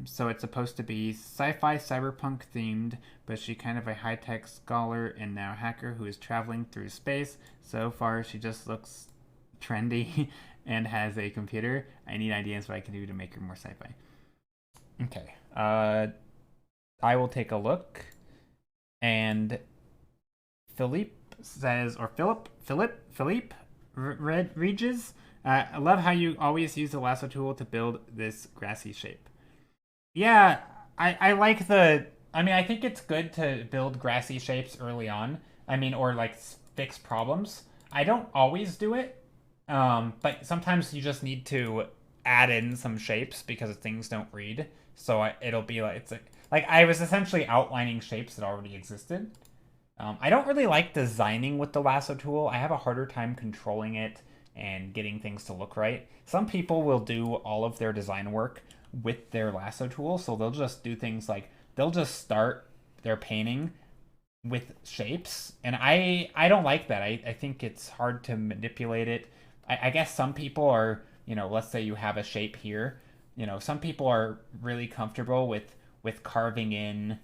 So it's supposed to be sci-fi cyberpunk themed, but she's kind of a high-tech scholar and now hacker who is traveling through space. So far, she just looks trendy and has a computer. I need ideas what I can do to make her more sci-fi. Okay. I will take a look. And Philippe says, or Philippe Regis. I love how you always use the lasso tool to build this grassy shape. Yeah, I like the. I mean, I think it's good to build grassy shapes early on. I mean, or like fix problems. I don't always do it, but sometimes you just need to add in some shapes because things don't read. So it'll be like it's like I was essentially outlining shapes that already existed. I don't really like designing with the lasso tool. I have a harder time controlling it and getting things to look right. Some people will do all of their design work with their lasso tool, so they'll just do things like they'll just start their painting with shapes, and I don't like that. I think it's hard to manipulate it. I guess some people are, let's say you have a shape here, some people are really comfortable with carving in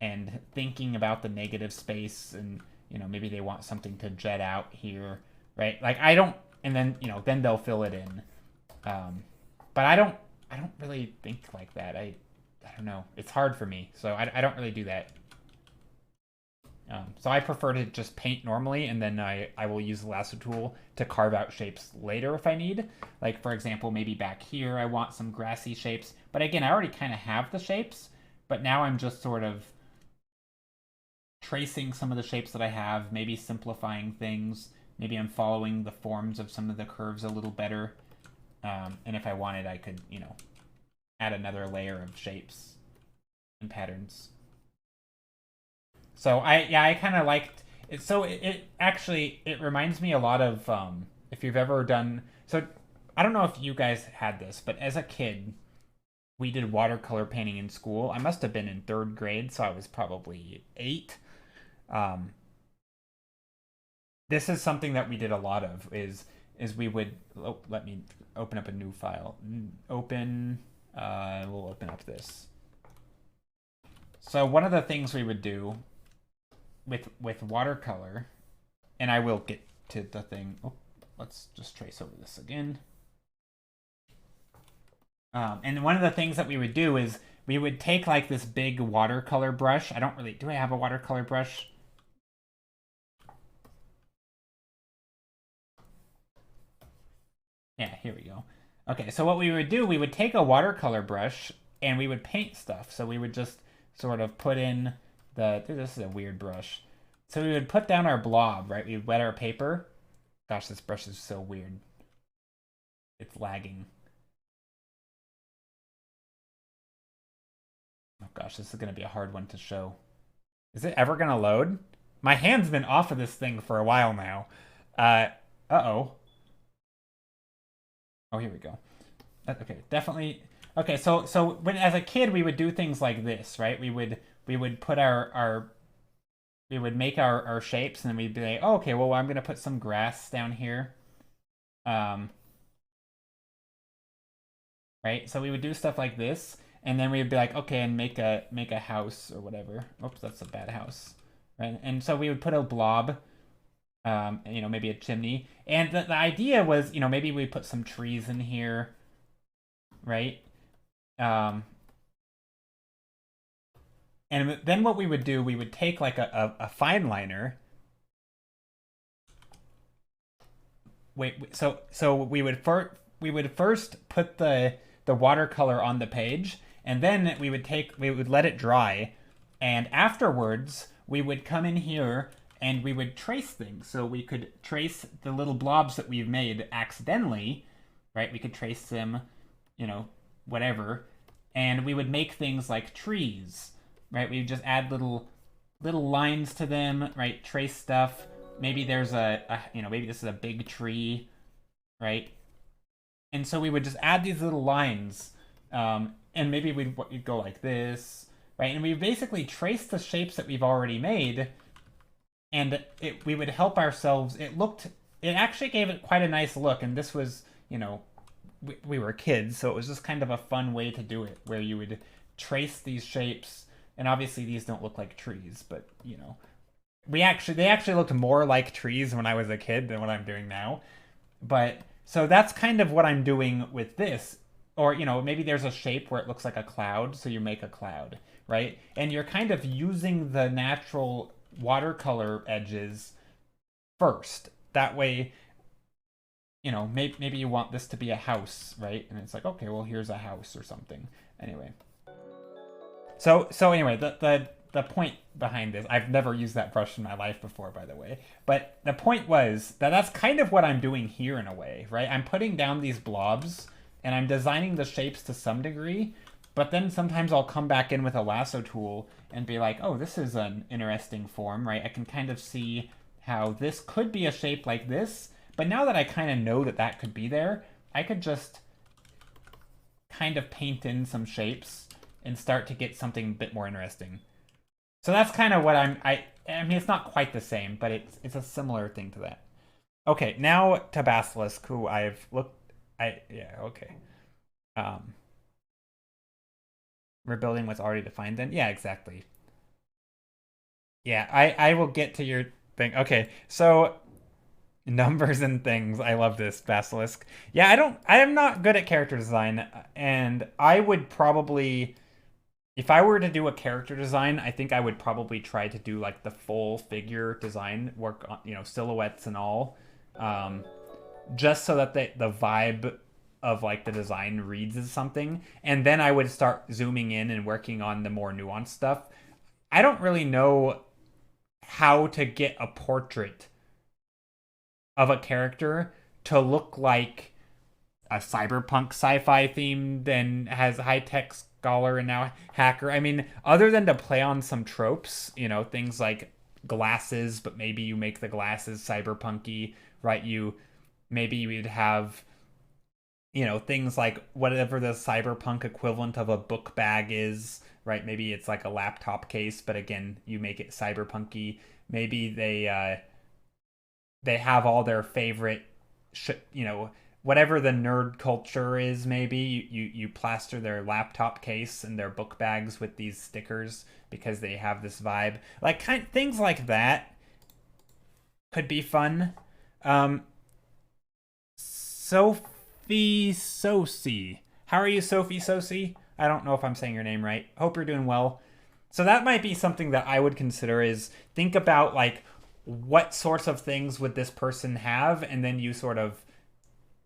and thinking about the negative space, and maybe they want something to jet out here, right? Like I don't, and then then they'll fill it in. But I don't really think like that. I don't know. It's hard for me, so I don't really do that. So I prefer to just paint normally, and then I will use the lasso tool to carve out shapes later if I need. Like, for example, maybe back here I want some grassy shapes. But again, I already kind of have the shapes, but now I'm just sort of tracing some of the shapes that I have, maybe simplifying things. Maybe I'm following the forms of some of the curves a little better. And if I wanted, I could, add another layer of shapes and patterns. So I kind of liked it. So it actually it reminds me a lot of if you've ever done. So I don't know if you guys had this, but as a kid, we did watercolor painting in school. I must have been in third grade, so I was probably 8. Um, this is something that we did a lot of. Is we would let me open up a new file. Open. We'll open up this. So one of the things we would do with watercolor, and I will get to the thing. Oh, let's just trace over this again. And one of the things that we would do is we would take like this big watercolor brush. Do I have a watercolor brush? Yeah, here we go. Okay, so what we would do, we would take a watercolor brush and we would paint stuff. So we would just sort of put in this is a weird brush. So we would put down our blob, right? We would wet our paper. Gosh, this brush is so weird. It's lagging. Oh gosh, this is going to be a hard one to show. Is it ever going to load? My hand's been off of this thing for a while now. Uh-oh. Oh, here we go. Okay, definitely. Okay, so when as a kid we would do things like this, right? We would put we would make our shapes, and then we'd be like, oh, okay, well I'm gonna put some grass down here. Right? So we would do stuff like this, and then we'd be like, okay, and make a house or whatever. Oops, that's a bad house. Right? And so we would put a blob, maybe a chimney. And the idea was, maybe we put some trees in here, right? And then what we would do, we would take like a fine liner. Wait, so we would first put the watercolor on the page, and then we would let it dry, and afterwards we would come in here and we would trace things. So we could trace the little blobs that we've made accidentally, right? We could trace them, whatever, and we would make things like trees, right? We would just add little lines to them, right? Trace stuff. Maybe there's maybe this is a big tree, right? And so we would just add these little lines, and maybe we'd go like this, right? And we basically trace the shapes that we've already made, and we would help ourselves. It actually gave it quite a nice look, and this was, we were kids, so it was just kind of a fun way to do it, where you would trace these shapes, and obviously these don't look like trees, but, they actually looked more like trees when I was a kid than what I'm doing now. But so that's kind of what I'm doing with this. Or, maybe there's a shape where it looks like a cloud, so you make a cloud, right? And you're kind of using the natural watercolor edges first. That way, maybe you want this to be a house, right? And it's like, okay, well, here's a house or something. Anyway. So anyway, the point behind this, I've never used that brush in my life before, by the way, but the point was that's kind of what I'm doing here in a way, right? I'm putting down these blobs and I'm designing the shapes to some degree, but then sometimes I'll come back in with a lasso tool and be like, oh, this is an interesting form, right? I can kind of see how this could be a shape like this, but now that I kind of know that could be there, I could just kind of paint in some shapes and start to get something a bit more interesting. So that's kind of what I mean, it's not quite the same, but it's a similar thing to that. Okay, now to Basilisk, who I've looked. Yeah, okay. Um, rebuilding what's already defined. Then yeah, exactly. Yeah, I will get to your thing. Okay, so numbers and things. I love this Basilisk. Yeah, I am not good at character design, and I would probably, if I were to do a character design, I think I would probably try to do like the full figure design, work on, silhouettes and all, um, just so that the vibe of like the design reads as something, and then I would start zooming in and working on the more nuanced stuff. I don't really know how to get a portrait of a character to look like a cyberpunk sci-fi themed and has high-tech scholar and now hacker. I mean, other than to play on some tropes, things like glasses, but maybe you make the glasses cyberpunky, right? Maybe you'd have, things like whatever the cyberpunk equivalent of a book bag is, right? Maybe it's like a laptop case, but again, you make it cyberpunky. Maybe they have all their favorite, whatever the nerd culture is. Maybe you plaster their laptop case and their book bags with these stickers because they have this vibe. Like things like that could be fun. Um, Sophie Sosi. How are you, Sophie Sosi? I don't know if I'm saying your name right. Hope you're doing well. So that might be something that I would consider is think about like what sorts of things would this person have, and then you sort of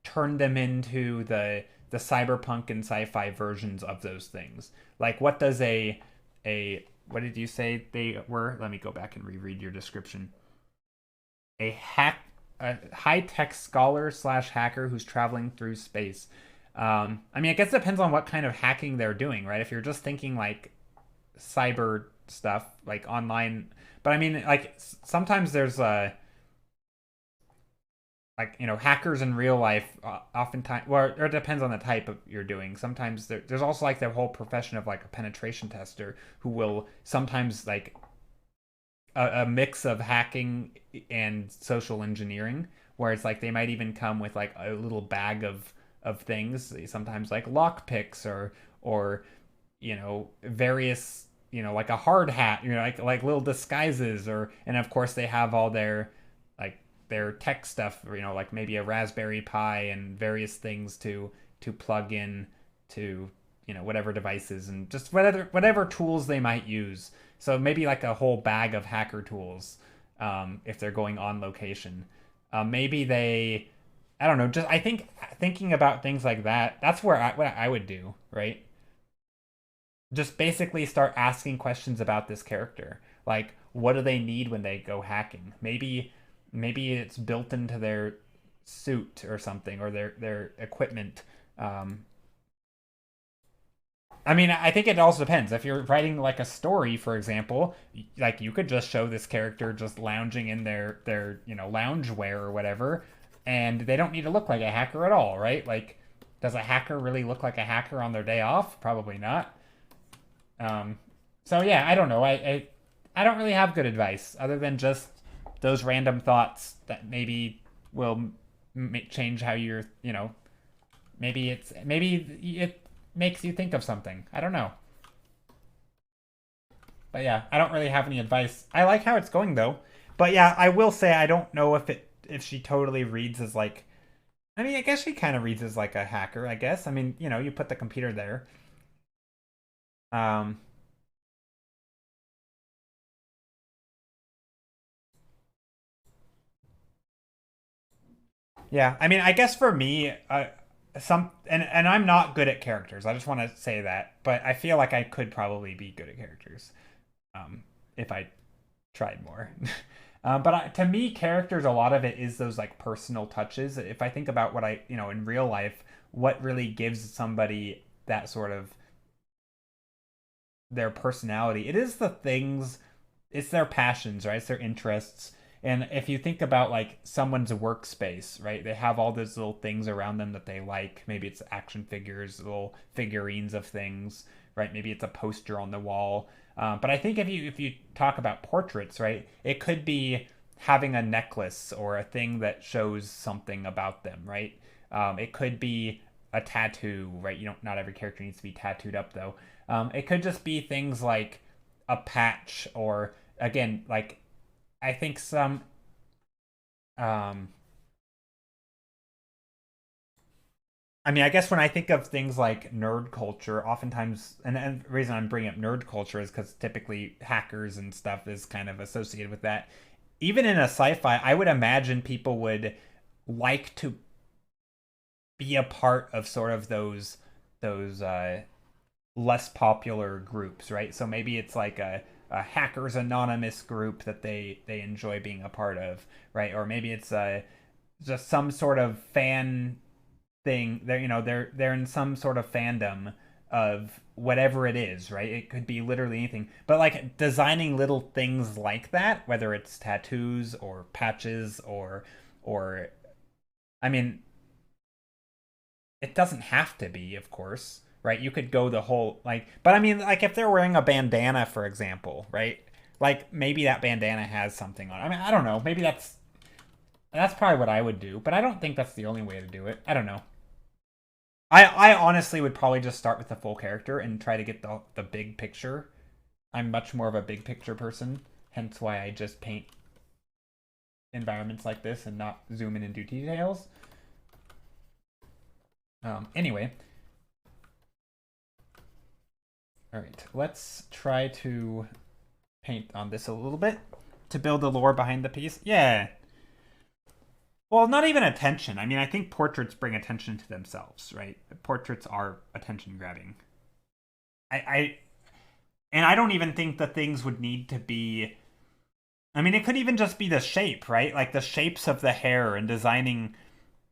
turn them into the cyberpunk and sci-fi versions of those things. Like what does a what did you say they were? Let me go back and reread your description. A high-tech scholar slash hacker who's traveling through space. I mean, I guess it depends on what kind of hacking they're doing, right? If you're just thinking like cyber stuff, like online, but I mean, like sometimes there's like hackers in real life oftentimes, well, or it depends on the type of you're doing. Sometimes there's also like the whole profession of like a penetration tester who will sometimes like a mix of hacking and social engineering, where it's like they might even come with like a little bag of things, sometimes like lock picks or various, like a hard hat, like little disguises, or and of course they have all like their tech stuff, like maybe a Raspberry Pi and various things to plug in to whatever devices and just whatever tools they might use. So maybe like a whole bag of hacker tools, if they're going on location. Maybe they, I don't know. Just I think thinking about things like that. That's what I would do, right? Just basically start asking questions about this character. Like, what do they need when they go hacking? Maybe it's built into their suit or something, or their equipment. Um, I mean, I think it also depends. If you're writing like a story, for example, like you could just show this character just lounging in their lounge wear or whatever, and they don't need to look like a hacker at all, right? Like, does a hacker really look like a hacker on their day off? Probably not. Um, so yeah, I don't know. I don't really have good advice other than just those random thoughts that maybe will change how maybe it makes you think of something. I don't know. But yeah, I don't really have any advice. I like how it's going though. But yeah, I will say I don't know if she totally reads as like, I mean, I guess she kind of reads as like a hacker, I guess. I mean, you put the computer there. Um Yeah, I mean, I guess for me, and I'm not good at characters. I just want to say that, but I feel like I could probably be good at characters, if I tried more. But to me, characters, a lot of it is those like personal touches. If I think about what in real life, what really gives somebody that sort of their personality, it is the things, it's their passions, right? It's their interests. And if you think about like someone's workspace, right? They have all those little things around them that they like. Maybe it's action figures, little figurines of things, right? Maybe it's a poster on the wall. But I think if you talk about portraits, right, it could be having a necklace or a thing that shows something about them, right? It could be a tattoo, right? You don't. Not every character needs to be tattooed up though. It could just be things like a patch, or again, like I think some um, I mean, I guess when I think of things like nerd culture, oftentimes, and the reason I'm bringing up nerd culture is because typically hackers and stuff is kind of associated with that. Even in a sci-fi, I would imagine people would like to be a part of sort of those less popular groups, right? So maybe it's like a hackers anonymous group that they enjoy being a part of, right? Or maybe it's just some sort of fan thing. They're in some sort of fandom of whatever it is, right? It could be literally anything, but like designing little things like that, whether it's tattoos or patches or I mean, it doesn't have to be, of course, right? You could go the whole like, but I mean, like if they're wearing a bandana, for example, right? Like maybe that bandana has something on it. I mean, I don't know. Maybe that's probably what I would do, but I don't think that's the only way to do it. I don't know. I honestly would probably just start with the full character and try to get the big picture. I'm much more of a big picture person, hence why I just paint environments like this and not zoom in and do details. Anyway, all right, let's try to paint on this a little bit to build the lore behind the piece. Yeah. Well, not even attention. I mean, I think portraits bring attention to themselves, right? Portraits are attention grabbing. I and I don't even think the things would need to be. I mean, it could even just be the shape, right? Like the shapes of the hair and designing,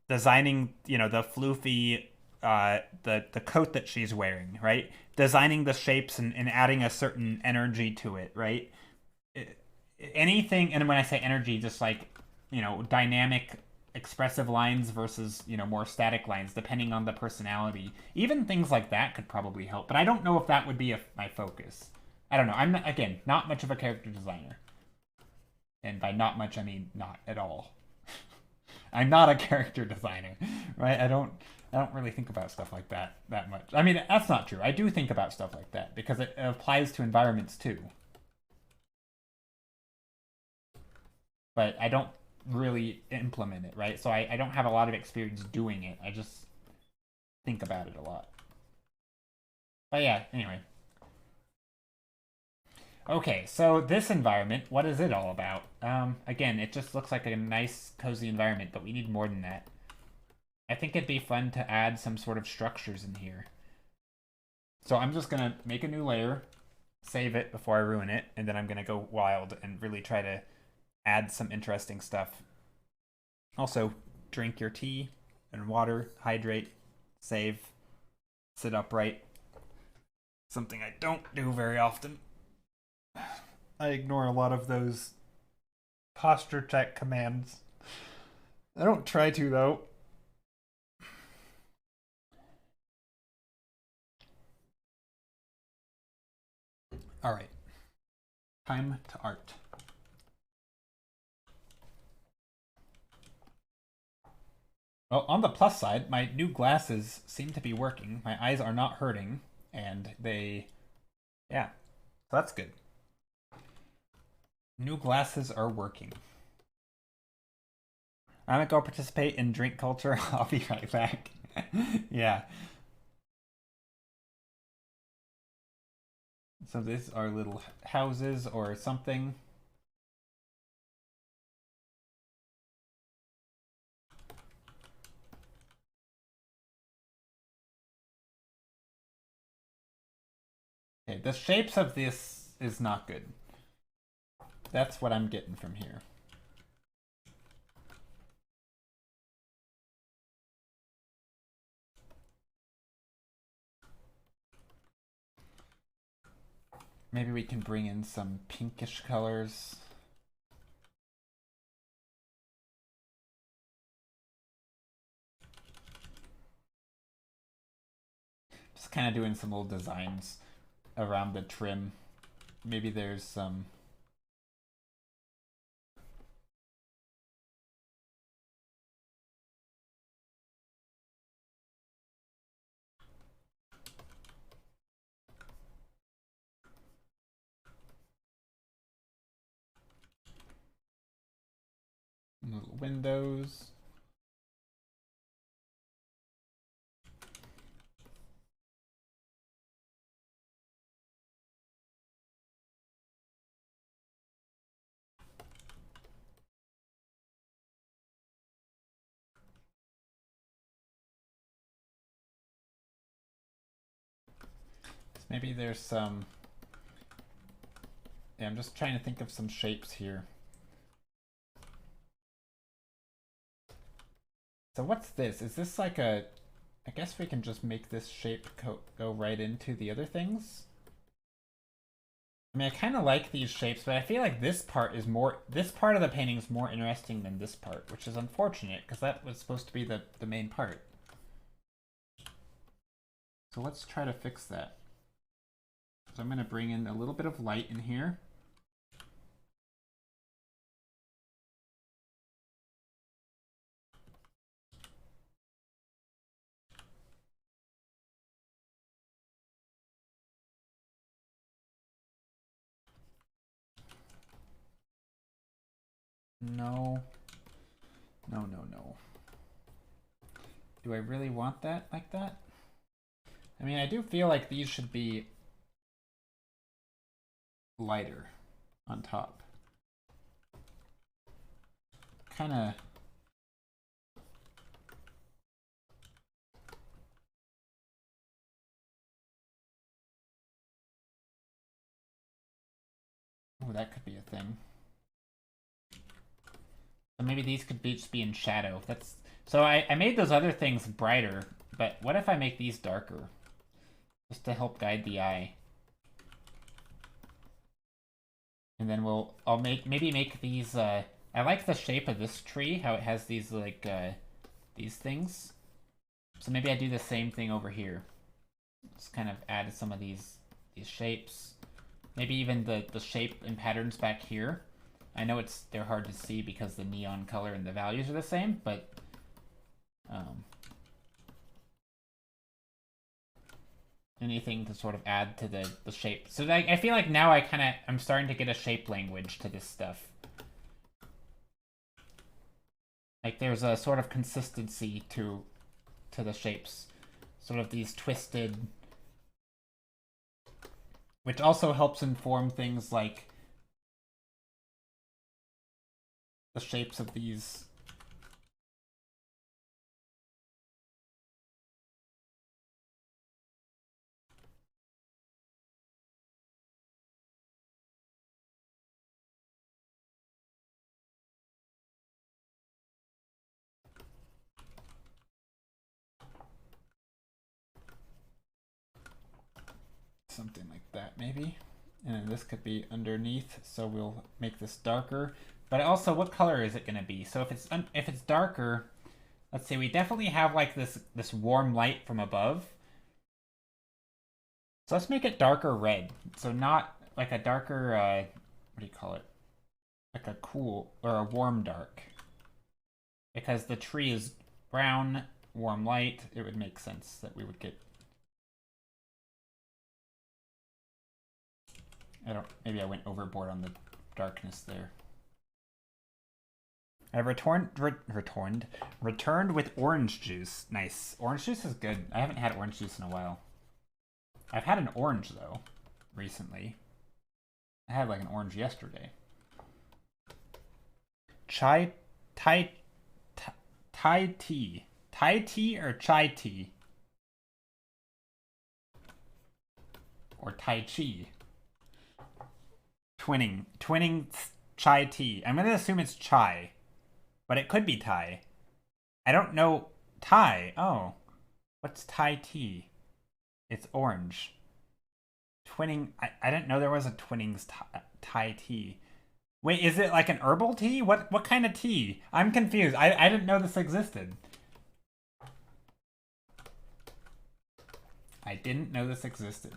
the floofy the coat that she's wearing, right? Designing the shapes and adding a certain energy to it, right? Anything, and when I say energy, just like, dynamic expressive lines versus, more static lines depending on the personality. Even things like that could probably help, but I don't know if that would be my focus. I don't know. I'm not, again, not much of a character designer. And by not much, I mean not at all. I'm not a character designer, right? I don't really think about stuff like that much. I mean, that's not true. I do think about stuff like that because it applies to environments too. But I don't really implement it, right? So I don't have a lot of experience doing it. I just think about it a lot. But yeah, anyway. Okay, so this environment, what is it all about? Again, it just looks like a nice, cozy environment, but we need more than that. I think it'd be fun to add some sort of structures in here. So I'm just gonna make a new layer, save it before I ruin it, and then I'm gonna go wild and really try to add some interesting stuff. Also, drink your tea and water, hydrate, save, sit upright. Something I don't do very often. I ignore a lot of those posture check commands. I don't try to, though. All right. Time to art. Well, on the plus side, my new glasses seem to be working. My eyes are not hurting, and yeah, so that's good. New glasses are working. I'm gonna go participate in drink culture. I'll be right back. Yeah. So these are little houses or something. Okay, the shapes of this is not good. That's what I'm getting from here. Maybe we can bring in some pinkish colors. Just kind of doing some little designs around the trim. Maybe there's some Little windows. Maybe there's some... Yeah, I'm just trying to think of some shapes here. So what's this? Is this like a... I guess we can just make this shape go right into the other things? I mean, I kind of like these shapes, but I feel like this part is more... This part of the painting is more interesting than this part, which is unfortunate, because that was supposed to be the main part. So let's try to fix that. So I'm going to bring in a little bit of light in here. No. No, no, no. Do I really want that like that? I mean, I do feel like these should be lighter on top. Kind of... Oh, that could be a thing. So maybe these could just be in shadow. That's... So I made those other things brighter, but what if I make these darker? Just to help guide the eye. And then I'll maybe make these, I like the shape of this tree, how it has these, like, these things. So maybe I do the same thing over here. Just kind of add some of these shapes. Maybe even the shape and patterns back here. I know they're hard to see because the neon color and the values are the same, but anything to sort of add to the shape. So I feel like now I'm starting to get a shape language to this stuff. Like there's a sort of consistency to the shapes. Sort of these twisted, which also helps inform things like the shapes of these. Something like that, maybe. And then this could be underneath, so we'll make this darker. But also, what color is it going to be? So if it's darker, let's see, we definitely have like this warm light from above. So let's make it darker red. So not like a darker, what do you call it? Like a cool or a warm dark. Because the tree is brown, warm light, it would make sense that we would get... Maybe I went overboard on the darkness there. I returned with orange juice. Nice. Orange juice is good. I haven't had orange juice in a while. I've had an orange though, recently. I had like an orange yesterday. Thai tea. Thai tea or chai tea? Or Tai Chi? Twinning chai tea. I'm gonna assume it's chai, but it could be Thai. I don't know. Thai. Oh, what's Thai tea? It's orange. Twinning. I didn't know there was a Twinnings Thai tea. Wait, is it like an herbal tea? What kind of tea? I'm confused. I didn't know this existed. I didn't know this existed.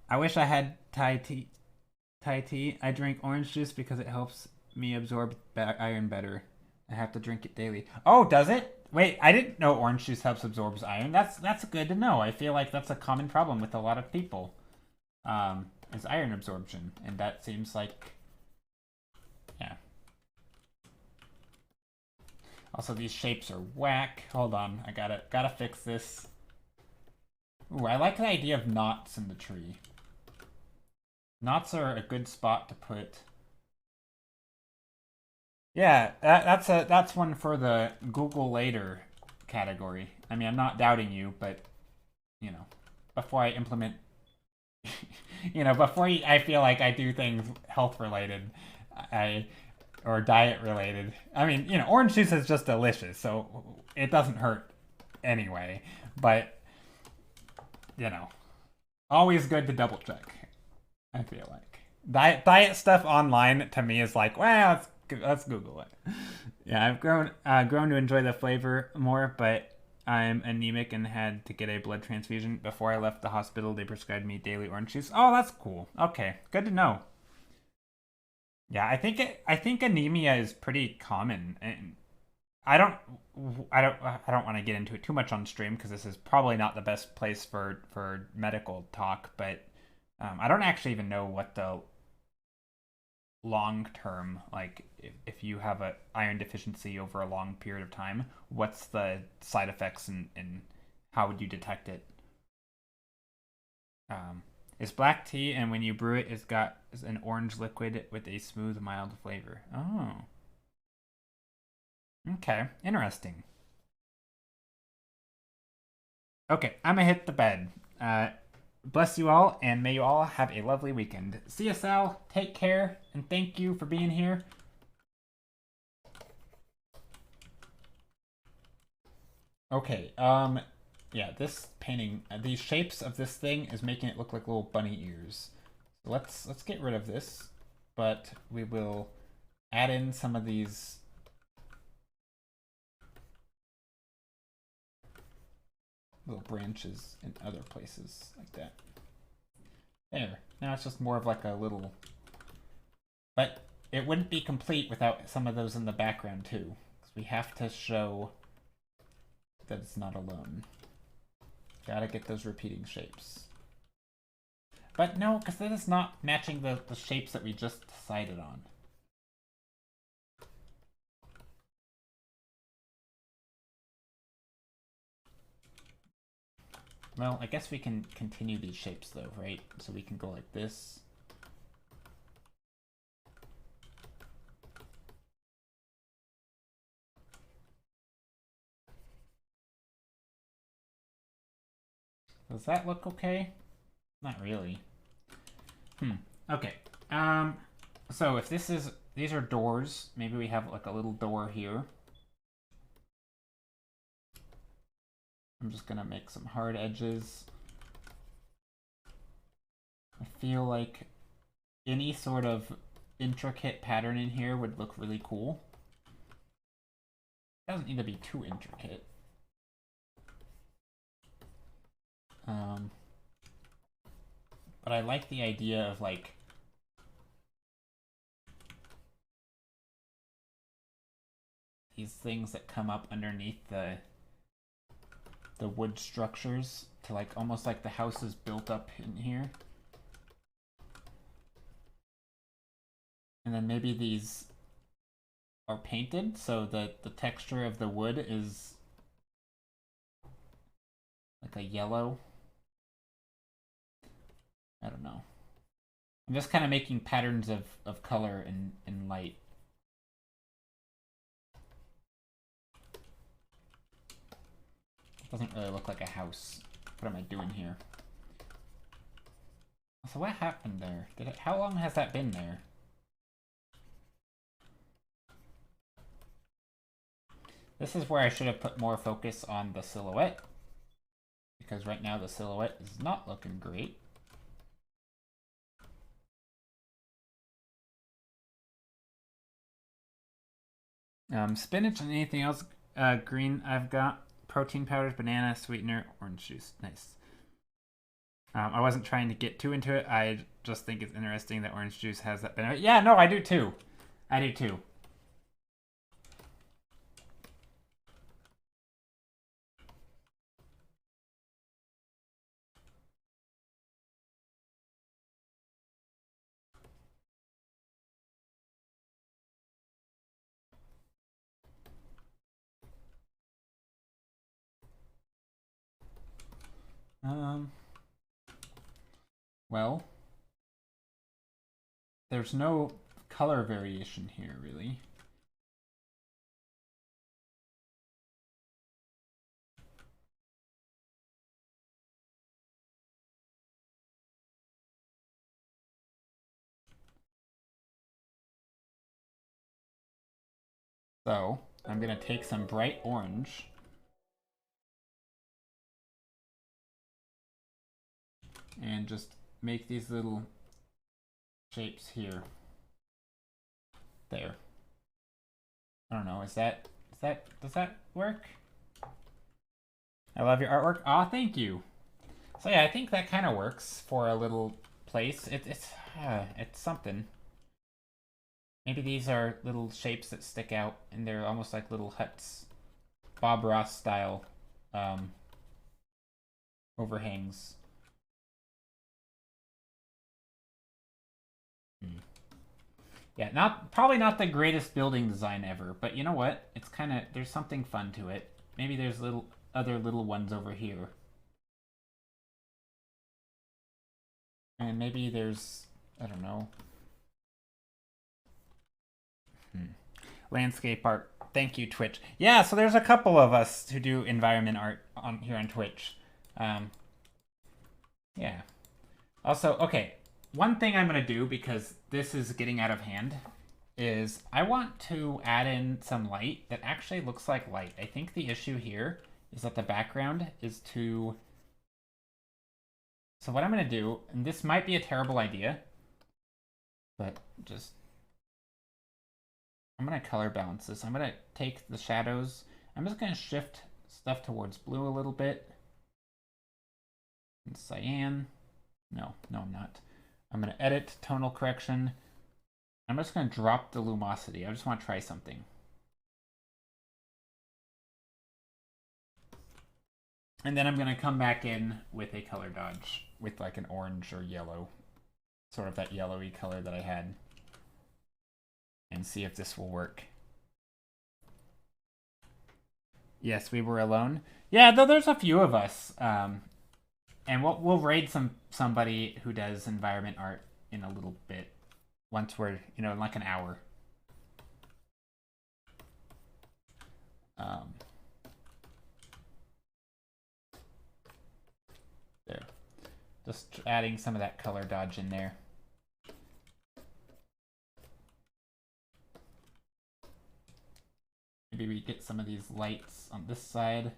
I wish I had Thai tea. Thai tea. I drink orange juice because it helps me absorb iron better. I have to drink it daily. Oh, does it? Wait, I didn't know orange juice helps absorb iron. That's good to know. I feel like that's a common problem with a lot of people. is iron absorption, and that seems like, yeah. Also, these shapes are whack. Hold on, I gotta fix this. Ooh, I like the idea of knots in the tree. Knots are a good spot to put. Yeah, that's one for the Google later category. I mean, I'm not doubting you, but you know, before I implement, before I feel like I do things health related, I or diet related. I mean, orange juice is just delicious, so it doesn't hurt anyway. But always good to double check. I feel like diet stuff online to me is like, well, let's Google it. Yeah, I've grown to enjoy the flavor more, but I'm anemic and had to get a blood transfusion. Before I left the hospital, they prescribed me daily orange juice. Oh, that's cool. Okay, good to know. Yeah, I think anemia is pretty common, and I don't I don't want to get into it too much on stream because this is probably not the best place for medical talk, but I don't actually even know what the long term, like if you have a iron deficiency over a long period of time, what's the side effects and how would you detect it? It's black tea, and when you brew it, it's got an orange liquid with a smooth, mild flavor. Oh, okay, interesting. Okay, I'm gonna hit the bed. Bless you all, and may you all have a lovely weekend. See you, Sal. Take care, and thank you for being here. Okay, yeah, this painting, these shapes of this thing is making it look like little bunny ears. So let's get rid of this, but we will add in some of these little branches in other places like that. There. Now it's just more of like a little, but it wouldn't be complete without some of those in the background too, because we have to show that it's not alone. Gotta get those repeating shapes. But no, because that is not matching the shapes that we just decided on. Well, I guess we can continue these shapes though, right? So we can go like this. Does that look okay? Not really. Okay. So if these are doors, maybe we have like a little door here. I'm just gonna make some hard edges. I feel like any sort of intricate pattern in here would look really cool. It doesn't need to be too intricate. But I like the idea of like these things that come up underneath the wood structures to like almost like the house is built up in here. And then maybe these are painted so that the texture of the wood is like a yellow. I don't know. I'm just kind of making patterns of color and light. It doesn't really look like a house. What am I doing here? So what happened there? How long has that been there? This is where I should have put more focus on the silhouette, because right now the silhouette is not looking great. Spinach and anything else green I've got. Protein powders, banana, sweetener, orange juice. Nice. I wasn't trying to get too into it. I just think it's interesting that orange juice has that benefit. Yeah, no, I do too. I do too. Well, there's no color variation here, really. So, I'm going to take some bright orange. And just make these little shapes here. There. I don't know, does that work? I love your artwork. Aw, thank you. So yeah, I think that kind of works for a little place. It's something. Maybe these are little shapes that stick out, and they're almost like little huts. Bob Ross style overhangs. Yeah, probably not the greatest building design ever, but you know what? It's kind of, there's something fun to it. Maybe there's other little ones over here. And maybe there's, I don't know. Landscape art. Thank you, Twitch. Yeah, so there's a couple of us who do environment art here on Twitch. Yeah. Also, okay, one thing I'm going to do, because this is getting out of hand, is I want to add in some light that actually looks like light. I think the issue here is that the background is too... So what I'm going to do, and this might be a terrible idea, but just... I'm going to color balance this. I'm going to take the shadows. I'm just going to shift stuff towards blue a little bit. And cyan. No, I'm not. I'm going to edit tonal correction. I'm just going to drop the lumosity. I just want to try something. And then I'm going to come back in with a color dodge with like an orange or yellow. Sort of that yellowy color that I had. And see if this will work. Yes, we were alone. Yeah, though there's a few of us. And we'll raid somebody who does environment art in a little bit. Once we're, in like an hour. There. Just adding some of that color dodge in there. Maybe we get some of these lights on this side.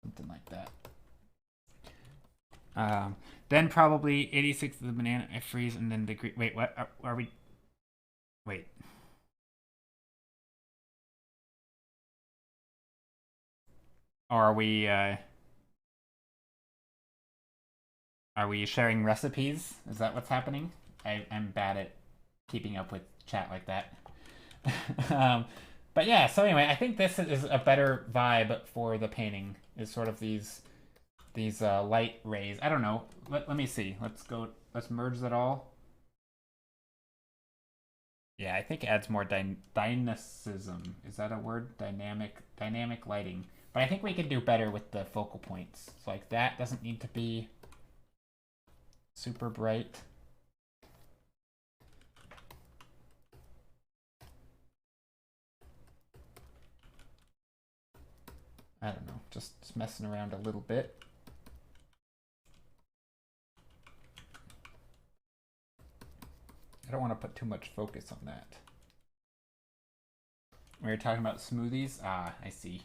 Something like that. Then probably 86 of the banana, I freeze, and then the green. Wait, what? Are we? Wait. Or are we sharing recipes? Is that what's happening? I'm bad at keeping up with chat like that. But yeah, so anyway, I think this is a better vibe for the painting. Is sort of these light rays. I don't know. Let me see. Let's merge that all. Yeah, I think it adds more dynamicism. Is that a word? Dynamic lighting. But I think we can do better with the focal points. So like that doesn't need to be super bright. I don't know, just messing around a little bit. I don't want to put too much focus on that. We were talking about smoothies? Ah, I see.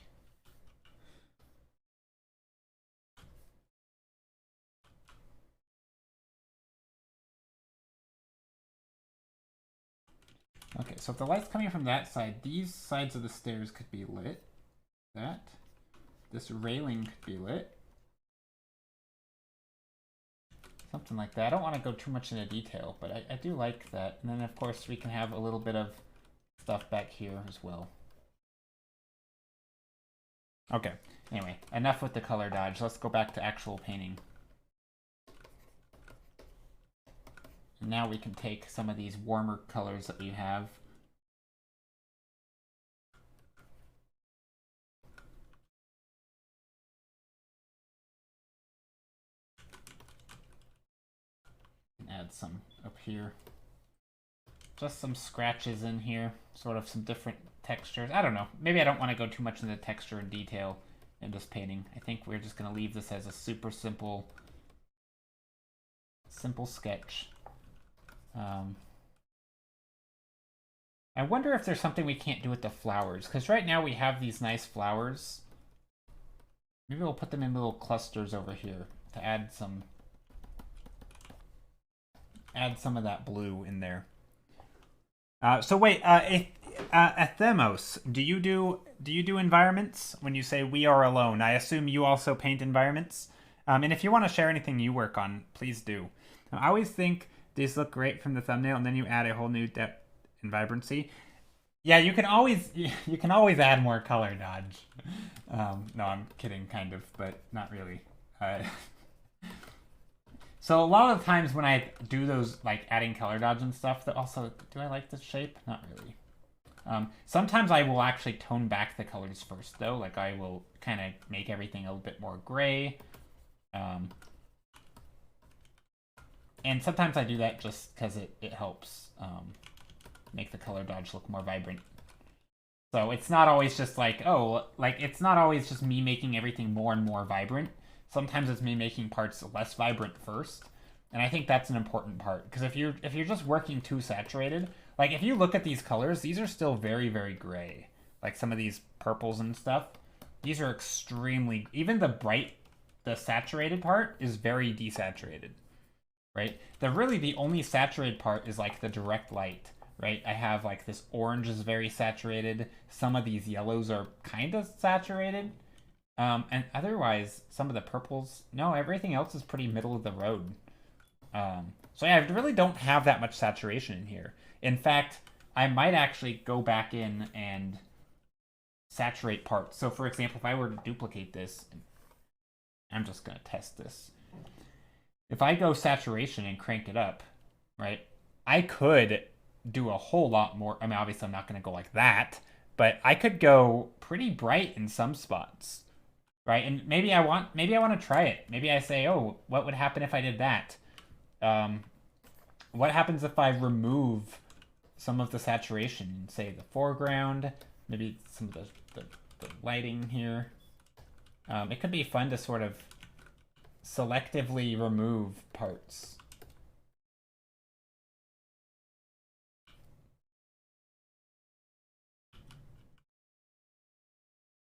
Okay, so if the light's coming from that side, these sides of the stairs could be lit. This railing could be lit. Something like that. I don't want to go too much into detail, but I do like that. And then, of course, we can have a little bit of stuff back here as well. Okay, anyway, enough with the color dodge. Let's go back to actual painting. And now we can take some of these warmer colors that we have. add some up here. Just some scratches in here, sort of some different textures. I don't know. Maybe I don't want to go too much into texture and detail in this painting. I think we're just going to leave this as a super simple sketch. I wonder if there's something we can't do with the flowers, because right now we have these nice flowers. Maybe we'll put them in little clusters over here to add some of that blue in there. So wait, Athemos, do you do environments when you say we are alone? I assume you also paint environments. And if you want to share anything you work on, please do. I always think these look great from the thumbnail, and then you add a whole new depth and vibrancy. Yeah, you can always add more color dodge. No, I'm kidding, kind of, but not really. So a lot of the times when I do those, like adding color dodge and stuff, that also, do I like this shape? Not really. Sometimes I will actually tone back the colors first, though. Like I will kind of make everything a little bit more gray. And sometimes I do that just because it helps make the color dodge look more vibrant. So it's not always just like, oh, like it's not always just me making everything more and more vibrant. Sometimes it's me making parts less vibrant first. And I think that's an important part, because if you're just working too saturated, like if you look at these colors, these are still very, very gray. Like some of these purples and stuff, these are extremely, even the saturated part is very desaturated, right? The only saturated part is like the direct light, right? I have like this orange is very saturated. Some of these yellows are kind of saturated. And otherwise, some of the purples, no, everything else is pretty middle of the road. So yeah, I really don't have that much saturation in here. In fact, I might actually go back in and saturate parts. So for example, if I were to duplicate this, I'm just going to test this. If I go saturation and crank it up, right, I could do a whole lot more. I mean, obviously I'm not going to go like that, but I could go pretty bright in some spots. Right, and maybe I want to try it. Maybe I say, oh, what would happen if I did that? What happens if I remove some of the saturation, say the foreground, maybe some of the lighting here? It could be fun to sort of selectively remove parts.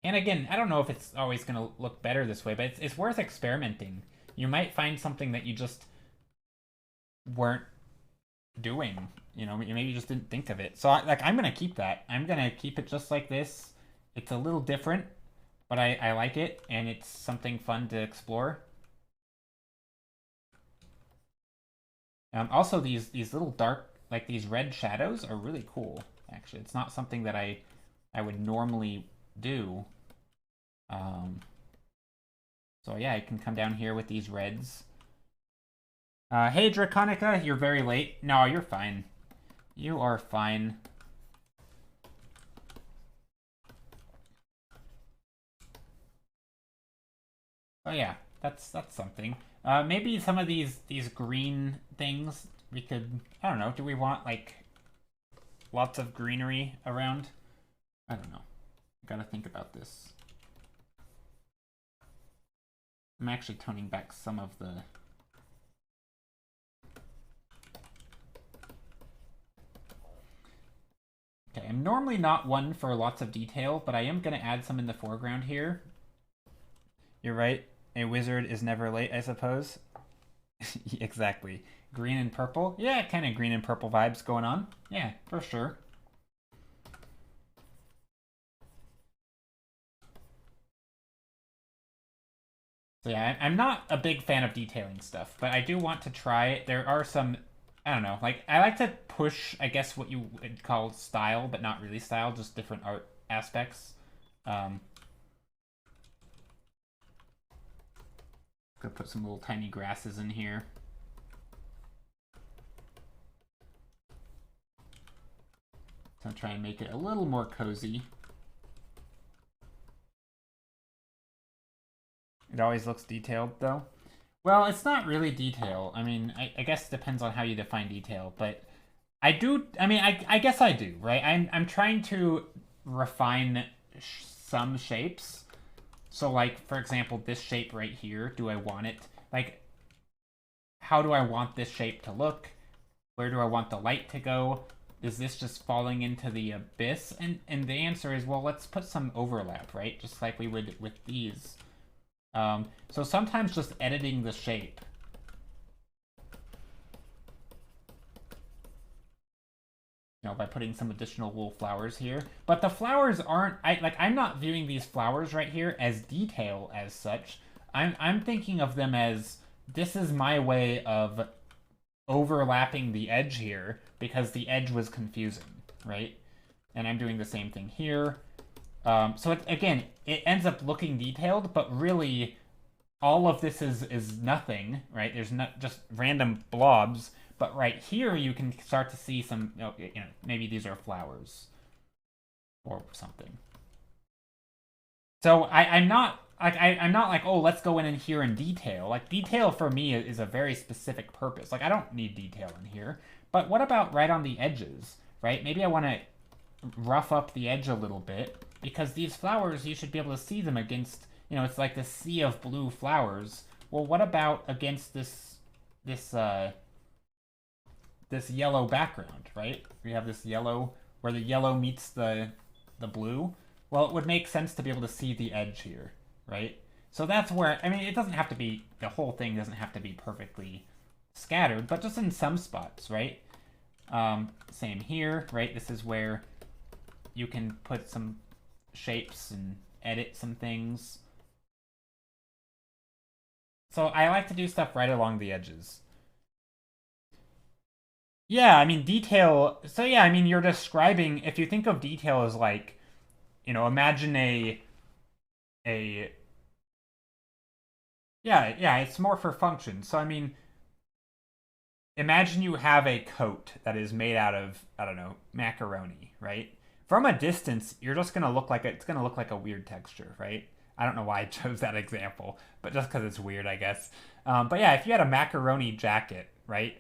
And again, I don't know if it's always going to look better this way, but it's worth experimenting. You might find something that you just weren't doing. You know, you maybe just didn't think of it. So I'm going to keep that. I'm going to keep it just like this. It's a little different, but I like it, and it's something fun to explore. Also, these little dark, like these red shadows are really cool, actually. It's not something that I would normally do. So yeah, I can come down here with these reds. Hey Draconica, you're very late. No, you're fine. You are fine. Oh yeah, that's something. Maybe some of these green things we could, I don't know, do we want like lots of greenery around? I don't know. Gotta think about this. I'm actually toning back some of the... Okay, I'm normally not one for lots of detail, but I am going to add some in the foreground here. You're right. A wizard is never late, I suppose. Exactly. Green and purple. Yeah, kind of green and purple vibes going on. Yeah, for sure. So yeah, I'm not a big fan of detailing stuff, but I do want to try it. There are some, I don't know, like I like to push, I guess, what you would call style, but not really style, just different art aspects. Gonna put some little tiny grasses in here. So I'll try and make it a little more cozy. It always looks detailed, though. Well, it's not really detail. I mean, I guess it depends on how you define detail, but I do. I mean, I guess I do, right? I'm trying to refine some shapes. So, like, for example, this shape right here, do I want it, like, how do I want this shape to look? Where do I want the light to go? Is this just falling into the abyss? And the answer is, well, let's put some overlap, right? Just like we would with these. So sometimes just editing the shape. You know, by putting some additional little flowers here. But the flowers aren't, I'm not viewing these flowers right here as detail as such. I'm thinking of them as, this is my way of overlapping the edge here because the edge was confusing, right? And I'm doing the same thing here. So again, it ends up looking detailed, but really all of this is nothing, right? There's not just random blobs, but right here you can start to see some, maybe these are flowers or something. So I'm not like, oh, let's go in here in detail. Like, detail for me is a very specific purpose. Like, I don't need detail in here. But what about right on the edges, right? Maybe I want to rough up the edge a little bit, because these flowers, you should be able to see them against, it's like the sea of blue flowers. Well, what about against this yellow background, right? We have this yellow, where the yellow meets the blue. Well, it would make sense to be able to see the edge here, right? So that's where, I mean, it doesn't have to be, the whole thing doesn't have to be perfectly scattered, but just in some spots, right? Same here, right? This is where you can put some shapes and edit some things. So I like to do stuff right along the edges. Yeah, I mean, detail, so yeah, I mean, you're describing, if you think of detail as like, imagine yeah, it's more for function. So, I mean, imagine you have a coat that is made out of, I don't know, macaroni, right? From a distance, you're just gonna look like it's gonna look like a weird texture, right? I don't know why I chose that example, but just because it's weird, I guess. But yeah, if you had a macaroni jacket, right?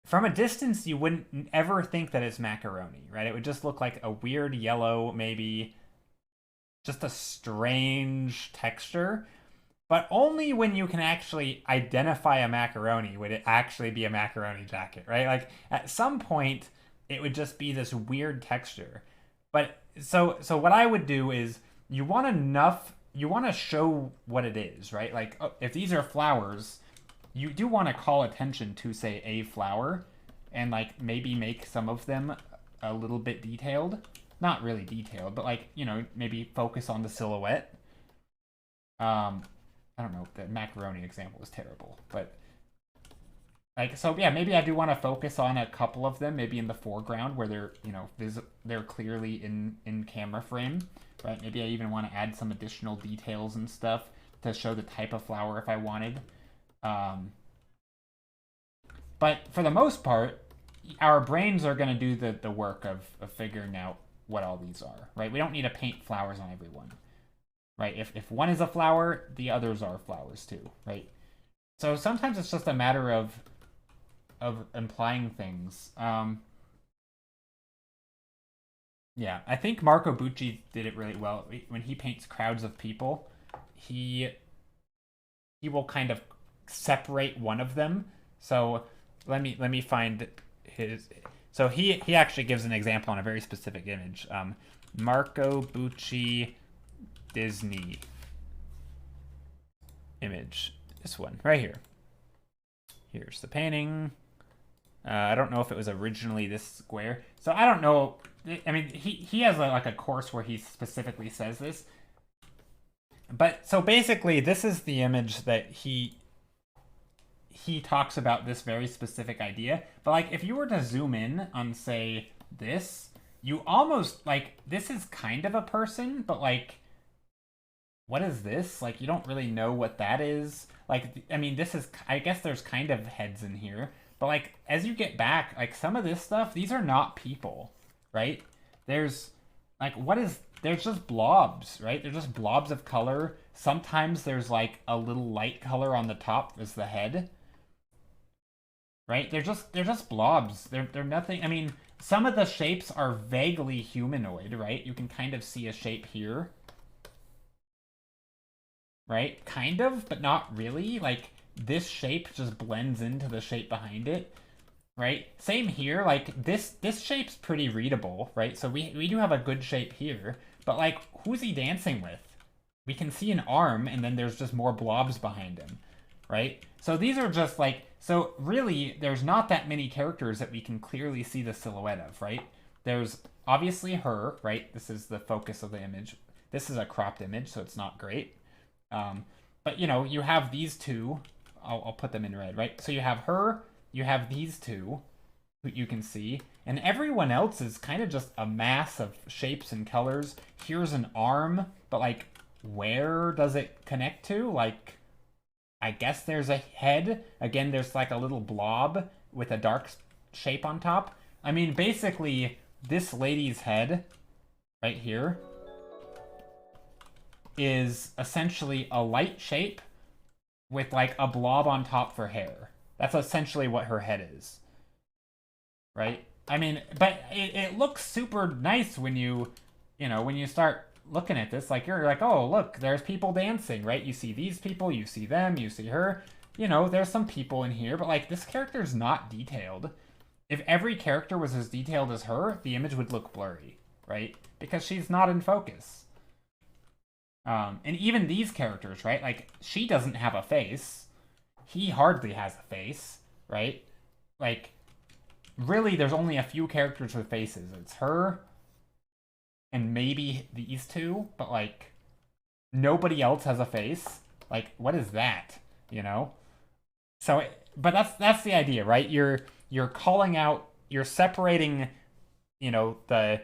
From a distance, you wouldn't ever think that it's macaroni, right? It would just look like a weird yellow, maybe just a strange texture. But only when you can actually identify a macaroni would it actually be a macaroni jacket, right? Like, at some point, it would just be this weird texture. But so what I would do is, you want to show what it is, right? Like, if these are flowers, you do want to call attention to, say, a flower, and like maybe make some of them a little bit detailed. Not really detailed, but like, maybe focus on the silhouette. I don't know, the macaroni example is terrible, but like, so yeah, maybe I do want to focus on a couple of them, maybe in the foreground where they're, they're clearly in camera frame, right? Maybe I even want to add some additional details and stuff to show the type of flower if I wanted. But for the most part, our brains are going to do the work of figuring out what all these are, right? We don't need to paint flowers on everyone, right? If one is a flower, the others are flowers too, right? So sometimes it's just a matter of implying things. Yeah, I think Marco Bucci did it really well. When he paints crowds of people, he will kind of separate one of them. So let me find his. So he actually gives an example on a very specific image. Marco Bucci Disney image. This one right here. Here's the painting. I don't know if it was originally this square. So I don't know. I mean, he has like a course where he specifically says this. But so basically, this is the image that he talks about, this very specific idea. But like, if you were to zoom in on, say, this, you almost, like, this is kind of a person, but like, what is this? Like, you don't really know what that is. Like, I mean, this is, I guess there's kind of heads in here. But like, as you get back, like, some of this stuff, these are not people, right? There's, like, there's just blobs, right? They're just blobs of color. sometimes there's like a little light color on the top as the head. Right? They're just blobs. They're nothing. I mean, some of the shapes are vaguely humanoid, right? You can kind of see a shape here. Right? Kind of, but not really. Like, this shape just blends into the shape behind it. Right? Same here. Like, this shape's pretty readable, right? So we do have a good shape here. But, like, who's he dancing with? We can see an arm, and then there's just more blobs behind him, right? So these are just, like... So, really, there's not that many characters that we can clearly see the silhouette of, right? There's obviously her, right? This is the focus of the image. This is a cropped image, so it's not great. But, you know, you have these two. I'll put them in red, right? So you have her, you have these two, who you can see, and everyone else is kind of just a mass of shapes and colors. Here's an arm, but, like, where does it connect to? Like, I guess there's a head. Again, there's, like, a little blob with a dark shape on top. I mean, basically, this lady's head, right here, is essentially a light shape with, like, a blob on top for hair. That's essentially what her head is. Right? I mean, but it looks super nice when you know, when you start looking at this. Like, you're like, oh, look, there's people dancing, right? You see these people, you see them, you see her. You know, there's some people in here, but, like, this character's not detailed. If every character was as detailed as her, the image would look blurry, right? Because she's not in focus. And even these characters, right? Like, she doesn't have a face. He hardly has a face, right? Like, really, there's only a few characters with faces. It's her and maybe these two, but, like, nobody else has a face. Like, what is that? You know? So, but that's the idea, right? You're calling out, you're separating, you know, the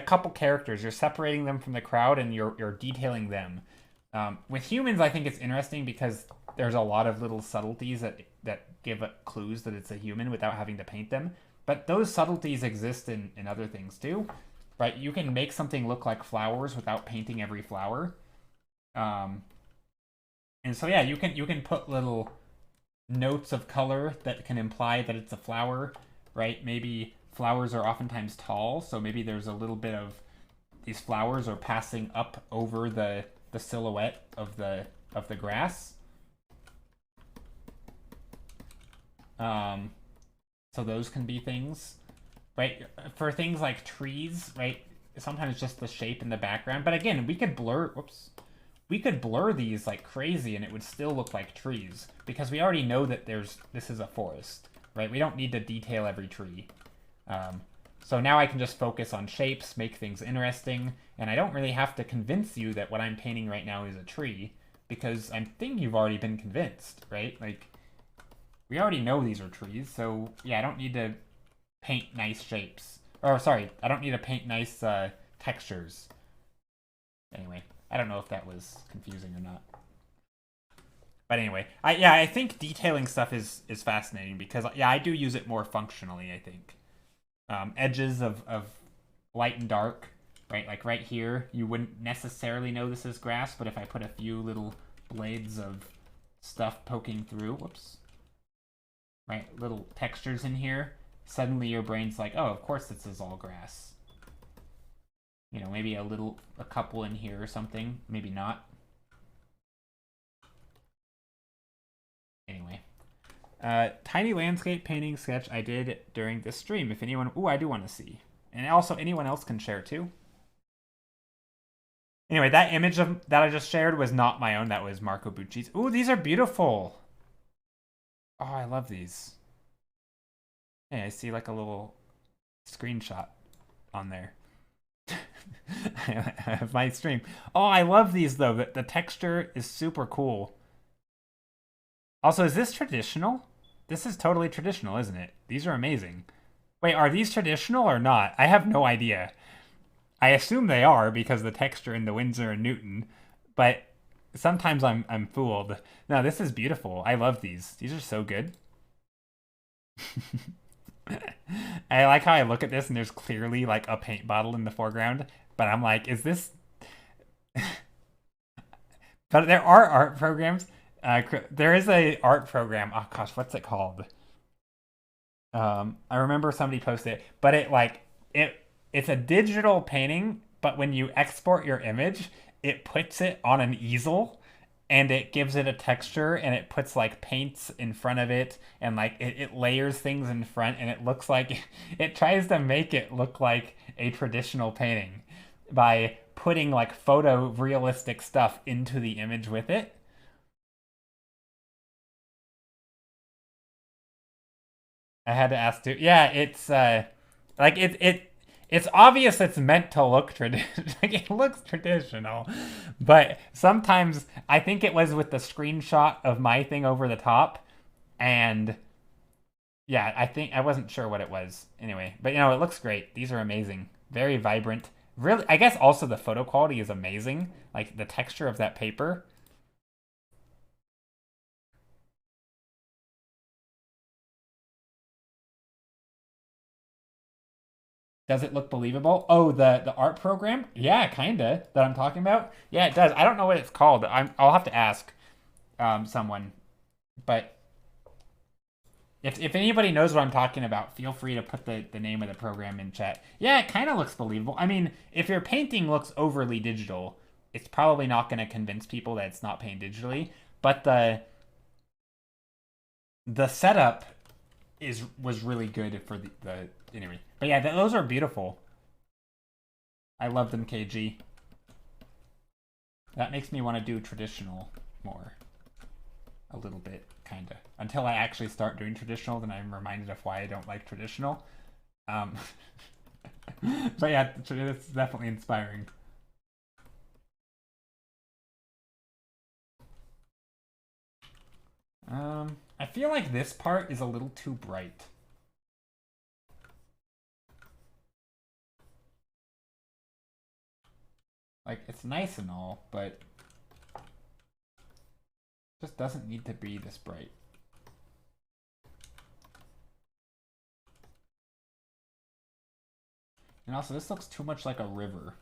couple characters, you're separating them from the crowd, and you're detailing them. With humans, I think it's interesting because there's a lot of little subtleties that give clues that it's a human without having to paint them. But those subtleties exist in other things too, right? You can make something look like flowers without painting every flower. And so yeah, you can put little notes of color that can imply that it's a flower, right? Maybe flowers are oftentimes tall, so maybe there's a little bit of these flowers are passing up over the silhouette of the grass. So those can be things, right? For things like trees, right? Sometimes just the shape in the background. But again, we could blur these like crazy and it would still look like trees because we already know that this is a forest, right? We don't need to detail every tree. So now I can just focus on shapes, make things interesting, and I don't really have to convince you that what I'm painting right now is a tree, because I think you've already been convinced, right? Like, we already know these are trees, so yeah, I don't need to paint nice shapes. Or, sorry, I don't need to paint nice textures. Anyway, I don't know if that was confusing or not. But anyway, I think detailing stuff is fascinating because, yeah, I do use it more functionally, I think. Edges of light and dark, right? Like right here, you wouldn't necessarily know this is grass, but if I put a few little blades of stuff poking through, whoops, right, little textures in here, suddenly your brain's like, oh, of course this is all grass. You know, maybe a couple in here or something, maybe not. Anyway. Tiny landscape painting sketch I did during this stream. If anyone... Ooh, I do want to see. And also, anyone else can share too. Anyway, that image that I just shared was not my own. That was Marco Bucci's. Ooh, these are beautiful. Oh, I love these. Hey, I see like a little screenshot on there. I have my stream. Oh, I love these though. The texture is super cool. Also, is this traditional? This is totally traditional, isn't it? These are amazing. Wait, are these traditional or not? I have no idea. I assume they are because the texture in the Windsor and Newton, but sometimes I'm fooled. No, this is beautiful. I love these. These are so good. I like how I look at this and there's clearly like a paint bottle in the foreground, but I'm like, is this But there are art programs. There is a art program. Oh gosh, what's it called? I remember somebody posted it, but it's a digital painting, but when you export your image, it puts it on an easel and it gives it a texture and it puts like paints in front of it and like it layers things in front and it looks like it tries to make it look like a traditional painting by putting like photo realistic stuff into the image with it. I had to ask too. Yeah, it's like it's obvious it's meant to look traditional. Like it looks traditional, but sometimes I think it was with the screenshot of my thing over the top, and yeah, I think I wasn't sure what it was anyway. But it looks great. These are amazing, very vibrant. Really, I guess also the photo quality is amazing. Like the texture of that paper. Does it look believable? Oh, the art program? Yeah, kinda. That I'm talking about. Yeah, it does. I don't know what it's called. I'll have to ask someone. But if anybody knows what I'm talking about, feel free to put the name of the program in chat. Yeah, it kind of looks believable. I mean, if your painting looks overly digital, it's probably not going to convince people that it's not painted digitally. But the setup was really good for the anyway. But yeah, those are beautiful. I love them, KG. That makes me want to do traditional more. A little bit, kind of. Until I actually start doing traditional, then I'm reminded of why I don't like traditional. Um, but yeah, it's definitely inspiring. I feel like this part is a little too bright. Like, it's nice and all, but just doesn't need to be this bright. And also, this looks too much like a river.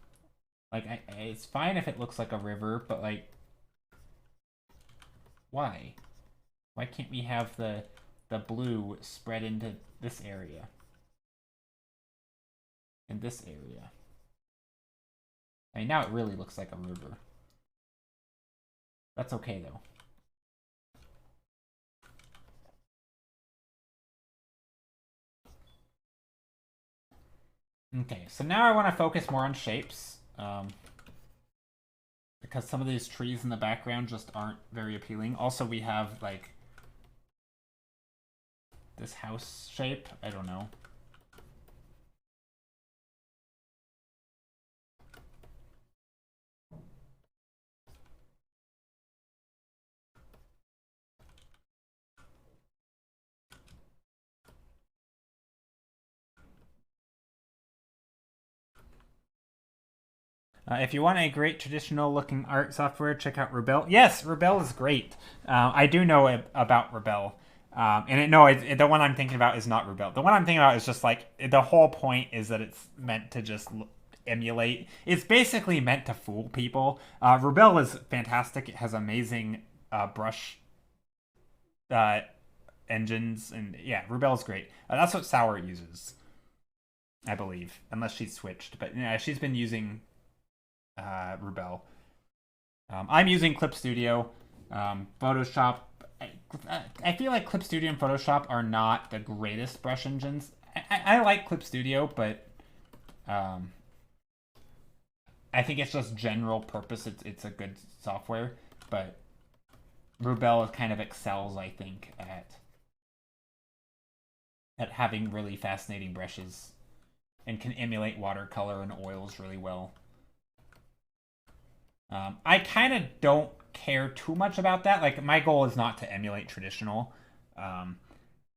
Like, it's fine if it looks like a river, but like, why? Why can't we have the blue spread into this area? And this area? I mean, now it really looks like a river. That's okay, though. Okay, so now I want to focus more on shapes. Because some of these trees in the background just aren't very appealing. Also, we have, like, this house shape. I don't know. If you want a great traditional looking art software, check out Rebel. Yes, Rebel is great. I do know about Rebel. The one I'm thinking about is not Rebel. The one I'm thinking about is just like the whole point is that it's meant to just emulate. It's basically meant to fool people. Rebel is fantastic. It has amazing brush uh, engines, and yeah, Rebel's great. That's what Sour uses, I believe, unless she's switched. But yeah, she's been using Rebel. I'm using Clip Studio, Photoshop. I feel like Clip Studio and Photoshop are not the greatest brush engines. I like Clip Studio, but I think it's just general purpose. It's a good software, but Rebel kind of excels, I think, at having really fascinating brushes and can emulate watercolor and oils really well. I kind of don't care too much about that. Like, my goal is not to emulate traditional.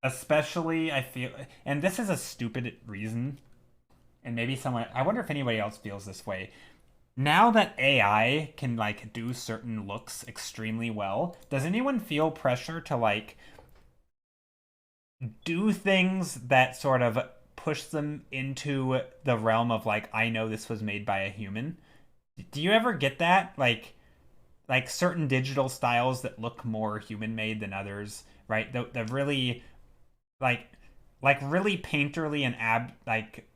Especially, I feel, and this is a stupid reason, and maybe someone, I wonder if anybody else feels this way. Now that AI can, like, do certain looks extremely well, does anyone feel pressure to, like, do things that sort of push them into the realm of, like, I know this was made by a human? Do you ever get that? Like, like certain digital styles that look more human made than others, right? The really like really painterly and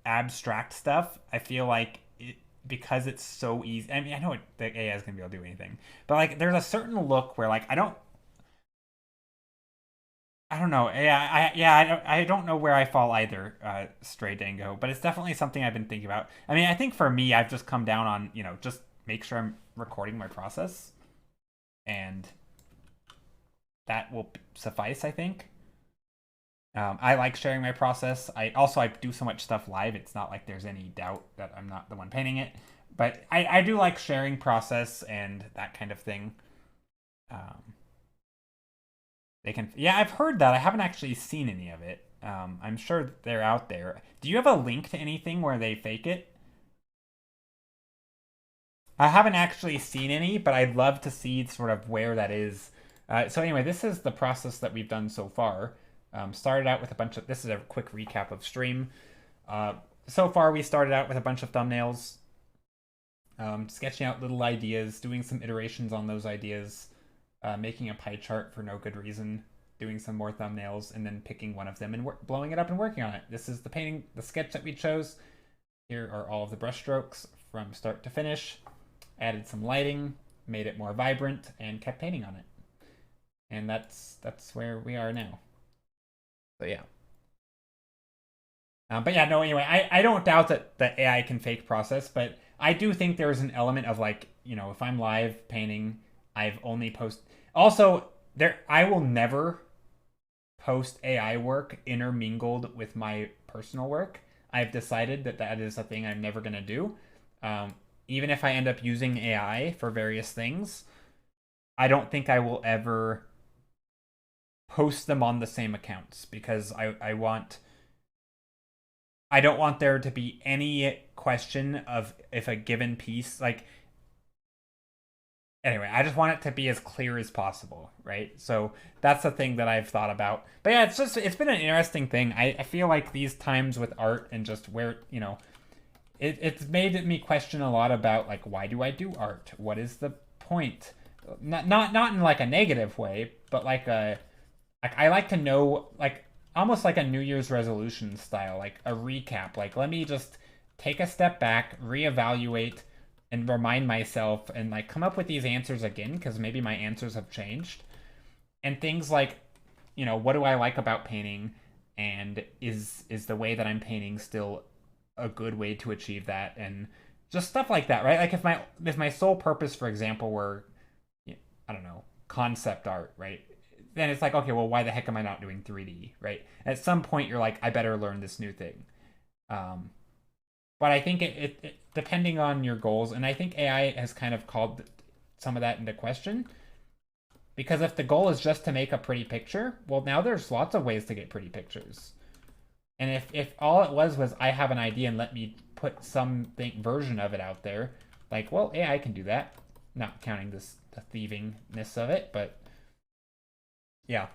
abstract stuff. I feel like because it's so easy. I mean, I know the AI is gonna be able to do anything, but like there's a certain look where like I don't know. I don't know where I fall either, Stray Dango, but it's definitely something I've been thinking about. I mean, I think for me, I've just come down on, just make sure I'm recording my process, and that will suffice, I think. I like sharing my process. I do so much stuff live. It's not like there's any doubt that I'm not the one painting it, but I do like sharing process and that kind of thing. Um, They can. Yeah, I've heard that. I haven't actually seen any of it. I'm sure they're out there. Do you have a link to anything where they fake it? I haven't actually seen any, but I'd love to see sort of where that is. So anyway, this is the process that we've done so far. Started out with a bunch of. This is a quick recap of stream. So far, we started out with a bunch of thumbnails, sketching out little ideas, doing some iterations on those ideas, making a pie chart for no good reason, doing some more thumbnails, and then picking one of them and blowing it up and working on it. This is the sketch that we chose. Here are all of the brush strokes from start to finish. Added some lighting, made it more vibrant, and kept painting on it. And that's where we are now. So yeah. But yeah, no, anyway, I don't doubt that the AI can fake process, but I do think there's an element of like, if I'm live painting, I've only also I will never post AI work intermingled with my personal work. I've decided that is a thing I'm never going to do. Even if I end up using AI for various things, I don't think I will ever post them on the same accounts because I don't want there to be any question of if a given piece, like, anyway, I just want it to be as clear as possible, right? So that's the thing that I've thought about. But yeah, it's been an interesting thing. I feel like these times with art and just where, it's made me question a lot about like, why do I do art? What is the point? Not in like a negative way, but like I like to know, like, almost like a New Year's resolution style, like a recap. Like, let me just take a step back, reevaluate, and remind myself, and like come up with these answers again, because maybe my answers have changed. And things like, what do I like about painting, and is the way that I'm painting still a good way to achieve that, and just stuff like that, right? Like if my sole purpose, for example, were, I don't know, concept art, right? Then it's like, okay, well, why the heck am I not doing 3D, right? At some point, you're like, I better learn this new thing. But I think it depending on your goals, and I think AI has kind of called some of that into question. Because if the goal is just to make a pretty picture, well, now there's lots of ways to get pretty pictures. And if all it was I have an idea and let me put some version of it out there, like, well, AI can do that. Not counting the thievingness of it, but yeah.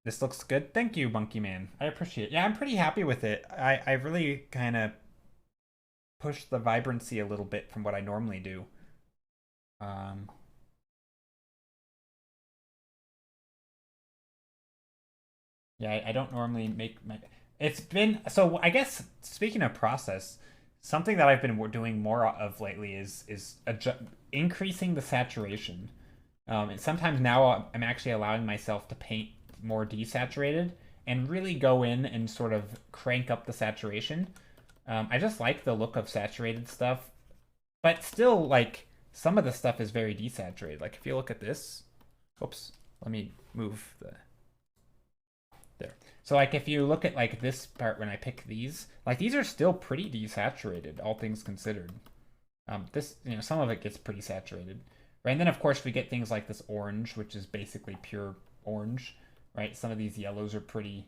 This looks good. Thank you, Monkey Man. I appreciate it. Yeah, I'm pretty happy with it. I really kind of pushed the vibrancy a little bit from what I normally do. Yeah, I don't normally make my. It's been so. I guess speaking of process, something that I've been doing more of lately is increasing the saturation. And sometimes now I'm actually allowing myself to paint more desaturated and really go in and sort of crank up the saturation. I just like the look of saturated stuff, but still, like, some of the stuff is very desaturated. Like, if you look at this, oops, let me move the, there. So, like, if you look at, like, this part when I pick these, like, these are still pretty desaturated, all things considered. This, some of it gets pretty saturated, right? And then, of course, we get things like this orange, which is basically pure orange, right? Some of these yellows are pretty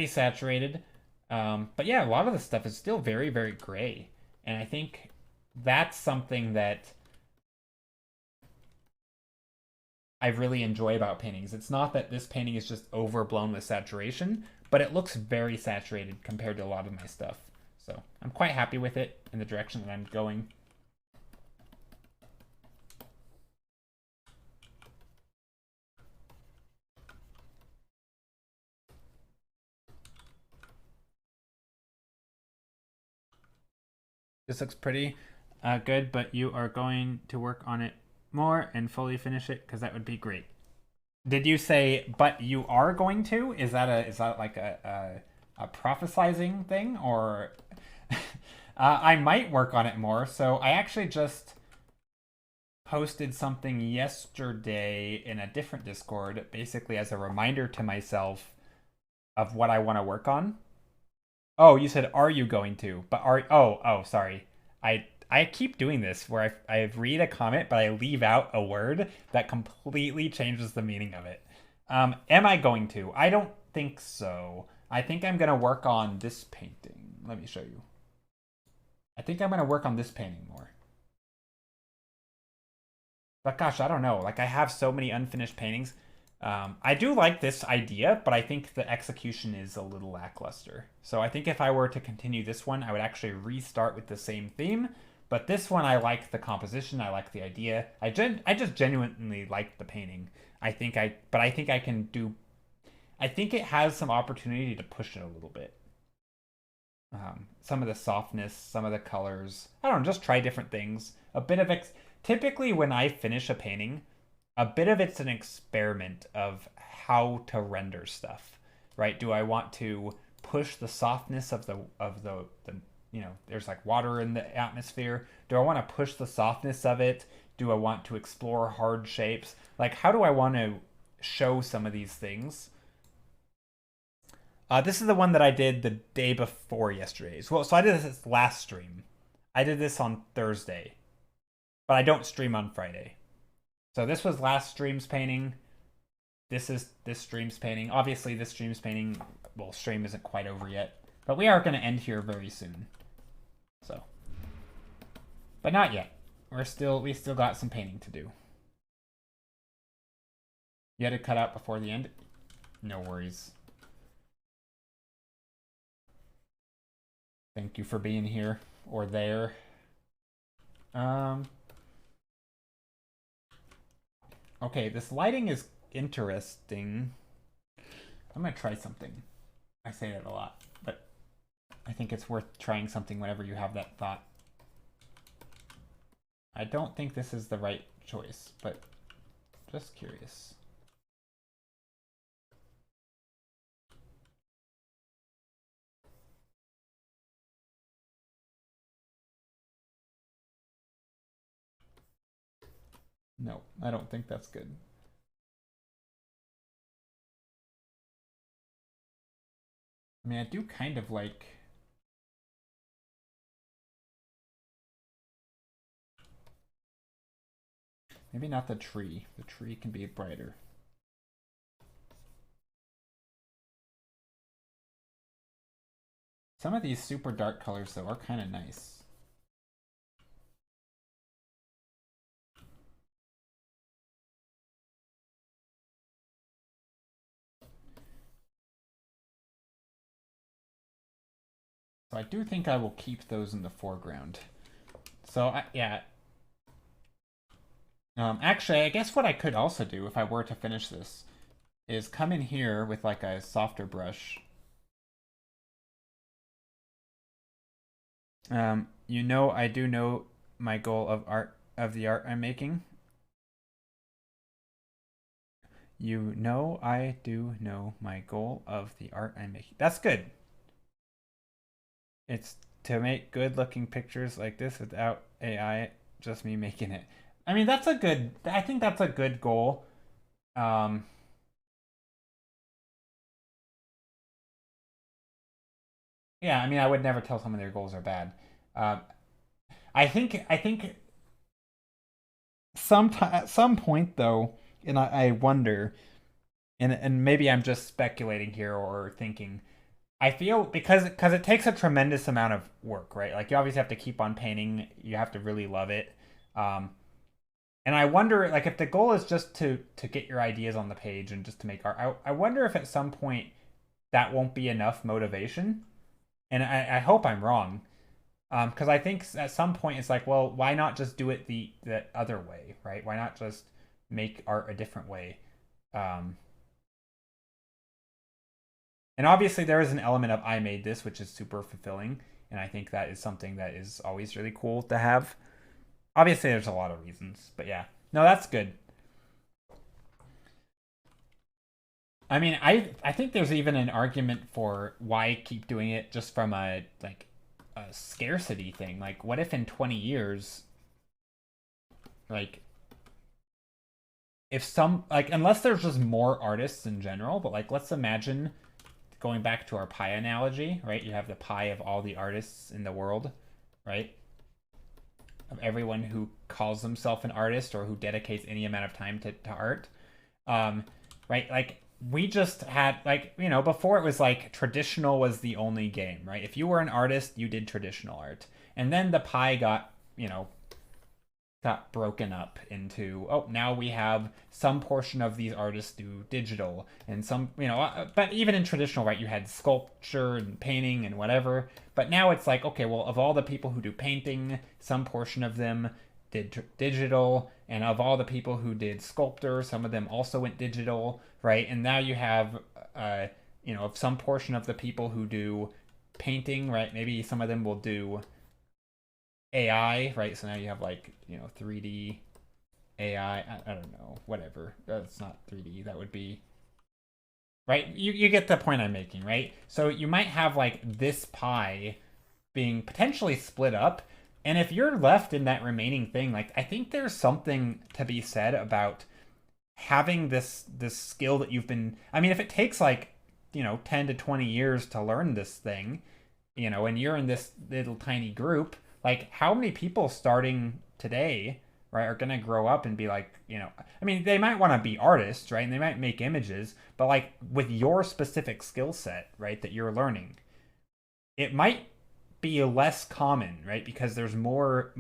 saturated. But yeah, a lot of the stuff is still very, very gray. And I think that's something that I really enjoy about paintings. It's not that this painting is just overblown with saturation, but it looks very saturated compared to a lot of my stuff. So I'm quite happy with it in the direction that I'm going. This looks pretty good, but you are going to work on it more and fully finish it because that would be great. Did you say, but you are going to? Is that like a prophesizing thing, or I might work on it more. So I actually just posted something yesterday in a different Discord, basically as a reminder to myself of what I want to work on. Oh, you said, are you going to? But sorry. I keep doing this where I read a comment, but I leave out a word that completely changes the meaning of it. Am I going to? I don't think so. I think I'm going to work on this painting. Let me show you. I think I'm going to work on this painting more. But gosh, I don't know. Like, I have so many unfinished paintings. I do like this idea, but I think the execution is a little lackluster. So I think if I were to continue this one, I would actually restart with the same theme. But this one, I like the composition. I like the idea. I just genuinely like the painting. I think I can do. I think it has some opportunity to push it a little bit. Some of the softness, some of the colors. I don't know, just try different things. A bit of typically when I finish a painting, a bit of it's an experiment of how to render stuff, right? Do I want to push the softness of the there's like water in the atmosphere. Do I want to push the softness of it? Do I want to explore hard shapes? Like, how do I want to show some of these things? This is the one that I did the day before yesterday. So I did this last stream. I did this on Thursday, but I don't stream on Friday. So this was last stream's painting. This is this stream's painting. Obviously, this stream's painting, well, stream isn't quite over yet, but we are going to end here very soon. So, but not yet. We still got some painting to do. You had to cut out before the end? No worries. Thank you for being here or there. Okay, this lighting is interesting. I'm gonna try something. I say that a lot, but I think it's worth trying something whenever you have that thought. I don't think this is the right choice, but just curious. No, I don't think that's good. I mean, I do kind of like... Maybe not the tree. The tree can be brighter. Some of these super dark colors, though, are kind of nice. So I do think I will keep those in the foreground. So, yeah. Actually, I guess what I could also do if I were to finish this is come in here with like a softer brush. I do know my goal of the art I'm making. I do know my goal of the art I'm making. That's good. It's to make good looking pictures like this without AI, just me making it. I mean, I think that's a good goal. Yeah, I mean, I would never tell someone their goals are bad. I think at some point though, and I wonder, and maybe I'm just speculating here or thinking, I feel because it takes a tremendous amount of work, right? Like, you obviously have to keep on painting, you have to really love it. And I wonder, like, if the goal is just to get your ideas on the page and just to make art, I wonder if at some point that won't be enough motivation. And I hope I'm wrong. Because I think at some point it's like, well, why not just do it the other way, right? Why not just make art a different way? And obviously there is an element of I made this, which is super fulfilling. And I think that is something that is always really cool to have. Obviously, there's a lot of reasons, but yeah. No, that's good. I mean, I think there's even an argument for why keep doing it just from a like a scarcity thing. Like, what if in 20 years, like, if some like unless there's just more artists in general, but like let's imagine going back to our pie analogy, right? You have the pie of all the artists in the world, right? Of everyone who calls themselves an artist or who dedicates any amount of time to art. Um, right? Like we just had like, you know, before it was like traditional was the only game, right? If you were an artist, you did traditional art. And then the pie got, you know, got broken up into, oh, now we have some portion of these artists do digital and some, you know, but even in traditional, right, you had sculpture and painting and whatever. But now it's like, okay, well, of all the people who do painting, some portion of them did digital, and of all the people who did sculptor, some of them also went digital, right? And now you have, you know, some portion of the people who do painting, right? Maybe some of them will do AI, right? So now you have like, you know, 3D AI. I don't know, whatever. That's not 3D. That would be right. You get the point I'm making, right? So you might have like this pie being potentially split up, and if you're left in that remaining thing, like I think there's something to be said about having this skill that you've been. I mean, if it takes like, you know, 10 to 20 years to learn this thing, you know, and you're in this little tiny group, like how many people starting today, right, are gonna grow up and be like, you know, I mean, they might want to be artists, right, and they might make images, but like with your specific skill set, right, that you're learning, it might be less common, right, because there's more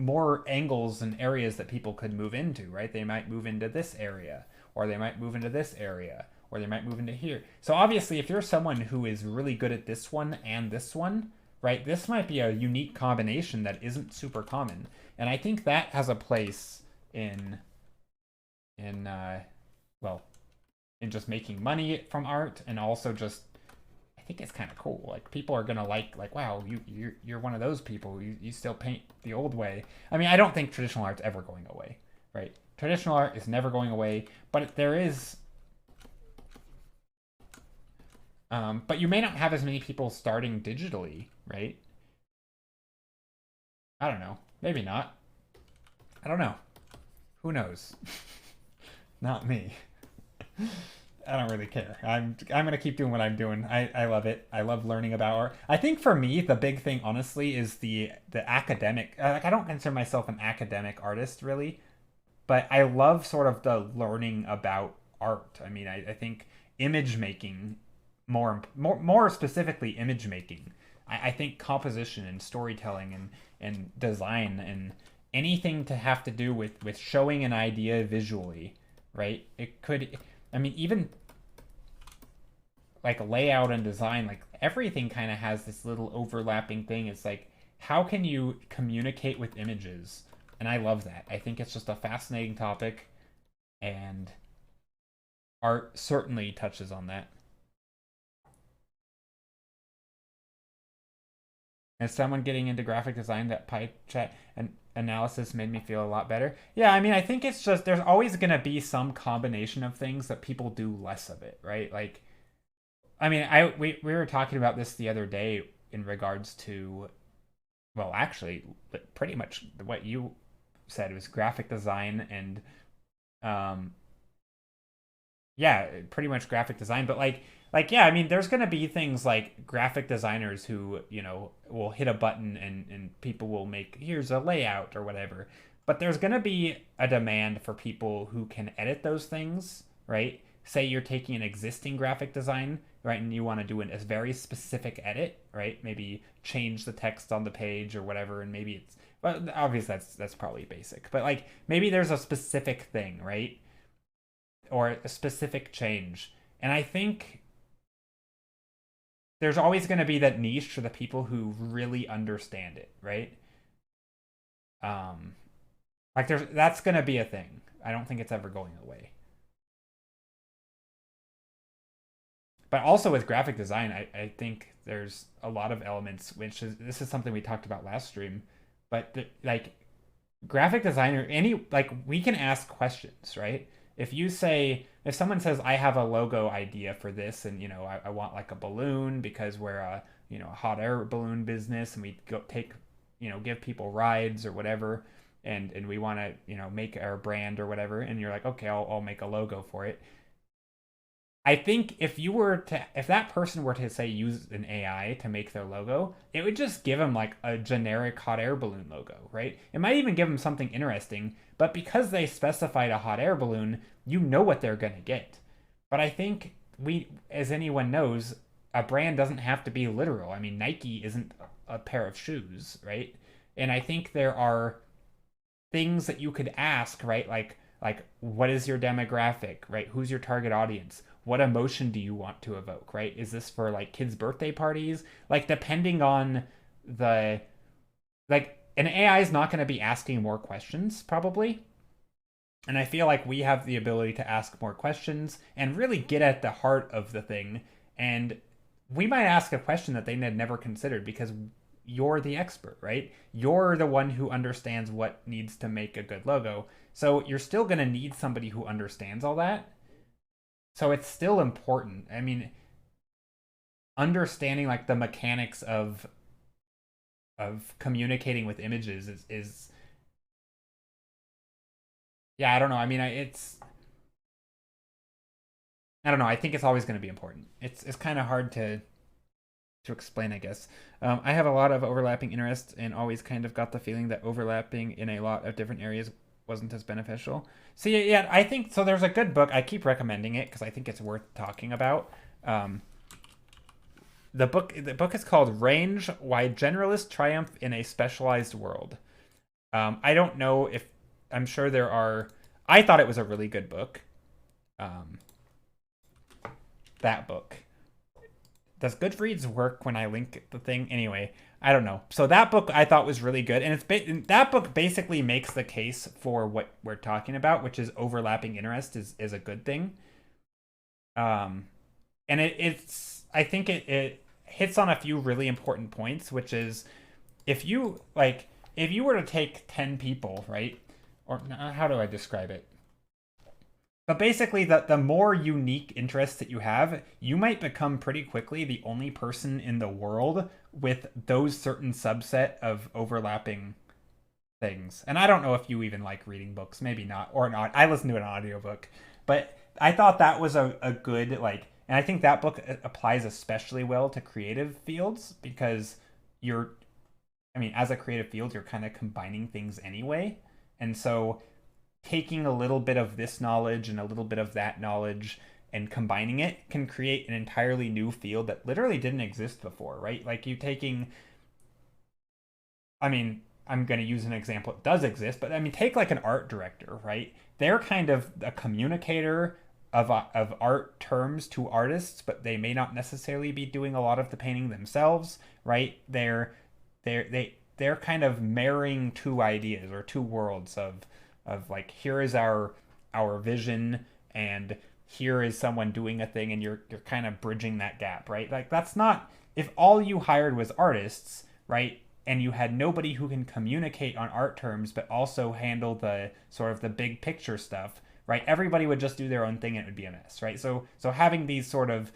angles and areas that people could move into, right? They might move into this area, or they might move into this area, or they might move into here. So obviously, if you're someone who is really good at this one and this one, right, this might be a unique combination that isn't super common. And I think that has a place in well, in just making money from art, and also just I think it's kind of cool. Like people are gonna like wow, you're one of those people. You still paint the old way. I mean, I don't think traditional art's ever going away, right? Traditional art is never going away, but there is. But you may not have as many people starting digitally, right? I don't know. Maybe not. I don't know. Who knows? Not me. I don't really care. I'm gonna keep doing what I'm doing. I love it. I love learning about art. I think for me the big thing, honestly, is the academic. Like I don't consider myself an academic artist really, but I love sort of the learning about art. I mean, I think image making, more specifically image making. I think composition and storytelling and design and anything to have to do with showing an idea visually, right? It could, I mean, even like layout and design, like everything kind of has this little overlapping thing. It's like, how can you communicate with images? And I love that. I think it's just a fascinating topic, and art certainly touches on that. As someone getting into graphic design, that pipe chat and analysis made me feel a lot better. Yeah, I mean, I think it's just there's always gonna be some combination of things that people do less of it, right? Like, I mean, we were talking about this the other day in regards to, well, actually, pretty much what you said was graphic design and um yeah, pretty much graphic design, but like yeah, I mean there's going to be things like graphic designers who, you know, will hit a button and people will make here's a layout or whatever. But there's going to be a demand for people who can edit those things, right? Say you're taking an existing graphic design, right, and you want to do a very specific edit, right? Maybe change the text on the page or whatever, and maybe it's well, obviously that's probably basic, but like maybe there's a specific thing, right? Or a specific change. And I think there's always going to be that niche for the people who really understand it, right? Um, like that's going to be a thing. I don't think it's ever going away. But also with graphic design, I think there's a lot of elements, which is this is something we talked about last stream, but like graphic designer, any like we can ask questions, right? If someone says I have a logo idea for this, and I want like a balloon because we're a hot air balloon business, and we go take give people rides or whatever, and we want to make our brand or whatever, and you're like, okay, I'll make a logo for it. I think if that person were to say use an AI to make their logo, it would just give them like a generic hot air balloon logo, right? It might even give them something interesting, but because they specified a hot air balloon, you know what they're going to get. But I think as anyone knows, a brand doesn't have to be literal. I mean, Nike isn't a pair of shoes, right? And I think there are things that you could ask, right? Like what is your demographic, right? Who's your target audience? What emotion do you want to evoke, right? Is this for like kids' birthday parties? Like depending on the like an AI is not going to be asking more questions probably. And I feel like we have the ability to ask more questions and really get at the heart of the thing. And we might ask a question that they had never considered because you're the expert, right? You're the one who understands what needs to make a good logo. So you're still going to need somebody who understands all that. So it's still important. I mean, understanding like the mechanics of communicating with images is yeah, I don't know. I mean, I don't know. I think it's always going to be important. It's kind of hard to explain, I guess. I have a lot of overlapping interests and always kind of got the feeling that overlapping in a lot of different areas wasn't as beneficial. So yeah, I think so. There's a good book. I keep recommending it because I think it's worth talking about. Um, the book is called Range: Why Generalists Triumph in a Specialized World. I don't know if I'm sure there are. I thought it was a really good book. Um, that book. Does Goodreads work when I link the thing? Anyway, I don't know. So that book I thought was really good, and that book basically makes the case for what we're talking about, which is overlapping interest is a good thing. Um, and it's I think it hits on a few really important points, which is if you were to take 10 people, right? Or how do I describe it? But basically, the more unique interests that you have, you might become pretty quickly the only person in the world with those certain subset of overlapping things. And I don't know if you even like reading books, maybe not, or not. I listen to an audiobook. But I thought that was a good, like, and I think that book applies especially well to creative fields because you're, I mean, as a creative field, you're kind of combining things anyway. And so taking a little bit of this knowledge and a little bit of that knowledge and combining it can create an entirely new field that literally didn't exist before, right? Like you taking, I mean, I'm going to use an example. It does exist, but I mean, take like an art director, right? They're kind of a communicator of art terms to artists, but they may not necessarily be doing a lot of the painting themselves, right? They're kind of marrying two ideas or two worlds of like here is our vision and here is someone doing a thing and you're kind of bridging that gap, right? Like that's not if all you hired was artists, right? And you had nobody who can communicate on art terms but also handle the sort of the big picture stuff, right? Everybody would just do their own thing and it would be a mess, right? So having these sort of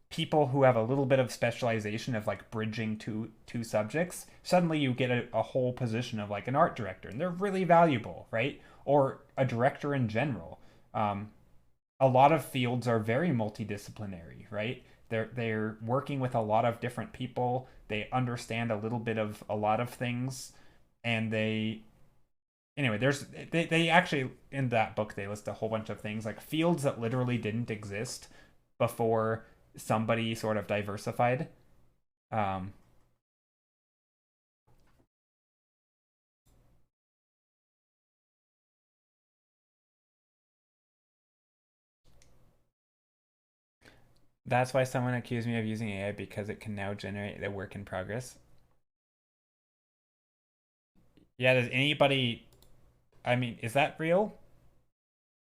people who have a little bit of specialization of like bridging two subjects, suddenly you get a whole position of like an art director and they're really valuable, right? Or a director in general. A lot of fields are very multidisciplinary, right? They're working with a lot of different people. They understand a little bit of a lot of things, and they actually in that book they list a whole bunch of things like fields that literally didn't exist before somebody sort of diversified. Um, that's why someone accused me of using AI because it can now generate the work in progress. Yeah, does anybody? I mean, is that real?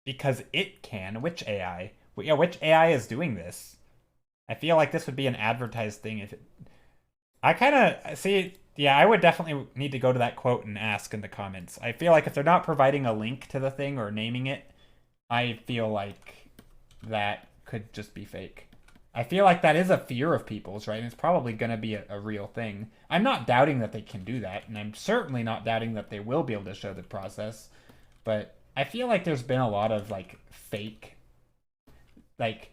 Because it can. Which AI? Yeah, which AI is doing this? I feel like this would be an advertised thing if it. I kind of see. Yeah, I would definitely need to go to that quote and ask in the comments. I feel like if they're not providing a link to the thing or naming it, I feel like that could just be fake. I feel like that is a fear of people's, right? And it's probably going to be a real thing. I'm not doubting that they can do that, and I'm certainly not doubting that they will be able to show the process. But I feel like there's been a lot of like fake, like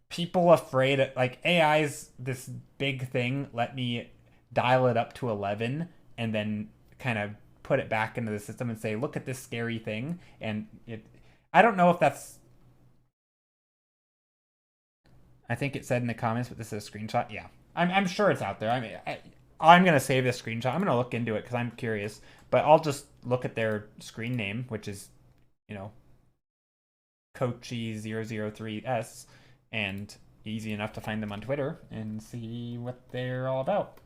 people afraid of, like AI's this big thing. Let me dial it up to 11 and then kind of put it back into the system and say, look at this scary thing. And it, I don't know if that's, I think it said in the comments, but this is a screenshot. Yeah, I'm sure it's out there. I mean, I'm going to save this screenshot. I'm going to look into it because I'm curious, but I'll just look at their screen name, which is, you know, Coachy003S, and easy enough to find them on Twitter and see what they're all about.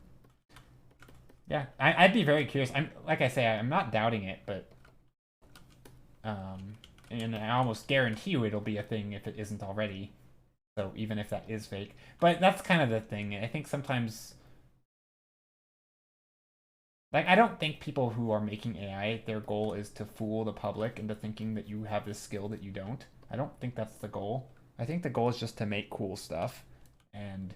Yeah, I'd be very curious. I'm like I say, I'm not doubting it, but and I almost guarantee you it'll be a thing if it isn't already. So even if that is fake, but that's kind of the thing. I think sometimes, like, I don't think people who are making AI, their goal is to fool the public into thinking that you have this skill that you don't. I don't think that's the goal. I think the goal is just to make cool stuff, and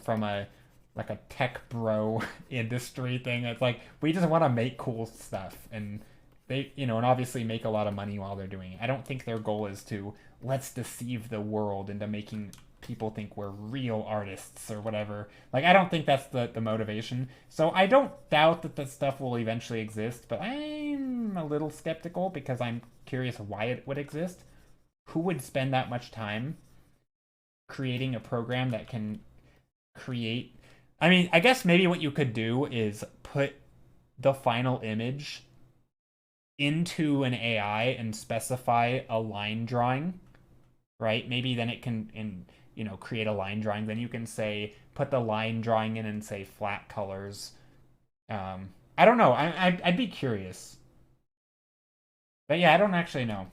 from a like a tech bro industry thing. It's like we just want to make cool stuff, and they, and obviously make a lot of money while they're doing it. I don't think their goal is to let's deceive the world into making people think we're real artists or whatever. Like, I don't think that's the motivation. So I don't doubt that this stuff will eventually exist, but I'm a little skeptical because I'm curious why it would exist. Who would spend that much time creating a program that can create? I mean, I guess maybe what you could do is put the final image into an AI and specify a line drawing, right? Maybe then it can create a line drawing. Then you can say put the line drawing in and say flat colors. I don't know. I'd be curious, but yeah, I don't actually know.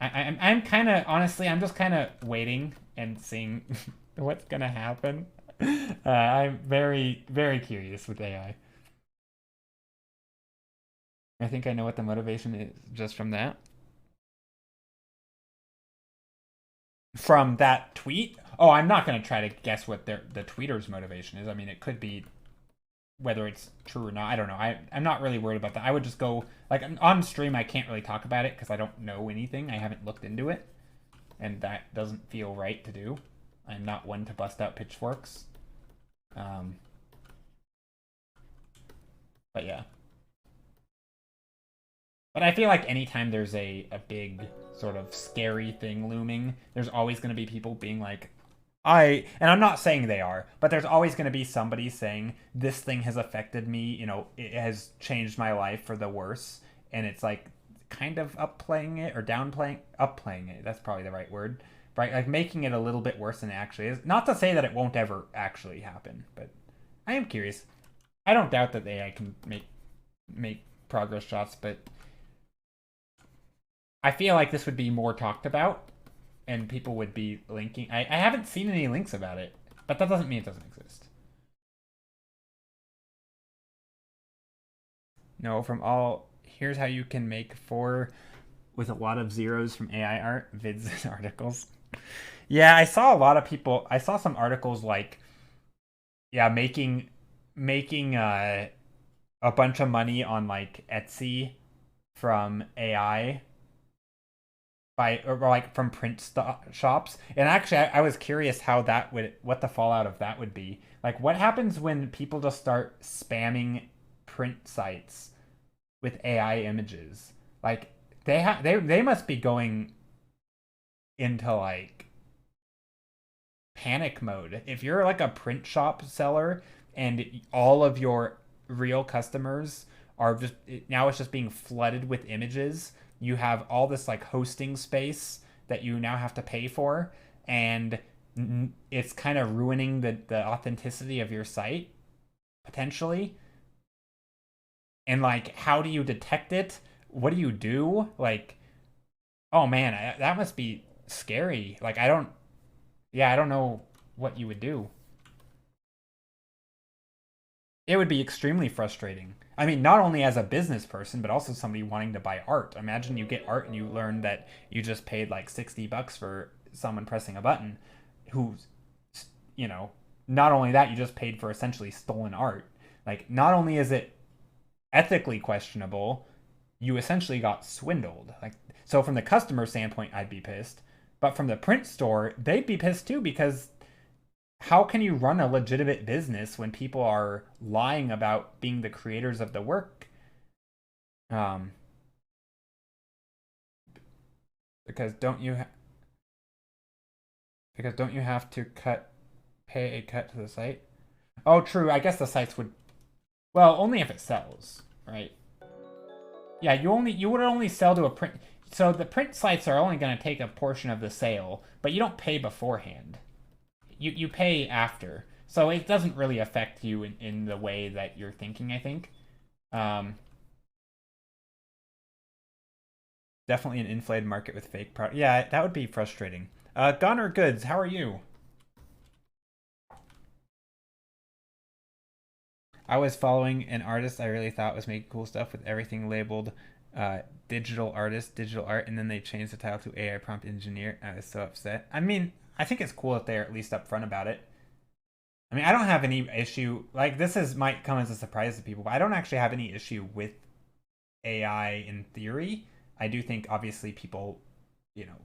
I'm kind of honestly, I'm just kind of waiting and seeing what's gonna happen. I'm very, very curious with AI. I think I know what the motivation is just from that. From that tweet? Oh, I'm not going to try to guess what the tweeter's motivation is. I mean, it could be whether it's true or not. I don't know. I'm not really worried about that. I would just go, like, on stream, I can't really talk about it because I don't know anything. I haven't looked into it, and that doesn't feel right to do. I'm not one to bust out pitchforks. But yeah. But I feel like anytime there's a big sort of scary thing looming, there's always going to be people being like, and I'm not saying they are, but there's always going to be somebody saying, this thing has affected me, it has changed my life for the worse. And it's like kind of upplaying it or upplaying it. That's probably the right word, right? Like making it a little bit worse than it actually is. Not to say that it won't ever actually happen, but I am curious. I don't doubt that AI can make progress shots, but I feel like this would be more talked about and people would be linking. I haven't seen any links about it, but that doesn't mean it doesn't exist. No, here's how you can make 4 with a lot of zeros from AI art, vids and articles. Yeah, I saw a lot of people, I saw some articles like, yeah, making a bunch of money on like Etsy from AI or like from print shops. And actually, I was curious how what the fallout of that would be. Like, what happens when people just start spamming print sites with AI images? Like, they must be going into like panic mode. If you're like a print shop seller and all of your real customers are just now it's just being flooded with images, you have all this like hosting space that you now have to pay for, and it's kind of ruining the authenticity of your site potentially. And like, how do you detect it? What do you do? Like, oh man, that must be scary. Like, I don't Yeah, I don't know what you would do. It would be extremely frustrating. I mean, not only as a business person, but also somebody wanting to buy art. Imagine you get art and you learn that you just paid like $60 for someone pressing a button who's, you know, not only that, you just paid for essentially stolen art. Like, not only is it ethically questionable, you essentially got swindled. Like, so from the customer standpoint, I'd be pissed. But from the print store, they'd be pissed too because how can you run a legitimate business when people are lying about being the creators of the work? Um, because don't you have to pay a cut to the site? Oh, true. I guess the sites would, well, only if it sells, right? Yeah, you would only sell to a print. So the print sites are only going to take a portion of the sale, but you don't pay beforehand. You pay after. So it doesn't really affect you in the way that you're thinking, I think. Um, Definitely an inflated market with fake product. Yeah, that would be frustrating. Gunner Goods, how are you? I was following an artist I really thought was making cool stuff with everything labeled digital artist, digital art, and then they changed the title to AI prompt engineer. I was so upset. I mean, I think it's cool that they're at least upfront about it. I mean, I don't have any issue. Like, this is might come as a surprise to people, but I don't actually have any issue with AI in theory. I do think obviously people, you know,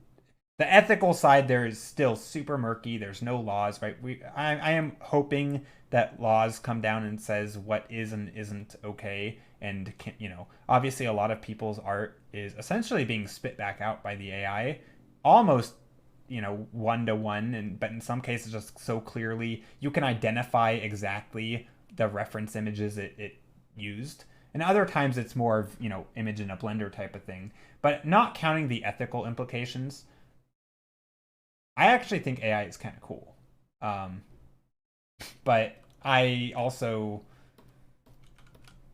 the ethical side there is still super murky. There's no laws, right? I am hoping that laws come down and says what is and isn't okay, and can, obviously a lot of people's art is essentially being spit back out by the AI, almost one to one, and but in some cases just so clearly you can identify exactly the reference images it used. And other times it's more of image in a blender type of thing, but not counting the ethical implications. I actually think AI is kind of cool. Um, but I also,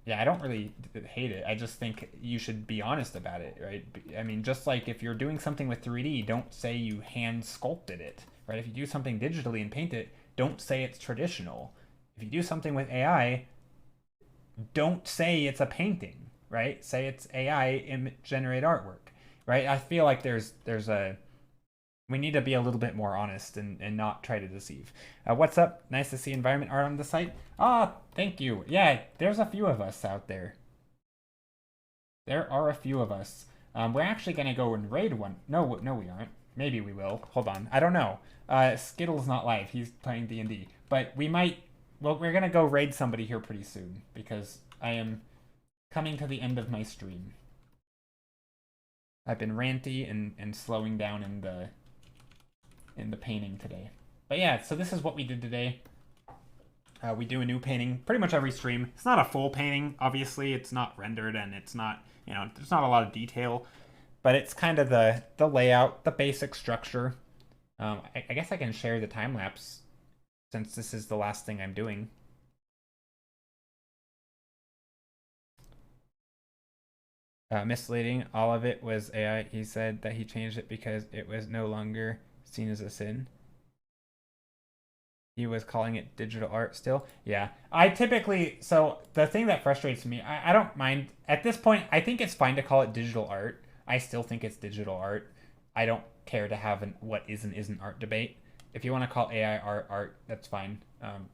yeah, I don't really hate it. I just think you should be honest about it, right? I mean, just like if you're doing something with 3D, don't say you hand sculpted it, right? If you do something digitally and paint it, don't say it's traditional. If you do something with AI, don't say it's a painting, right? Say it's AI generate artwork, right? I feel like there's a we need to be a little bit more honest and not try to deceive. What's up? Nice to see environment art on the site. Ah, thank you. Yeah, there's a few of us out there. There are a few of us. We're actually gonna go and raid one. No, no, we aren't. Maybe we will. Hold on. I don't know. Skittle's not live. He's playing D&D. But we might. Well, we're gonna go raid somebody here pretty soon because I am coming to the end of my stream. I've been ranty and slowing down in the painting today. But yeah, so this is what we did today. We do a new painting pretty much every stream. It's not a full painting, obviously. It's not rendered and it's not, there's not a lot of detail. But it's kind of the layout, the basic structure. I guess I can share the time lapse since this is the last thing I'm doing. Misleading, all of it was AI. He said that he changed it because it was no longer seen as a sin. He was calling it digital art still. Yeah. I typically, so the thing that frustrates me, I don't mind. At this point, I think it's fine to call it digital art. I still think it's digital art. I don't care to have an what is and isn't art debate. If you want to call AI art, that's fine.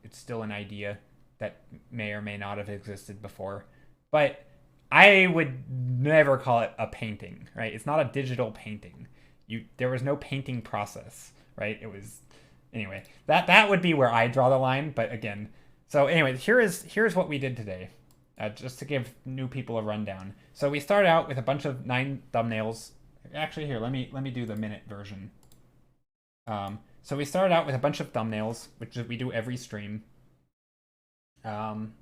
It's still an idea that may or may not have existed before. But I would never call it a painting, right? It's not a digital painting. There was no painting process, right? It was anyway, that would be where I draw the line. But again, so anyway, here's what we did today, just to give new people a rundown. So we start out with a bunch of 9 thumbnails. Actually, here let me do the minute version. So we started out with a bunch of thumbnails, which we do every stream. Kind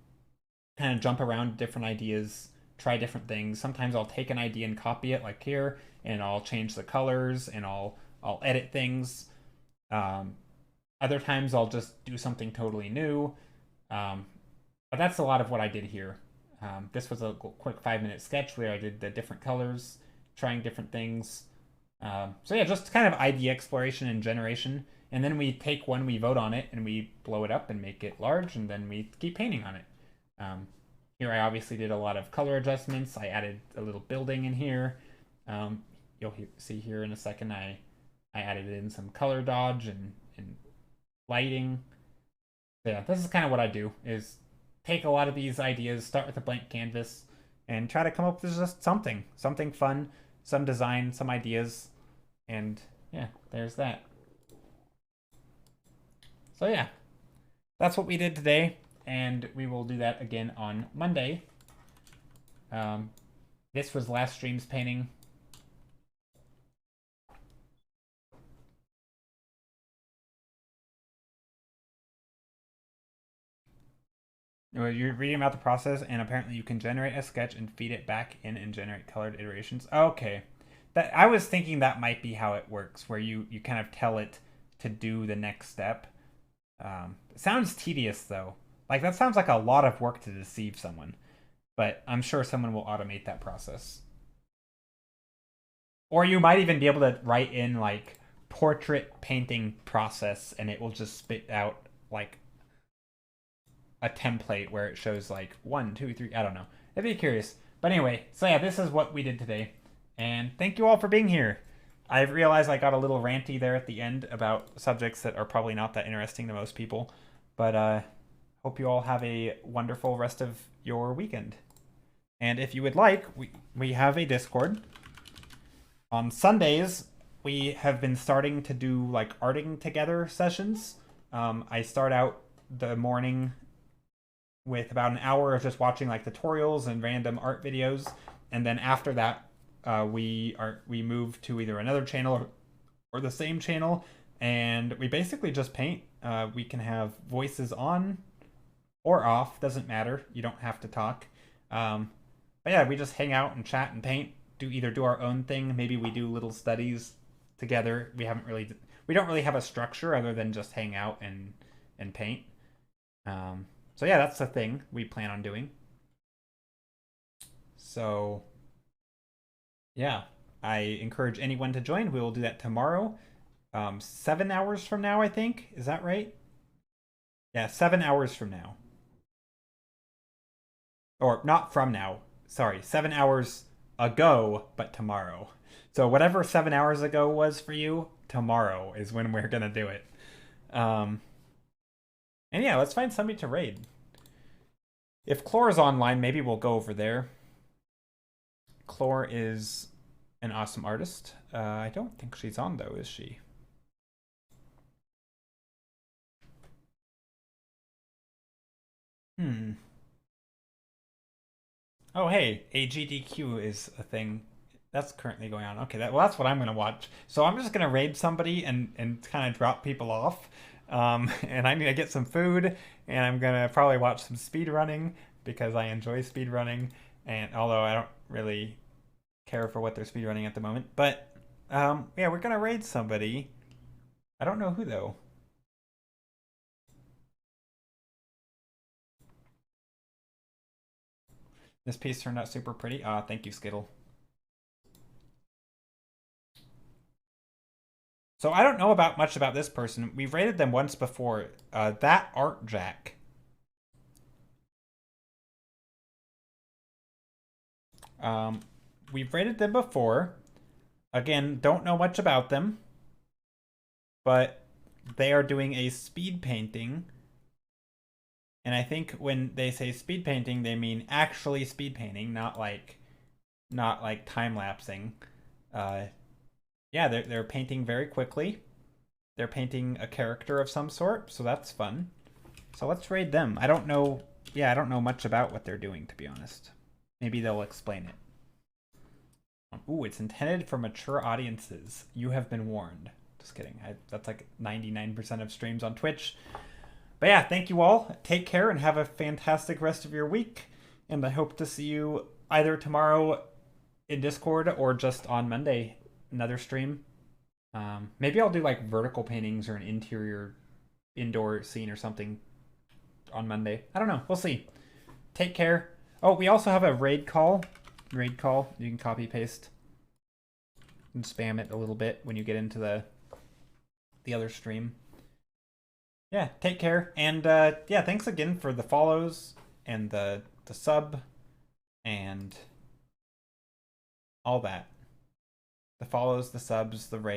of jump around different ideas, try different things. Sometimes I'll take an idea and copy it, like here, and I'll change the colors and I'll edit things. Other times I'll just do something totally new. But that's a lot of what I did here. This was a quick 5-minute sketch where I did the different colors, trying different things. So yeah, just kind of idea exploration and generation. And then we take one, we vote on it, and we blow it up and make it large, and then we keep painting on it. Here I obviously did a lot of color adjustments. I added a little building in here. You'll see here in a second I added in some color dodge and lighting. So yeah, this is kind of what I do, is take a lot of these ideas, start with a blank canvas, and try to come up with just something fun, some design, some ideas, and yeah, there's that. So yeah, that's what we did today, and we will do that again on Monday. This was last stream's painting. You're reading about the process, and apparently you can generate a sketch and feed it back in and generate colored iterations. Okay. I was thinking that might be how it works, where you kind of tell it to do the next step. It sounds tedious, though. Like, that sounds like a lot of work to deceive someone. But I'm sure someone will automate that process. Or you might even be able to write in, like, portrait painting process, and it will just spit out, like, a template where it shows like 1, 2, 3. I don't know. I'd be curious. But anyway, so yeah, this is what we did today. And thank you all for being here. I realized I got a little ranty there at the end about subjects that are probably not that interesting to most people. But hope you all have a wonderful rest of your weekend. And if you would like, we have a Discord. On Sundays, we have been starting to do like arting together sessions. I start out the morning with about an hour of just watching like tutorials and random art videos, and then after that we move to either another channel or the same channel, and we basically just paint. We can have voices on or off, doesn't matter, you don't have to talk. But yeah, we just hang out and chat and paint, do our own thing. Maybe we do little studies together. We don't really have a structure other than just hang out and paint. So yeah, that's the thing we plan on doing. So yeah, I encourage anyone to join. We will do that tomorrow. 7 hours from now, I think. Is that right? Yeah, 7 hours from now. Or not from now. Sorry, 7 hours ago, but tomorrow. So whatever 7 hours ago was for you, tomorrow is when we're gonna do it. And yeah, let's find somebody to raid. If Chlor's online, maybe we'll go over there. Chlor is an awesome artist. I don't think she's on, though, is she? Oh, hey, AGDQ is a thing. That's currently going on. Okay, well, that's what I'm going to watch. So I'm just going to raid somebody and kind of drop people off. And I need to get some food, and I'm gonna probably watch some speed running because I enjoy speed running, and although I don't really care for what they're speed running at the moment. But yeah, we're gonna raid somebody. I don't know who though. This piece turned out super pretty. Thank you, Skittle. So I don't know much about this person. We've rated them once before. That Art Jack. We've rated them before. Again, don't know much about them. But they are doing a speed painting. And I think when they say speed painting, they mean actually speed painting, not like time-lapsing. Yeah, they're painting very quickly. They're painting a character of some sort, so that's fun. So let's raid them. I don't know much about what they're doing, to be honest. Maybe they'll explain it. Ooh, it's intended for mature audiences. You have been warned. Just kidding. That's like 99% of streams on Twitch. But yeah, thank you all. Take care and have a fantastic rest of your week. And I hope to see you either tomorrow in Discord or just on Monday, another stream. Maybe I'll do like vertical paintings or an indoor scene or something on Monday. I don't know. We'll see. Take care. Oh, we also have a raid call. You can copy paste and spam it a little bit when you get into the the other stream. Yeah, take care. And yeah, thanks again for the follows and the sub and all that. The follows, the subs, the rates.